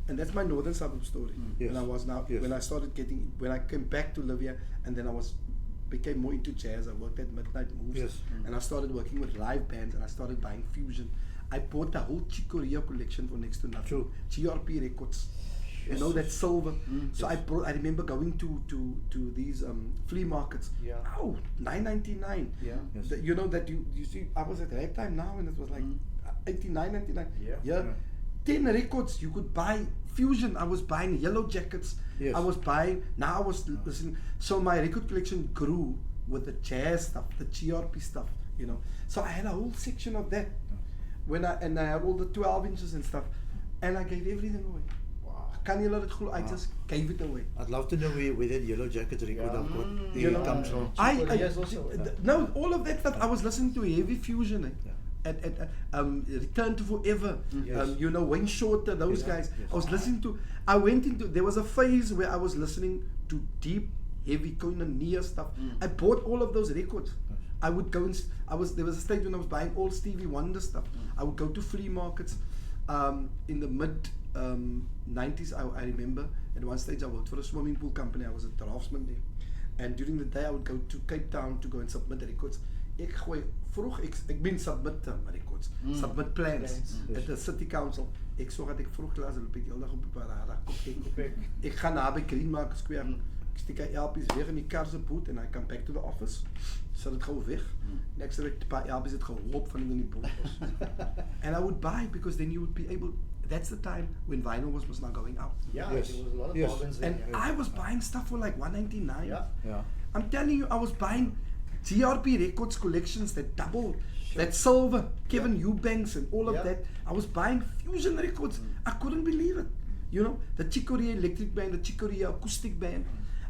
And that's my northern suburb story. Yes. When I started when I came back to Livia, and then became more into jazz. I worked at Midnight Moves, Yes. and I started working with live bands, and I started buying fusion. I bought the whole Chicoria collection for next to nothing. True. GRP records. You know, that silver. So I remember going to these flea markets. Yeah. Oh, $9.99. Yeah. Yes. You know that you see, I was at Ragtime now, and it was like $89.99. Yeah. 10 records you could buy fusion. I was buying Yellow Jackets. Yes. I was buying. Now I was listening. So my record collection grew with the jazz stuff, the GRP stuff. You know. So I had a whole section of that. And I had all the 12 inches and stuff, and I gave everything away. Can you let it go? I just gave it away. I'd love to know where that Yellow Jackets record I've got You know, comes from. Yes, also, no, all of that stuff. I was listening to heavy fusion. At Return to Forever, Yes. you know, Wayne Shorter, those guys. Yes. I was listening to. There was a phase where I was listening to deep, heavy Koinonia stuff. I bought all of those records. I would go and there was a stage when I was buying all Stevie Wonder stuff. I would go to flea markets in the mid 90s. I remember at one stage I worked for a swimming pool company. I was a draftsman there, and during the day I would go to Cape Town to go and submit records. Ek submit records, submit plans at the city council. Ek sorg dat ek vroeg klaar is, loop ek die hele dag op die parade. Ek gaan na by Greenmarket Square. Ek steek die LP's weg in die kar se boot and I come back to the office. Sit dit gou weg. Next week die paar LP's het gehoop van in die boot. And I would buy because then you would be able. That's the time when vinyl was now going out. Yeah, Yes. there was a lot of Yes. bargains there. And I was buying stuff for like $1.99. Yeah. I'm telling you, I was buying GRP records collections that double, that silver, Kevin Eubanks and all of that. I was buying fusion records. I couldn't believe it. You know, the Chicoria electric band, the Chicoria acoustic band.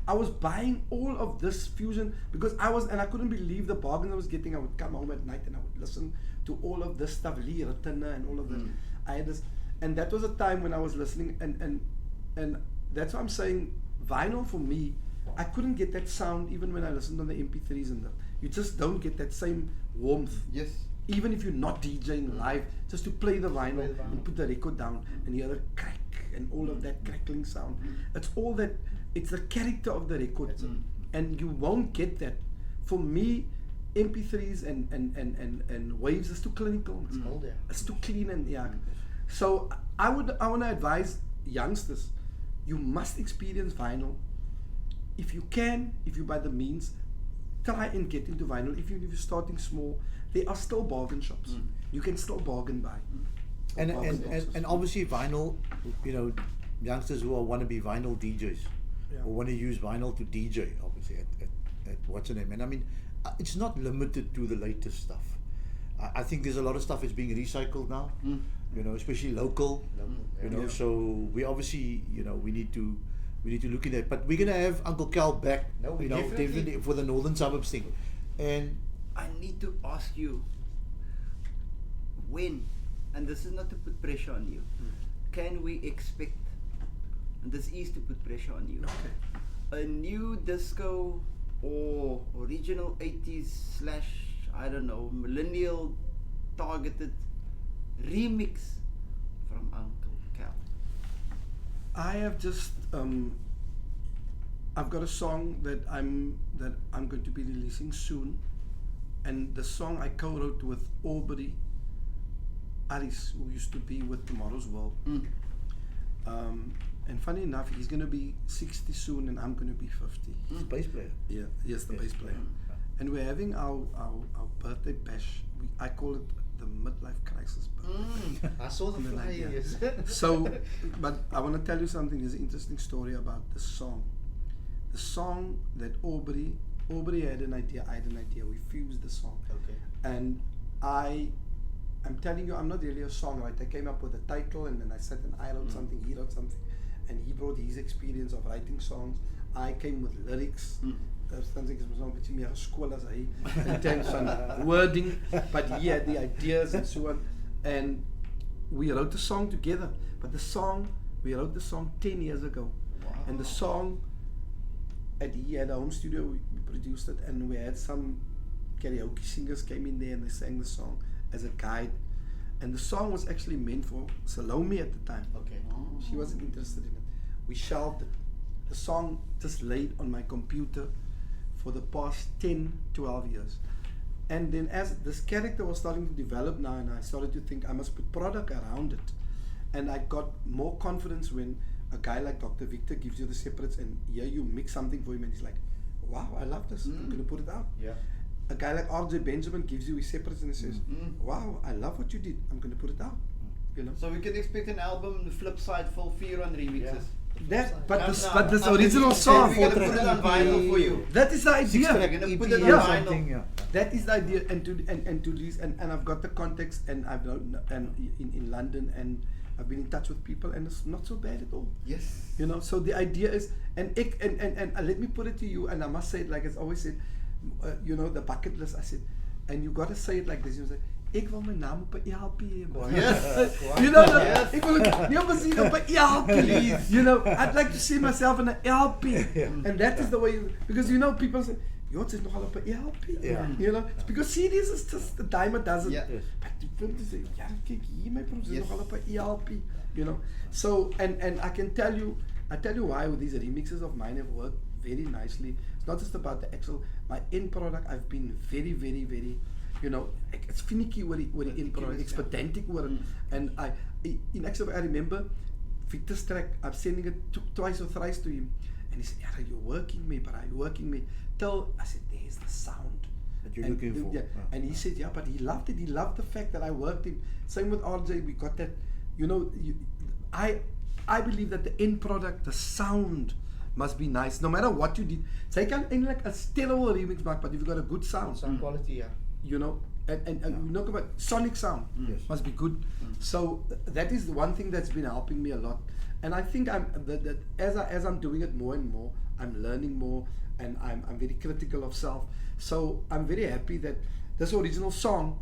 I was buying all of this fusion because I couldn't believe the bargain I was getting. I would come home at night and I would listen to all of this stuff, Lee Ritena and all of this. I had this, and that was a time when I was listening, and that's why I'm saying vinyl for me, I couldn't get that sound even when I listened on the MP3s and that. You just don't get that same warmth. Yes. Even if you're not DJing live, just to play the vinyl and put the record down and hear the crack and all of that crackling sound. It's all that, it's the character of the record. And you won't get that. For me, MP3s and waves is too clinical. It's too clean and So I want to advise youngsters, you must experience vinyl. If you can, if you by the means, try and get into vinyl. Even if you're starting small, there are still bargain shops. You can still bargain buy. And obviously vinyl, you know, youngsters who want to be vinyl DJs or want to use vinyl to DJ, obviously at what's the name. And I mean, it's not limited to the latest stuff. I think there's a lot of stuff that's being recycled now, you know, especially local, you know. So we obviously, you know, we need to look at that. But we're gonna have Uncle Cal back, you know, definitely for the Northern Suburbs thing. And I need to ask you when, and this is not to put pressure on you, can we expect, and this is to put pressure on you, a new disco or original 80s / I don't know, millennial targeted remix from Uncle Cal? I have just I've got a song that I'm going to be releasing soon, and the song I co-wrote with Aubrey Alice, who used to be with Tomorrow's World. And funny enough, he's going to be 60 soon, and I'm going to be 50. He's a bass player. Yeah, yes, the bass player. And we're having our birthday bash. I call it the midlife crisis birthday. I saw the flyer, yes. So, but I want to tell you something. There's an interesting story about the song. The song that Aubrey had an idea, I had an idea. We fused the song. Okay. And I'm telling you, I'm not really a songwriter. I came up with a title, and then I sat and I wrote something, he wrote something. and he brought his experience of writing songs. I came with lyrics. Dan ek is mos nou 'n bietjie meer geskool as hy in terms van wording, but he had the ideas and so on. And we wrote the song together. But we wrote the song 10 years ago. Wow. And the song, he had a home studio, we produced it, and we had some karaoke singers came in there and they sang the song as a guide. And the song was actually meant for Salome at the time. Okay. She wasn't interested in it. We shelved it. The song just laid on my computer for the past 10, 12 years. And then as this character was starting to develop now, and I started to think I must put product around it. And I got more confidence when a guy like Dr. Victor gives you the separates and here you mix something for him and he's like, wow, I love this, I'm going to put it out. Yeah. A guy like RJ Benjamin gives you his separates and he says, wow, I love what you did, I'm going to put it out. You know? So we can expect an album, the flip side, full fear on remixes. But this original song, we're gonna put it on vinyl for you. that is the idea. We're gonna put it on Yeah. vinyl. That is the idea, and to these, and I've got the context, and I've and in London, and I've been in touch with people, and it's not so bad at all. Yes. You know, so the idea is, and let me put it to you, and I must say it like it's always said, you know, the bucket list. I said, and you got to say it like this. You say, ek wil my naam op 'n ELP hê. Yes. You know, Yes. ek wil nie op 'n ELP. You know, I'd like to see myself in an LP, and that is the way. Because you know, people say, "Yours is nogal op 'n ELP." Yeah. You know, it's because CDs is just the time it does it. Yeah. Yes. But die punt is, ja, kyk hier my product is Yes. nogal op 'n ELP. You know, so and I can tell you, why these remixes of mine have worked very nicely. It's not just about the actual my end product. I've been very, very, very, you know, it's finicky oor die end product. It's pedantic oor it. And in actual, I remember Victor's track. I'm sending it twice or thrice to him, and he said, "Yeah, you're working me, but I'm working me." Till I said, "There's the sound That you're and looking for. Yeah. Yeah. And he said, "Yeah, but he loved it. He loved the fact that I worked him." Same with RJ. We got that. You know, I believe that the end product, the sound, must be nice, no matter what you did. Sy kan eintlik 'n stereo remix maak, but if you got a good sound, Sound quality, yeah. you know, and we talk about sonic sound Yes. must be good. So that is the one thing that's been helping me a lot. And I think as I'm doing it more and more, I'm learning more, and I'm very critical of self. So I'm very happy that this original song,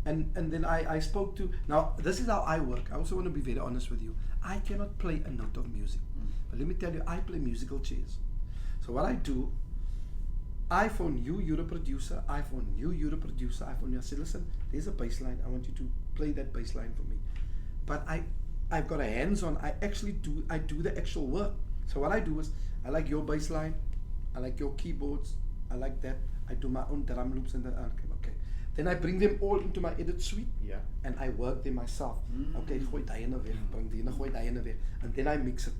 and then I spoke to, now this is how I work. I also want to be very honest with you. I cannot play a note of music. But let me tell you, I play musical chairs. So what I do, I phone you, you're a producer. I phone you, you're a producer. I phone you, I say, listen, there's a bass line. I want you to play that bass line for me. But I've got a hands-on. I do the actual work. So what I do is, I like your bass line. I like your keyboards. I like that. I do my own drum loops and that. Okay. Then I bring them all into my edit suite. Yeah. And I work them myself. Okay, gooi die ene weg, bring die ene, gooi die ene weg. And then I mix it.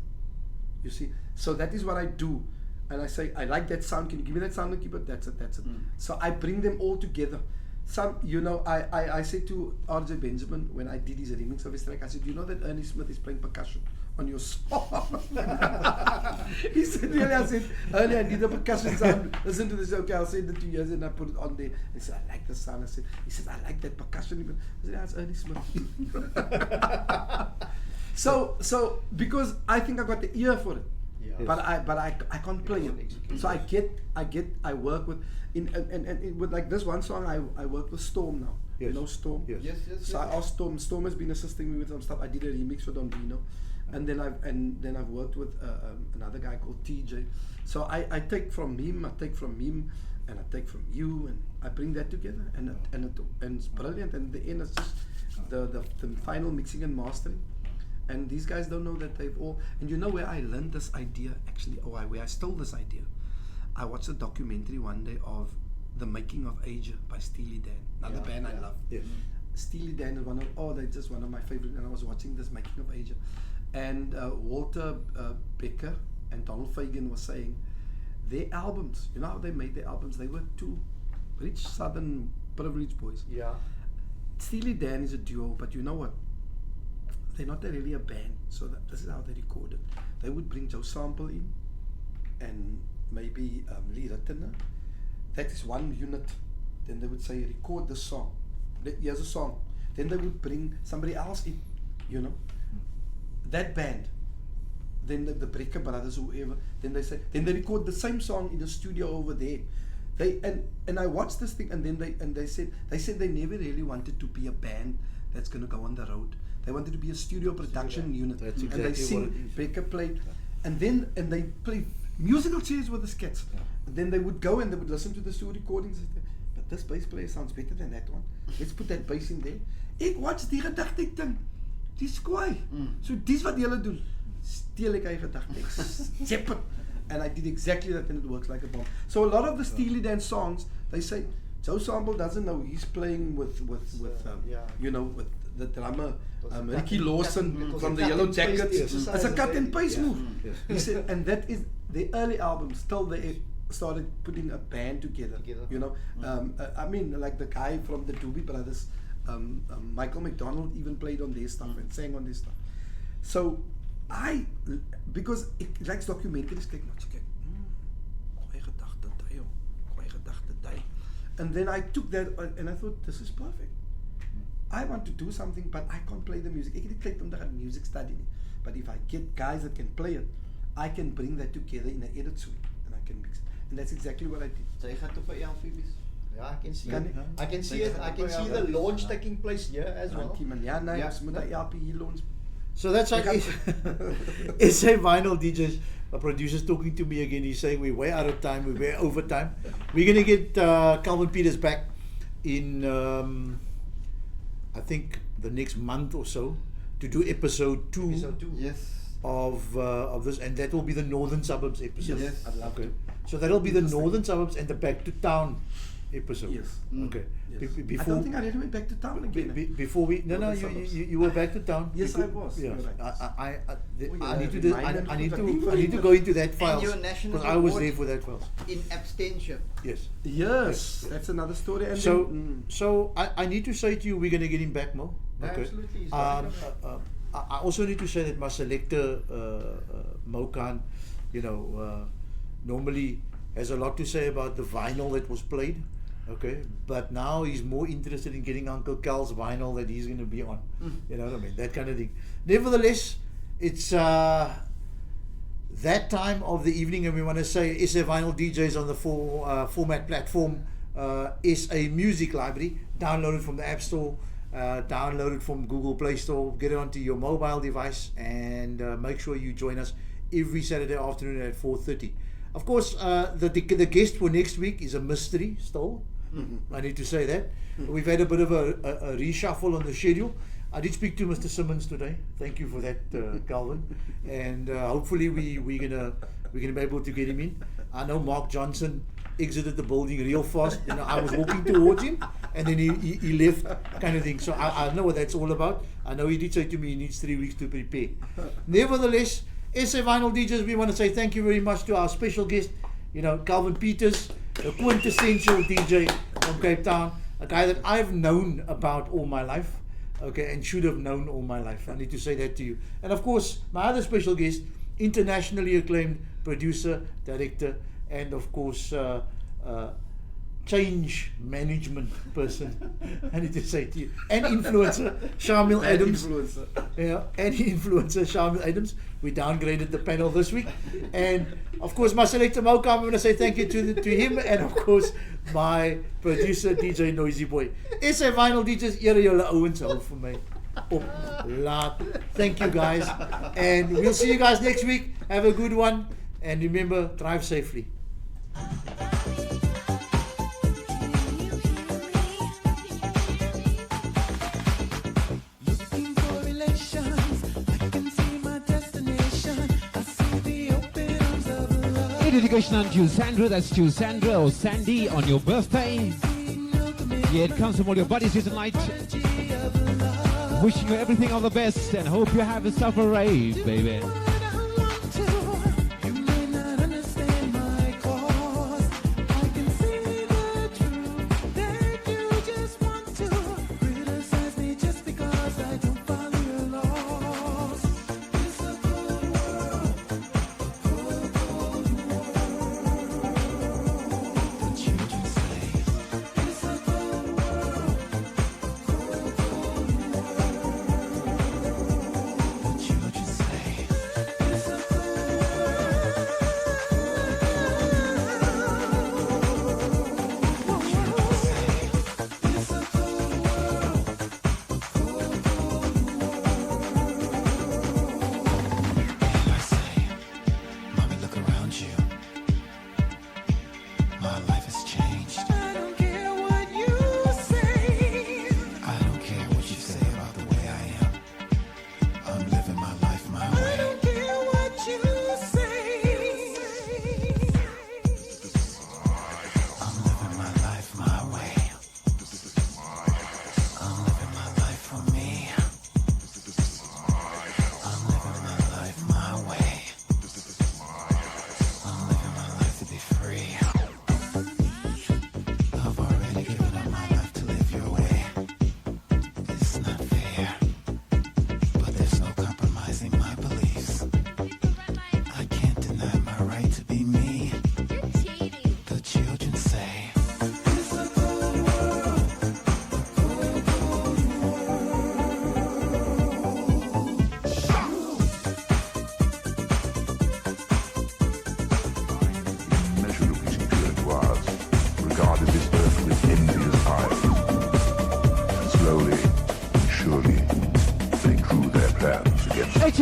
You see? So that is what I do. And I say, I like that sound. Can you give me that sound and keep it? That's it. So I bring them all together. Some, you know, I said to RJ Benjamin when I did his remix of his track, I said, you know that Ernie Smith is playing percussion on your song? He said, really? I said, Ernie, I did the percussion sound. Listen to this. Okay, I'll send it to you. And I put it on there. He said, I like the sound. He said, I like that percussion. I said, that's Ernie Smith. So because I think I got the ear for it. Yeah. But I can't play it. So I work with and with like this one song I work with Storm now. Yes. You know Storm? Yes. Yes. So I asked Storm. Storm has been assisting me with some stuff. I did a remix for Don Vino, and then I've worked with another guy called TJ. So I take from him, and I take from you, and I bring that together, and it's brilliant. And the end is just the final mixing and mastering. And these guys don't know that they've all. And you know where I learned this idea actually, or where I stole this idea? I watched a documentary one day of The Making of Asia by Steely Dan, another band I love. Yes. Steely Dan is they're just one of my favorite. And I was watching this Making of Asia, and Walter Becker and Donald Fagen was saying their albums. You know how they made their albums? They were two rich Southern privileged boys. Yeah. Steely Dan is a duo, but you know what? They're not really a band, so this is how they recorded. They would bring Joe Sample in, and maybe Lee Rittener. That is one unit. Then they would say, record the song. Here's a song. Then they would bring somebody else in, you know. That band then the Brecker brothers, whoever, then they record the same song in the studio over there. And I watched this thing, and then they said they never really wanted to be a band that's gonna go on the road. They wanted to be a studio production unit. That's and exactly they sing, what it is. Brecker played, and they play musical chairs with the skits. And then they would go and they would listen to the studio recordings. But this bass player sounds better than that one. Let's put that bass in there. Ek watch die gedagte ek dink, dis kwaai. So dis wat julle doen. Steel ek eie gedagte. Ek zip it. And I did exactly that, and it works like a bomb. So a lot of the Steely Dan songs, they say Joe Sample doesn't know he's playing with you know, with the drummer Ricky Lawson from the Yellow Jackets. It's a cut and paste move. He said, and that is the early albums till they started putting a band together. You know, I mean, like the guy from the Doobie Brothers, Michael McDonald even played on their stuff and sang on their stuff. So because it likes documentaries, kyk nou, kyk, goeie gedagte daai, goeie gedagte daai. And then I took that and I thought, this is perfect. I want to do something, but I can't play the music. Ek het nie tyd om te gaan music study nie. But if I get guys that can play it, I can bring that together in an edit suite and I can mix it. And that's exactly what I did. Jy gaan toe vir Elfies. Yeah, I can see Kan it. ek? I can see it. I can see the launch taking place here as well. Dankie man. Ja, nee, ons moet daai LP hier launch. So that's like SA Vinyl DJs, producers talking to me again. He's saying we're way out of time, we're way over time. We're going to get Calvin Peters back in, I think, the next month or so to do episode 2. Episode 2. Yes. Of this, and that will be the Northern Suburbs episode. Yes, I'd love it. So that'll be the Northern Suburbs and the Back to Town episode. Yes. Okay. Yes. Before, I don't think I really went back to town again. Before we Northern you Suburbs. were back to town. Yes, I was. Yeah. You're right. I need to go into that file your national because I was award there for that file. in abstention. Yes. Yes, that's another story. And So then, so I need to say to you, we're going to get him back, Mo. Okay. Absolutely. I also need to say that my selector, Mo Khan, you know, normally has a lot to say about the vinyl that was played. Okay, but now he's more interested in getting Uncle Cal's vinyl that he's going to be on. You know what I mean? That kind of thing. Nevertheless, it's that time of the evening, and we want to say SA Vinyl DJs on the format platform, SA Music Library. Download it from the App Store. Download it from Google Play Store. Get it onto your mobile device, and make sure you join us every Saturday afternoon at 4:30. Of course, the guest for next week is a mystery still. I need to say that. We've had a bit of a reshuffle on the schedule. I did speak to Mr. Simmons today. Thank you for that, Calvin. And hopefully we're gonna be able to get him in. I know Mark Johnson exited the building real fast. You know, I was walking towards him, and then he left, kind of thing. So I know what that's all about. I know he did say to me he needs 3 weeks to prepare. Nevertheless, SA Vinyl DJs, we want to say thank you very much to our special guest, you know, Calvin Peters, the quintessential DJ from Cape Town, a guy that I've known about all my life, okay, and should have known all my life. I need to say that to you. And of course, my other special guest, internationally acclaimed producer, director, and of course, change management person, I need to say to you, and influencer, Shamil Adams. Yeah, and influencer, Shamil Adams. We downgraded the panel this week. And of course, my selector Mocha, I'm going to say thank you to him, and of course, my producer, DJ Noisy Boy. SA Vinyl DJs, ere julle ouens hou vir my op laat. Thank you guys. And we'll see you guys next week. Have a good one. And remember, drive safely. Dedication unto Sandra, that's to Sandra or Sandy on your birthday. Yeah, it comes from all your buddies here tonight. Wishing you everything all the best and hope you have yourself a rave, baby.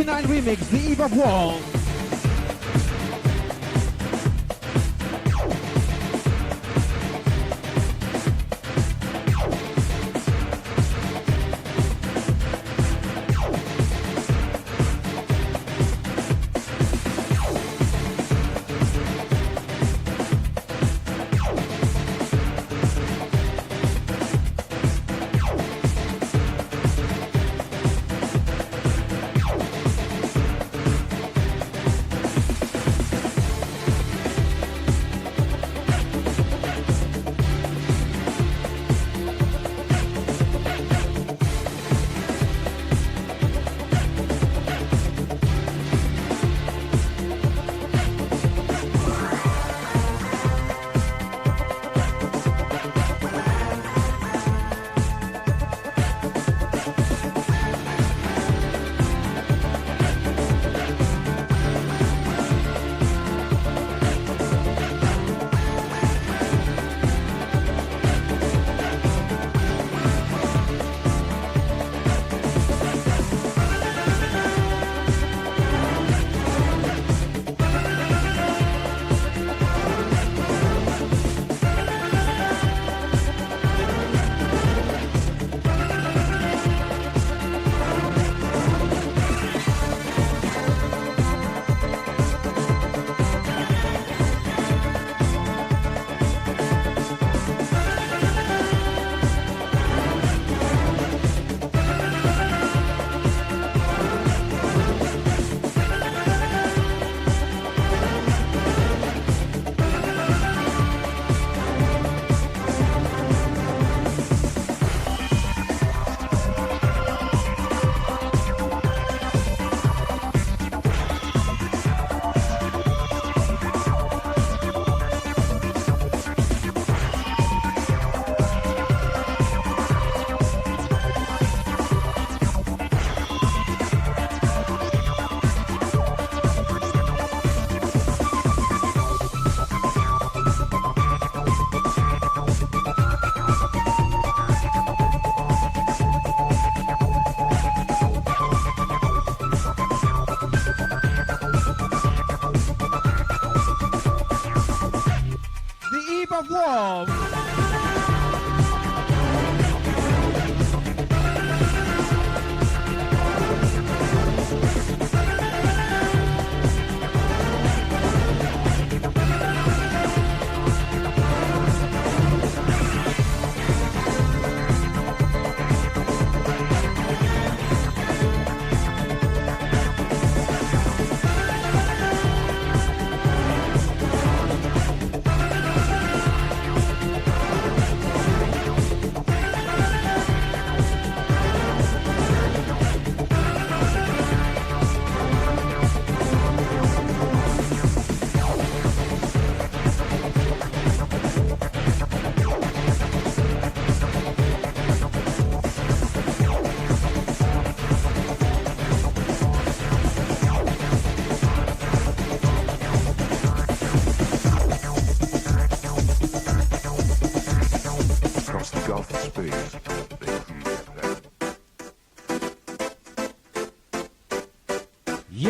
'89 remix, The Eve of War. of war.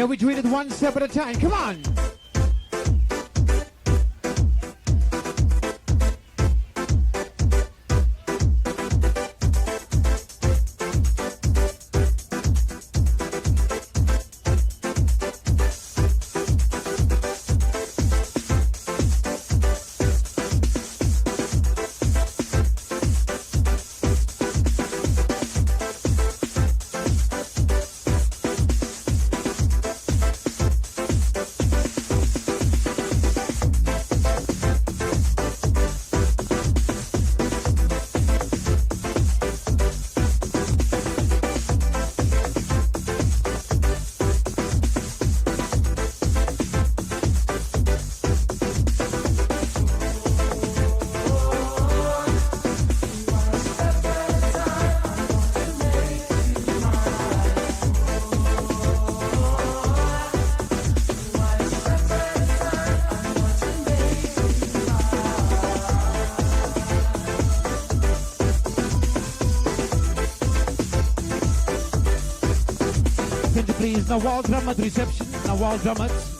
Yeah, we do it one step at a time. Come on. na Wild Drum met reception, na Wild Drum met